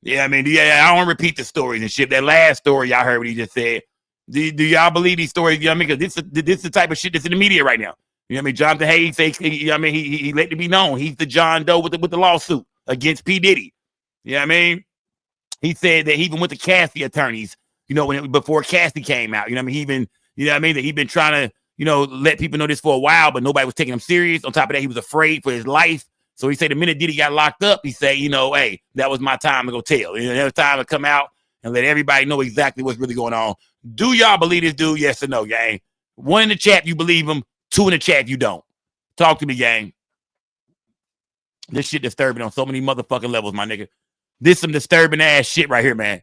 Yeah, I mean, yeah, I don't want to repeat the stories and shit. That last story y'all heard what he just said. Do y'all believe these stories? You know what I mean? Because this is the type of shit that's in the media right now. You know what I mean? Jonathan Hay say, he let it be known he's the John Doe with the lawsuit against P. Diddy. You know what I mean? He said that he even went to Cassie attorneys, before Cassie came out. You know what I mean? He even, that he'd been trying to, let people know this for a while, but nobody was taking him serious. On top of that, he was afraid for his life. So he said the minute Diddy got locked up, he said, hey, that was my time to go tell. It was time to come out and let everybody know exactly what's really going on. Do y'all believe this dude? Yes or no, gang? 1 in the chat, you believe him. 2 in the chat, you don't. Talk to me, gang. This shit disturbing on so many motherfucking levels, my nigga. This some disturbing ass shit right here, man.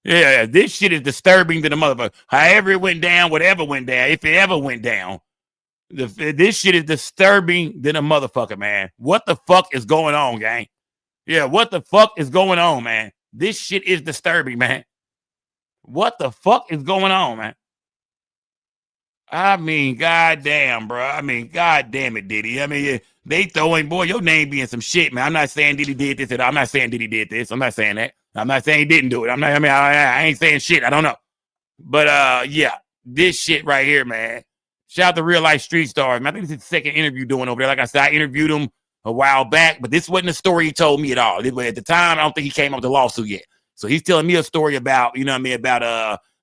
Yeah, this shit is disturbing to the motherfucker. However it went down, whatever went down, if it ever went down, this shit is disturbing to the motherfucker, man. What the fuck is going on, gang? Yeah, what the fuck is going on, man? This shit is disturbing, man. What the fuck is going on, man? I mean, goddamn, bro. I mean, goddamn it, Diddy. I mean, they throwing, boy, your name being some shit, man. I'm not saying Diddy did this at all. I'm not saying Diddy did this. I'm not saying that. I'm not saying he didn't do it. I ain't saying shit. I don't know. But, yeah, this shit right here, man. Shout out to Real Life Street Stars, man. I think this is the second interview doing over there. Like I said, I interviewed him a while back, but this wasn't a story he told me at all. At the time, I don't think he came up with the lawsuit yet. So he's telling me a story about,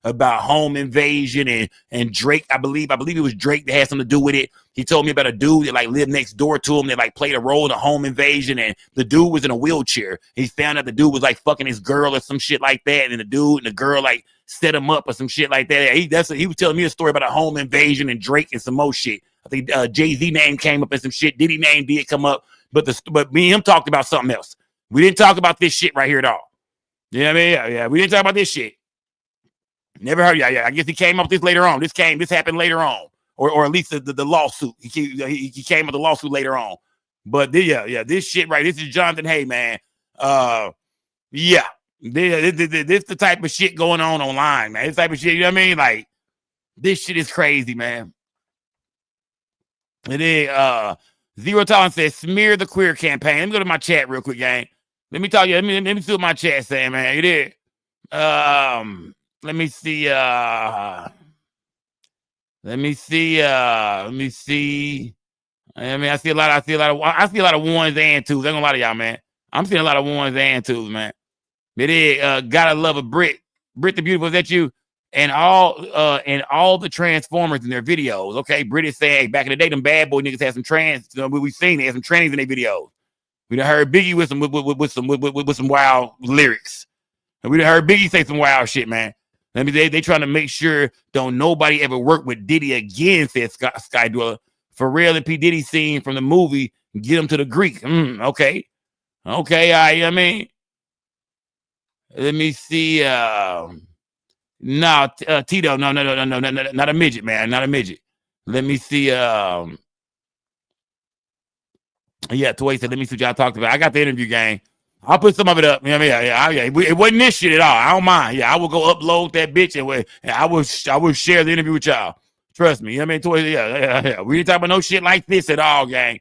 about home invasion and Drake. I believe it was Drake that had something to do with it. He told me about a dude that lived next door to him that played a role in the home invasion, and the dude was in a wheelchair. He found out the dude was fucking his girl or some shit like that, and the dude and the girl set him up or some shit like that. He was telling me a story about a home invasion and Drake and some more shit. I think Jay-Z name came up and some shit. Diddy name did come up, but me and him talked about something else. We didn't talk about this shit right here at all. You know what I mean? Yeah. We didn't talk about this shit. Never heard. Yeah. I guess he came up with this later on. This happened later on, or at least the lawsuit. He came up with the lawsuit later on. But this shit right. This is Jonathan Hay, man. Yeah. This the type of shit going on online, man. This type of shit. You know what I mean? This shit is crazy, man. And then Zero Tolerance says smear the queer campaign. Let me go to my chat real quick, gang. Let me tell you. Let me see what my chat saying, man. You did. Let me see. Let me see. I mean, I see a lot of ones and twos. I ain't gonna lie to y'all, man. I'm seeing a lot of ones and twos, man. It is gotta love a Brit the Beautiful. Is that you? And all the Transformers in their videos. Okay, Brit is saying, hey, back in the day, them bad boy niggas had some trans. We've seen they had some trannies in their videos. We done heard Biggie with some wild lyrics. And we done heard Biggie say some wild shit, man. I mean, they trying to make sure don't nobody ever work with Diddy again, said Sky Dweller. Pharrell and P. Diddy scene from the movie, get him to the Greek. Okay. I mean, let me see. Tito, no, not a midget, man, not a midget. Let me see. Yeah, Toy said, let me see what y'all talked about. I got the interview, gang. I'll put some of it up. You know what I mean? It wasn't this shit at all. I don't mind. Yeah, I will go upload that bitch and I will share the interview with y'all. Trust me. You know what I mean? Toy, yeah. We didn't talk about no shit like this at all, gang.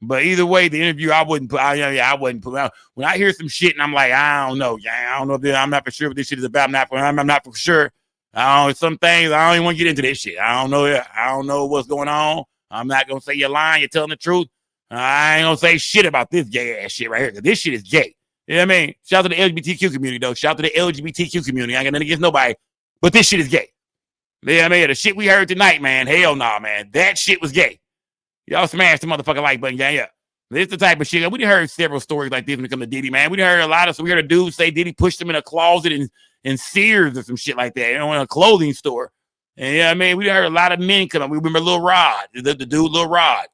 But either way, the interview, I wouldn't put. I wouldn't put. When I hear some shit and I'm like, I don't know, gang. I don't know if I'm not for sure what this shit is about. I'm not for sure. Some things I don't even want to get into this shit. I don't know. I don't know what's going on. I'm not gonna say you're lying. You're telling the truth. I ain't gonna say shit about this gay ass shit right here, because this shit is gay. You know what I mean? Shout out to the LGBTQ community, though. Shout out to the LGBTQ community. I ain't got nothing against nobody, but this shit is gay. You know what I mean? The shit we heard tonight, man, hell nah, man. That shit was gay. Y'all smash the motherfucking like button, gang. Yeah. This is the type of shit. We done heard several stories like this when it comes to Diddy, man. We done heard a lot of, so we heard a dude say Diddy pushed him in a closet in Sears or some shit like that, in a clothing store. And you know what I mean? We done heard a lot of men come up. We remember Lil Rod, the dude Lil Rod.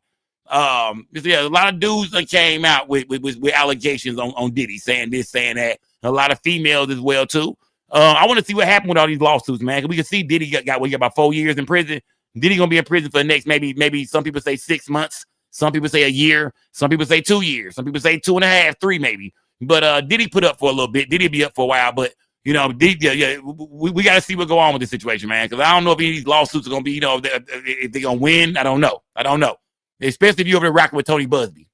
Yeah, a lot of dudes that came out with allegations on Diddy, saying this, saying that. A lot of females as well too. I want to see what happened with all these lawsuits, man. We can see Diddy got about 4 years in prison. Diddy gonna be in prison for the next maybe some people say 6 months, some people say a year, some people say 2 years, some people say 2.5, 3 maybe. But Diddy put up for a little bit. Diddy be up for a while, but we got to see what go on with this situation, man. Because I don't know if any of these lawsuits are gonna be, if they're gonna win. I don't know. Especially if you over there rocking with Tony Busby.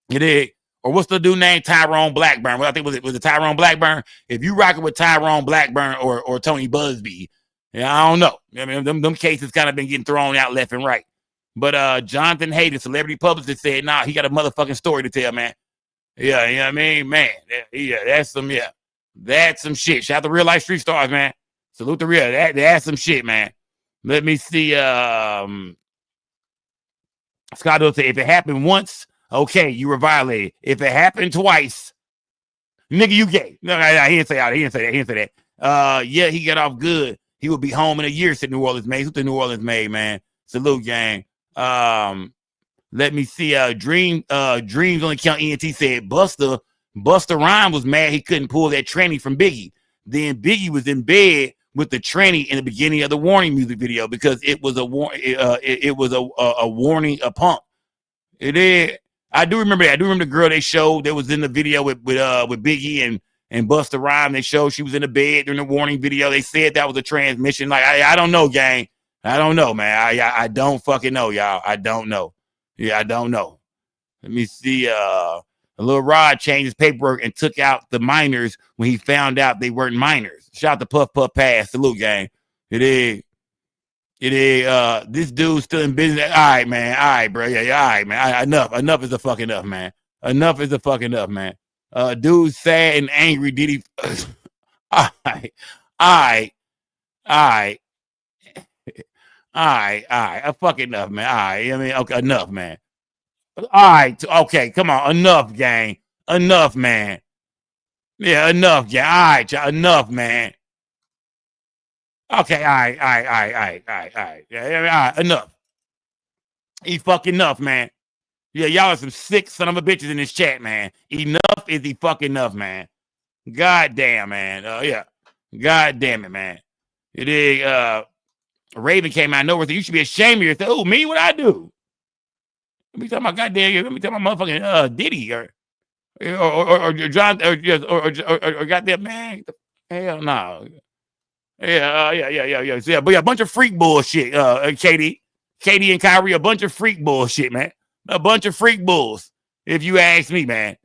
It is. Or what's the dude named Tyrone Blackburn? Well, I think was it Tyrone Blackburn? If you rocking with Tyrone Blackburn or Tony Busby, I don't know. I mean, them cases kind of been getting thrown out left and right. But Jonathan Hayden, celebrity publicist, said, nah, he got a motherfucking story to tell, man. Yeah, you know what I mean? Man, that's some shit. Shout out to Real Life Street Stars, man. Salute to Real. That's some shit, man. Let me see. Scott will say, if it happened once, okay, you were violated. If it happened twice, nigga, you gay. No, he didn't say that. He didn't say that. Yeah, he got off good. He will be home in a year, said New Orleans made. Who's the New Orleans made, man? Salute, gang. Let me see. Dreams only count ENT said Busta Rhymes was mad he couldn't pull that tranny from Biggie. Then Biggie was in bed with the tranny in the beginning of the Warning music video because it was a warning, a pump. It is. I do remember that. I do remember the girl they showed that was in the video with Biggie and Busta Rhymes. They showed she was in the bed during the Warning video. They said that was a transmission. Like I don't know, gang. I don't know, man. I don't fucking know, y'all. I don't know. Yeah, I don't know. Let me see. A little Rod changed his paperwork and took out the minors when he found out they weren't minors. Shout out to Puff Puff Pass. Salute, gang. It is. This dude's still in business. All right, man. All right, bro. Yeah, all right, man. Enough is a fucking enough, man. Enough is a fucking enough, man. Dude's sad and angry. Did he? All right. Fuck enough, man. All right. I mean, okay, enough, man. All right. Okay, come on. Enough, gang. Enough, man. Yeah, enough, gang. All right, y'all. Enough, man. Okay, all right. Yeah, all right, enough. He fucking enough, man. Yeah, y'all are some sick son of a bitches in this chat, man. Enough is he fucking enough, man. God damn, man. Yeah. God damn it, man. It is, Raven came out of nowhere, so you should be ashamed of yourself. Oh, me? What I do? Let me tell my goddamn, let me tell my motherfucking Diddy or John or goddamn man. Hell no. Yeah. So, but a bunch of freak bullshit, Katie and Kyrie, a bunch of freak bullshit, man. A bunch of freak bulls, if you ask me, man.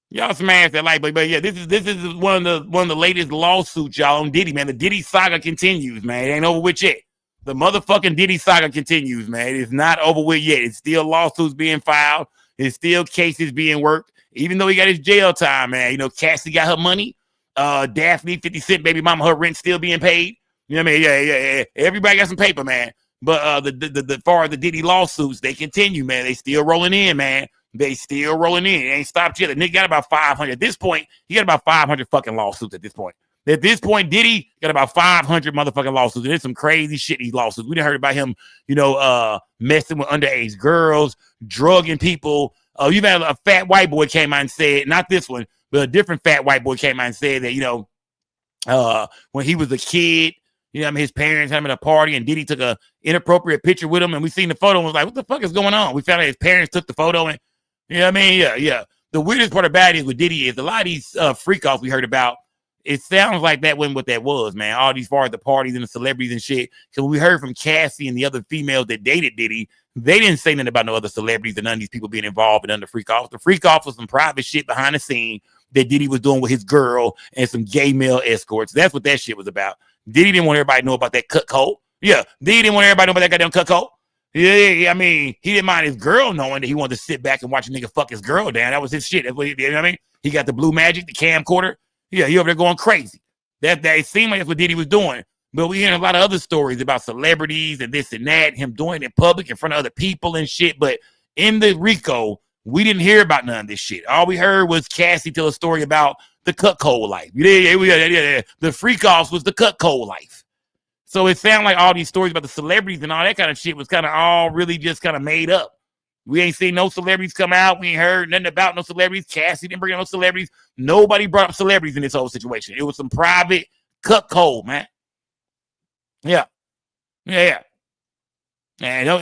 Y'all smash that like, but yeah, this is one of the latest lawsuits, y'all, on Diddy, man. The Diddy saga continues, man. It ain't over with yet. The motherfucking Diddy saga continues, man. It's not over with yet. It's still lawsuits being filed. It's still cases being worked. Even though he got his jail time, man. You know, Cassie got her money. Daphne, 50 Cent, baby mama, her rent still being paid. You know what I mean? Yeah. Everybody got some paper, man. But the far as the Diddy lawsuits, they continue, man. They still rolling in, man. They still rolling in. It ain't stopped yet. The nigga got about 500. At this point, he got about 500 fucking lawsuits at this point. At this point, Diddy got about 500 motherfucking lawsuits. And there's some crazy shit in these lawsuits. We done heard about him, messing with underage girls, drugging people. You've had a fat white boy came out and said, not this one, but a different fat white boy came out and said that, when he was a kid, his parents had him at a party and Diddy took a inappropriate picture with him. And we seen the photo and was like, what the fuck is going on? We found out his parents took the photo and, you know what I mean? Yeah. The weirdest part about it with Diddy is a lot of these freak offs we heard about, it sounds like that wasn't what that was, man. All these far as the parties and the celebrities and shit. Because we heard from Cassie and the other females that dated Diddy, they didn't say nothing about no other celebrities and none of these people being involved in under freak offs. The freak off was some private shit behind the scene that Diddy was doing with his girl and some gay male escorts. That's what that shit was about. Diddy didn't want everybody to know about that cut coat. Yeah, Diddy didn't want everybody to know about that goddamn cut coat. Yeah, I mean, he didn't mind his girl knowing that he wanted to sit back and watch a nigga fuck his girl down. That was his shit. That's what he did. You know what I mean? He got the Blue Magic, the camcorder. Yeah, he over there going crazy. That it seemed like that's what Diddy was doing. But we hearing a lot of other stories about celebrities and this and that, him doing it in public in front of other people and shit. But in the RICO, we didn't hear about none of this shit. All we heard was Cassie tell a story about the cut cold life. Yeah. The freak offs was the cut cold life. So it sounded like all these stories about the celebrities and all that kind of shit was kind of all really just kind of made up. We ain't seen no celebrities come out. We ain't heard nothing about no celebrities. Cassie didn't bring up no celebrities. Nobody brought up celebrities in this whole situation. It was some private cuckold, man. Yeah. And look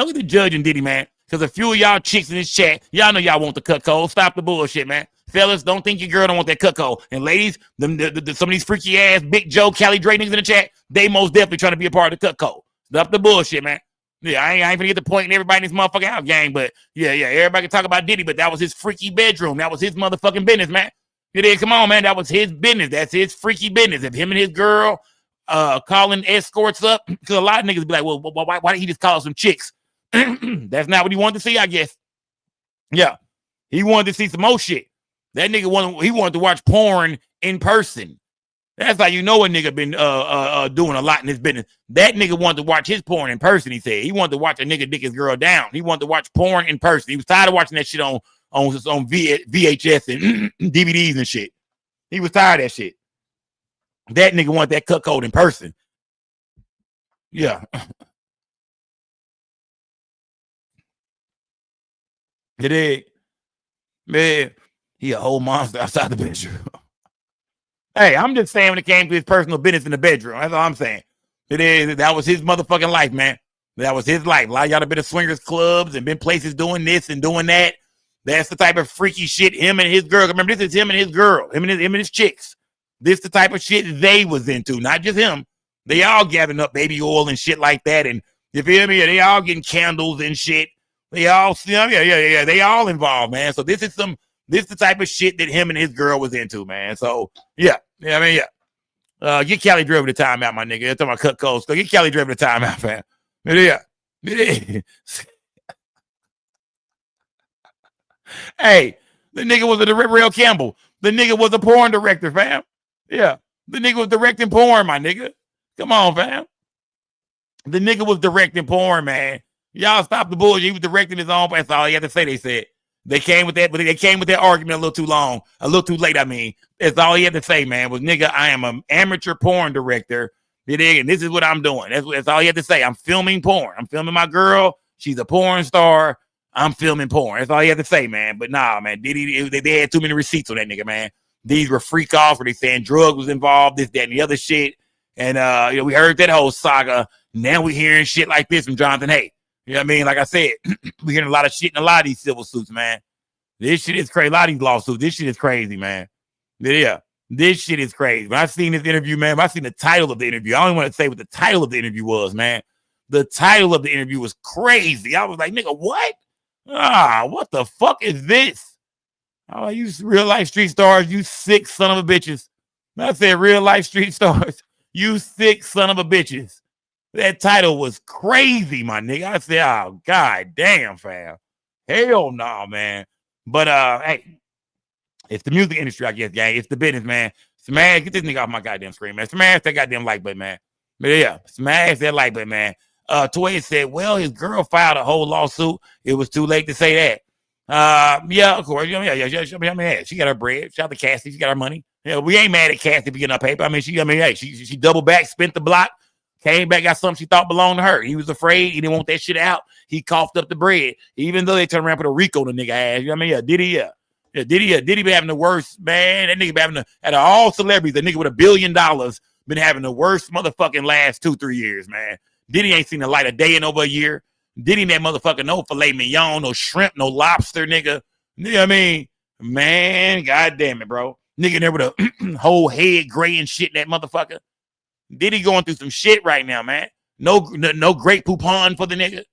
at the judge and Diddy, man. Because a few of y'all chicks in this chat, y'all know y'all want the cuckold. Stop the bullshit, man. Fellas, don't think your girl don't want that cuckold. And ladies, some of these freaky ass Big Joe, Cali Dre niggas in the chat, they most definitely trying to be a part of the cuckold. Stop the bullshit, man. Yeah, I ain't gonna get the point in everybody in this motherfucking house gang, but yeah, everybody can talk about Diddy, but that was his freaky bedroom. That was his motherfucking business, man. You did, come on, man. That was his business. That's his freaky business. If him and his girl calling escorts up, because a lot of niggas be like, well, why didn't he just call some chicks? That's not what he wanted to see, I guess. Yeah, he wanted to see some more shit. That nigga wanted to watch porn in person. That's how you know a nigga been doing a lot in his business. That nigga wanted to watch his porn in person, he said. He wanted to watch a nigga dick his girl down. He wanted to watch porn in person. He was tired of watching that shit on VHS and DVDs and shit. He was tired of that shit. That nigga wanted that cuckold in person. Yeah. It is. Man, he a whole monster outside the bedroom. Hey, I'm just saying when it came to his personal business in the bedroom. That's all I'm saying. It is. That was his motherfucking life, man. That was his life. A lot of y'all have been to swingers clubs and been places doing this and doing that. That's the type of freaky shit him and his girl. Remember, this is him and his girl. Him and his chicks. This the type of shit they was into. Not just him. They all gathering up baby oil and shit like that. And you feel me? They all getting candles and shit. They all, yeah. They all involved, man. So this is the type of shit that him and his girl was into, man. So yeah. Get Cali Driven the timeout, my nigga. They're talking about cut codes. So get Cali Driven the timeout, fam. Yeah. Hey, the nigga was a Rail Campbell. The nigga was a porn director, fam. Yeah. The nigga was directing porn, my nigga. Come on, fam. The nigga was directing porn, man. Y'all stop the bullshit. He was directing his own. That's all he had to say. They said they came with that, but they came with that argument a little too long, a little too late. I mean, that's all he had to say, man. Was nigga, I am an amateur porn director, and this is what I'm doing. That's all he had to say. I'm filming porn. I'm filming my girl. She's a porn star. I'm filming porn. That's all he had to say, man. But nah, man, they had too many receipts on that nigga, man. These were freak offs where they saying drugs was involved, this, that, and the other shit. And we heard that whole saga. Now we hearing shit like this from Jonathan Hay. You know what I mean? Like I said, we hearing a lot of shit in a lot of these civil suits, man. This shit is crazy. A lot of these lawsuits. This shit is crazy, man. Yeah. This shit is crazy. When I seen this interview, man, when I seen the title of the interview, I don't even want to say what the title of the interview was, man. The title of the interview was crazy. I was like, nigga, what? What the fuck is this? Oh, you real life street stars, you sick son of a bitches. I said real life street stars, you sick son of a bitches. That title was crazy, my nigga. I said, oh, god damn, fam. Hell no, man. But, hey, it's the music industry, I guess, gang. It's the business, man. Smash, get this nigga off my goddamn screen, man. Smash that goddamn like button, man. But yeah, smash that like button, man. Toy said, well, his girl filed a whole lawsuit. It was too late to say that. Yeah, of course. Yeah, she got her bread. Shout out to Cassie. She got her money. Yeah, we ain't mad at Cassie for getting her paper. I mean, she doubled back, spent the block. Came back, got something she thought belonged to her. He was afraid. He didn't want that shit out. He coughed up the bread, even though they turned around and put a RICO on the nigga ass. You know what I mean? Yeah, Diddy be having the worst, man. That nigga be having out of all celebrities, the nigga with $1 billion been having the worst motherfucking last 2-3 years, man. Diddy ain't seen the light of day in over a year. Diddy that motherfucker no filet mignon, no shrimp, no lobster, nigga. You know what I mean? Man, god damn it, bro. Nigga there with a whole head gray and shit, that motherfucker. Diddy going through some shit right now, man. No great poupon for the nigga.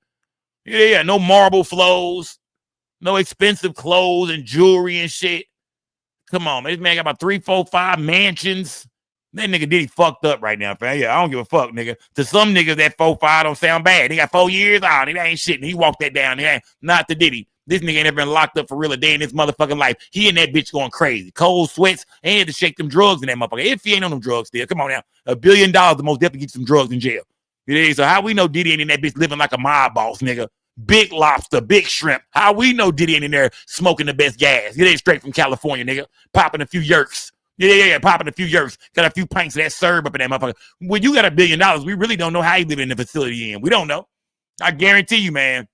Yeah, no marble flows. No expensive clothes and jewelry and shit. Come on, man. This man got about 3, 4, 5 mansions. That nigga Diddy fucked up right now, fam. Yeah, I don't give a fuck, nigga. To some niggas, that 4, 5 don't sound bad. They got 4 years. Nigga ain't shit. And he walked that down. Not to Diddy. This nigga ain't never been locked up for real a day in his motherfucking life. He and that bitch going crazy. Cold sweats. Ain't had to shake them drugs in that motherfucker. If he ain't on them drugs still. Come on now. $1 billion to most definitely get some drugs in jail. You know, so how we know Diddy ain't in that bitch living like a mob boss, nigga? Big lobster, big shrimp. How we know Diddy ain't in there smoking the best gas? It ain't straight from California, nigga. Popping a few yerks. Yeah, popping a few yerks. Got a few pints of that syrup up in that motherfucker. When you got $1 billion, we really don't know how you live in the facility in. We don't know. I guarantee you, man.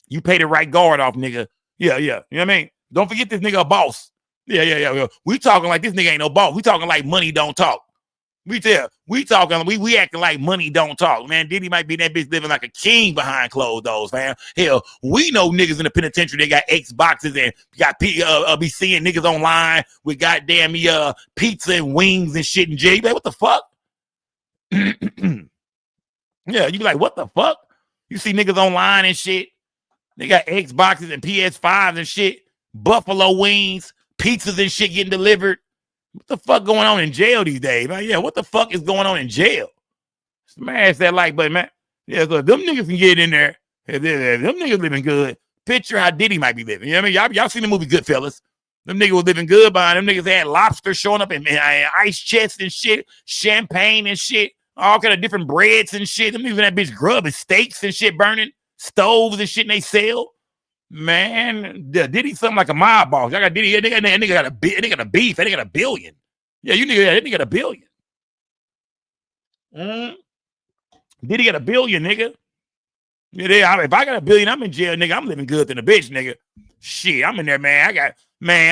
You pay the right guard off, nigga. Yeah. You know what I mean? Don't forget this nigga a boss. Yeah. We talking like this nigga ain't no boss. We talking like money don't talk. We acting like money don't talk, man. Diddy might be that bitch living like a king behind closed doors, man. Hell, we know niggas in the penitentiary, they got Xboxes and got be seeing niggas online with goddamn pizza and wings and shit in jail. Like, what the fuck? Yeah, you be like, what the fuck? You see niggas online and shit. They got Xboxes and PS5s and shit, buffalo wings, pizzas and shit getting delivered. What the fuck going on in jail these days? Like, yeah, what the fuck is going on in jail? Smash that like button, man. Yeah, so them niggas can get in there. Them niggas living good. Picture how Diddy might be living. You know what I mean? Y'all seen the movie Goodfellas. Them niggas was living good behind them. Niggas had lobster showing up in ice chests and shit, champagne and shit, all kind of different breads and shit. Them niggas in that bitch grubbing steaks and shit, burning stoves and shit, and they sell. Man, Diddy something like a mob boss. Y'all got Diddy. Nigga got a beef. They got $1 billion. Yeah, that nigga got $1 billion. Diddy got $1 billion, nigga. Yeah, if I got $1 billion, I'm in jail, nigga. I'm living good than a bitch, nigga. Shit, I'm in there, man.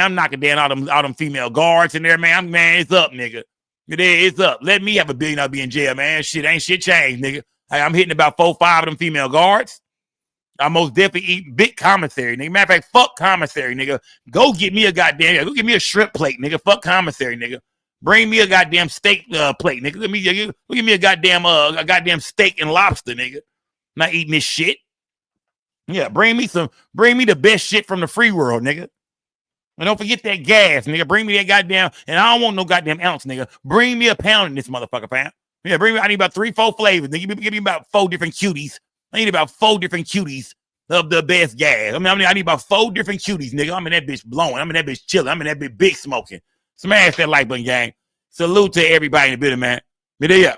I'm knocking down all them female guards in there, man. It's up, nigga. It's up. Let me have $1 billion. I'll be in jail, man. Shit ain't shit changed, nigga. I'm hitting about 4 or 5 of them female guards. I most definitely eat big commissary, nigga. Matter of fact, fuck commissary, nigga. Go get me a shrimp plate, nigga. Fuck commissary, nigga. Bring me a goddamn steak plate, nigga. Give me a goddamn steak and lobster, nigga. Not eating this shit. Yeah, bring me the best shit from the free world, nigga. And don't forget that gas, nigga. Bring me that goddamn, and I don't want no goddamn ounce, nigga. Bring me a pound in this motherfucker, fam. Yeah, I need about 3, 4 flavors. Nigga, give me about 4 different cuties. I need about 4 different cuties of the best gas. I need about 4 different cuties, nigga. I'm in that bitch blowing. I'm in that bitch chilling. I'm in that bitch big smoking. Smash that like button, gang. Salute to everybody in the building, man. Yeah.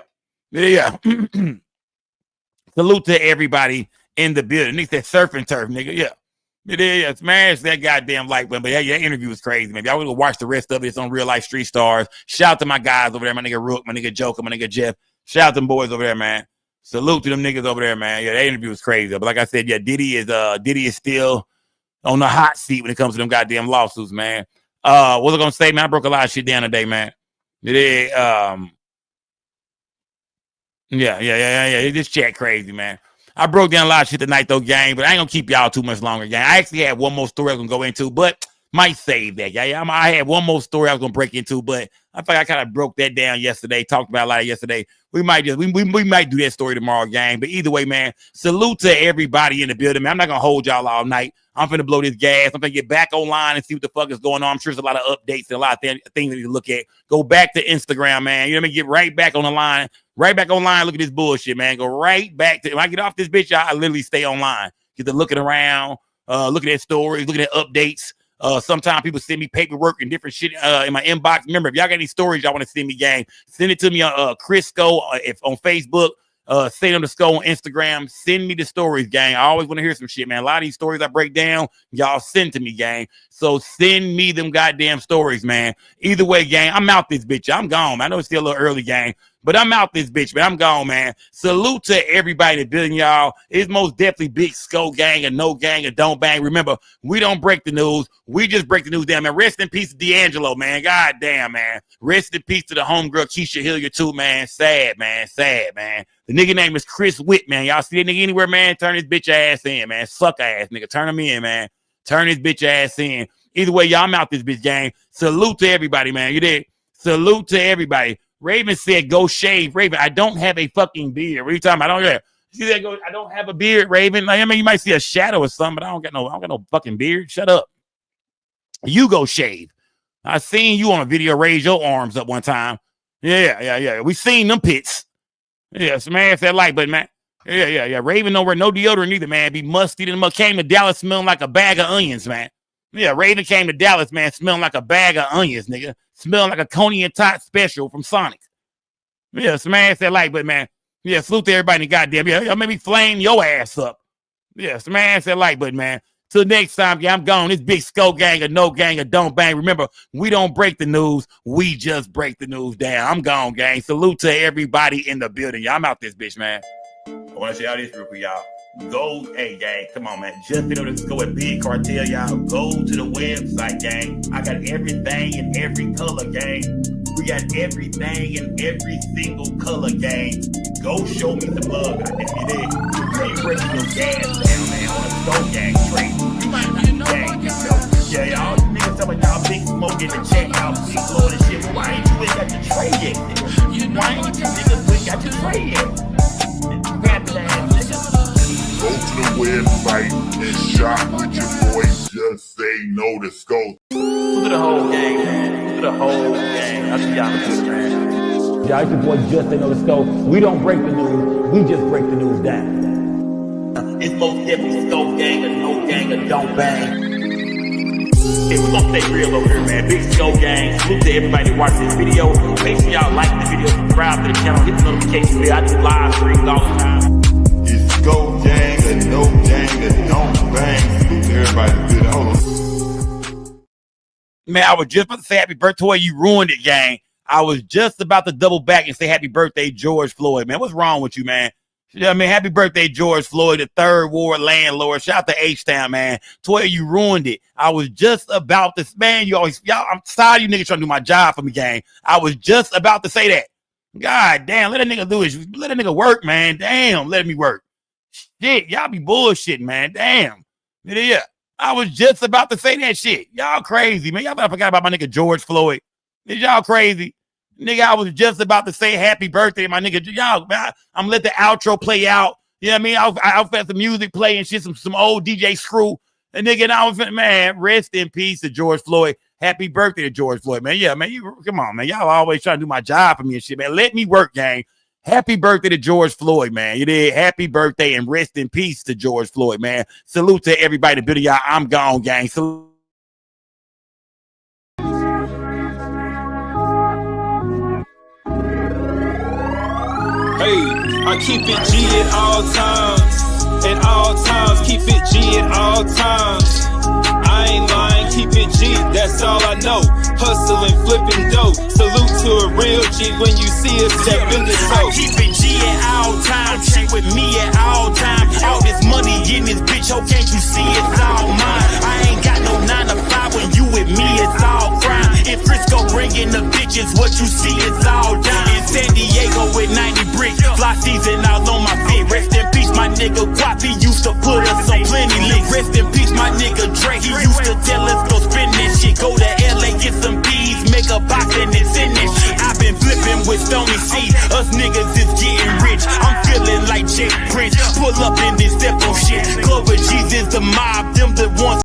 Salute to everybody in the building. Nigga said surf and turf, nigga. Yeah. Smash that goddamn like button. But yeah, that interview was crazy, man. Y'all want to watch the rest of it. It's on Real Life Street Stars. Shout out to my guys over there, my nigga Rook, my nigga Joker, my nigga Jeff. Shout out to them boys over there, man. Salute to them niggas over there, man. Yeah, that interview was crazy. But like I said, yeah, Diddy is still on the hot seat when it comes to them goddamn lawsuits, man. What was I gonna say, man? I broke a lot of shit down today, man. Yeah. This chat crazy, man. I broke down a lot of shit tonight, though, gang. But I ain't gonna keep y'all too much longer, gang. I actually had one more story I was gonna go into, but might save that, yeah. I had one more story I was gonna break into, but I think I kind of broke that down yesterday. Talked about a lot yesterday. We might do that story tomorrow, gang. But either way, man, salute to everybody in the building, man. I'm not gonna hold y'all all night. I'm finna blow this gas. I'm finna get back online and see what the fuck is going on. I'm sure there's a lot of updates and a lot of things that you look at. Go back to Instagram, man. You know what I mean? Get right back on the line. Right back online. Look at this bullshit, man. Go right back to. When I get off this bitch, I literally stay online. Get to looking around, looking at stories, looking at updates. Sometimes people send me paperwork and different shit in my inbox. Remember, if y'all got any stories y'all want to send me, gang, send it to me on Crisco on Facebook. Say_Sko on Instagram. Send me the stories, gang. I always want to hear some shit, man. A lot of these stories I break down, y'all send to me, gang. So send me them goddamn stories, man. Either way, gang, I'm out this bitch. I'm gone, man. I know it's still a little early, gang, but I'm out this bitch, man. I'm gone, man. Salute to everybody in the building, y'all. It's most definitely Big Sko gang and no gang and don't bang. Remember, we don't break the news. We just break the news down, man. Rest in peace to D'Angelo, man. God damn, man. Rest in peace to the homegirl Keisha Hilliard, too, man. Sad, man. Sad, man. The nigga name is Chris Witt, man. Y'all see that nigga anywhere, man? Turn his bitch ass in, man. Suck ass, nigga. Turn him in, man. Turn his bitch ass in. Either way, y'all, I'm out this bitch, gang. Salute to everybody, man. You did. Salute to everybody. Raven said, go shave. Raven, I don't have a fucking beard. What are you talking about? I don't have a beard, Raven. Like, I mean, you might see a shadow or something, but I don't got no fucking beard. Shut up. You go shave. I seen you on a video raise your arms up one time. Yeah. We seen them pits. Yeah, smash that like button, man. Yeah. Raven don't wear no deodorant either, man. Be musty. Then came to Dallas smelling like a bag of onions, man. Yeah, Raven came to Dallas, man, smelling like a bag of onions, nigga. Smelling like a Coney and Tot special from Sonic. Yeah, smash that like button, man. Yeah, salute to everybody in the goddamn. Yeah, y'all make me flame your ass up. Yeah, smash that like button, man. Till next time, yeah, I'm gone. This Big Sko gang or no gang or don't bang. Remember, we don't break the news. We just break the news down. I'm gone, gang. Salute to everybody in the building. Y'all, I'm out this bitch, man. I want to say all this real quick, y'all. Go, hey, gang, come on, man. Just in order to go with Big Cartel, y'all. Go to the website, gang. I got everything in every color, gang. We got everything in every single color, gang. Go show me the love. I think you did. Trade personal gas, and man, on the go, gang. Trade. You might not know, gang. Yeah, y'all niggas talking about y'all big smoke in the check out, big flow and shit. Why ain't you ain't got your trade yet, nigga? Why ain't you niggas ain't got your trade yet? Go to the website and shop with your boy. Just say no to Scope. Look at the whole gang, man. Look at the whole gang. I'll see y'all later, man. Y'all, it's your boy Just Say No to Scope. We don't break the news. We just break the news down. It's most definitely Scope gang or no gang or don't bang. Hey, we're gonna stay real over here, man. Big Scope gang. Salute to everybody that watched this video. Make sure y'all like the video, subscribe to the channel, hit the notification bell. I do live streams all the time. It's Scope gang or no gang or don't bang. Salute to everybody. Good. Hold on. Man, I was just about to say happy birthday. You ruined it, gang. I was just about to double back and say happy birthday, George Floyd, man. What's wrong with you, man? I mean, happy birthday, George Floyd, the third ward landlord. Shout out to H-Town, man. Toya, you ruined it. I was just about to, man, y'all, I'm tired of you niggas trying to do my job for me, gang. I was just about to say that. God damn, let a nigga do it. Let a nigga work, man. Damn, let me work. Shit, y'all be bullshitting, man. Damn. Yeah, I was just about to say that shit. Y'all crazy, man. Y'all better forgot about my nigga George Floyd. Is y'all crazy? Nigga, I was just about to say happy birthday, my nigga. Y'all, man, I'm let the outro play out. You know what I mean? I'll let the music play and shit, some old DJ Screw. And nigga, and I was, man, rest in peace to George Floyd. Happy birthday to George Floyd, man. Yeah, man, come on, man. Y'all always trying to do my job for me and shit, man. Let me work, gang. Happy birthday to George Floyd, man. You did. Happy birthday and rest in peace to George Floyd, man. Salute to everybody that video. I'm gone, gang. Salute. Hey, I keep it G at all times. At all times, keep it G at all times. I ain't lying, keep it G, that's all I know. Hustling, flipping dope. Salute to a real G when you see us step in the toe. I keep it G at all times. Check with me at all times. All this money in this bitch, oh, can't you see it's all mine? I ain't got no 9 to 5 when you with me, it's all crime. In Frisco bringing the bitches, what you see is all dime. In San Diego with 90 bricks, fly season all on my feet. Rest in peace, my nigga Guap, he used to put us on plenty links. Rest in peace, my nigga Dre, he used to tell us go spin this shit. Go to LA, get some bees, make a box and it's in this shit. I've been flipping with Stony C, us niggas is getting rich. I'm feeling like Jay Prince, pull up in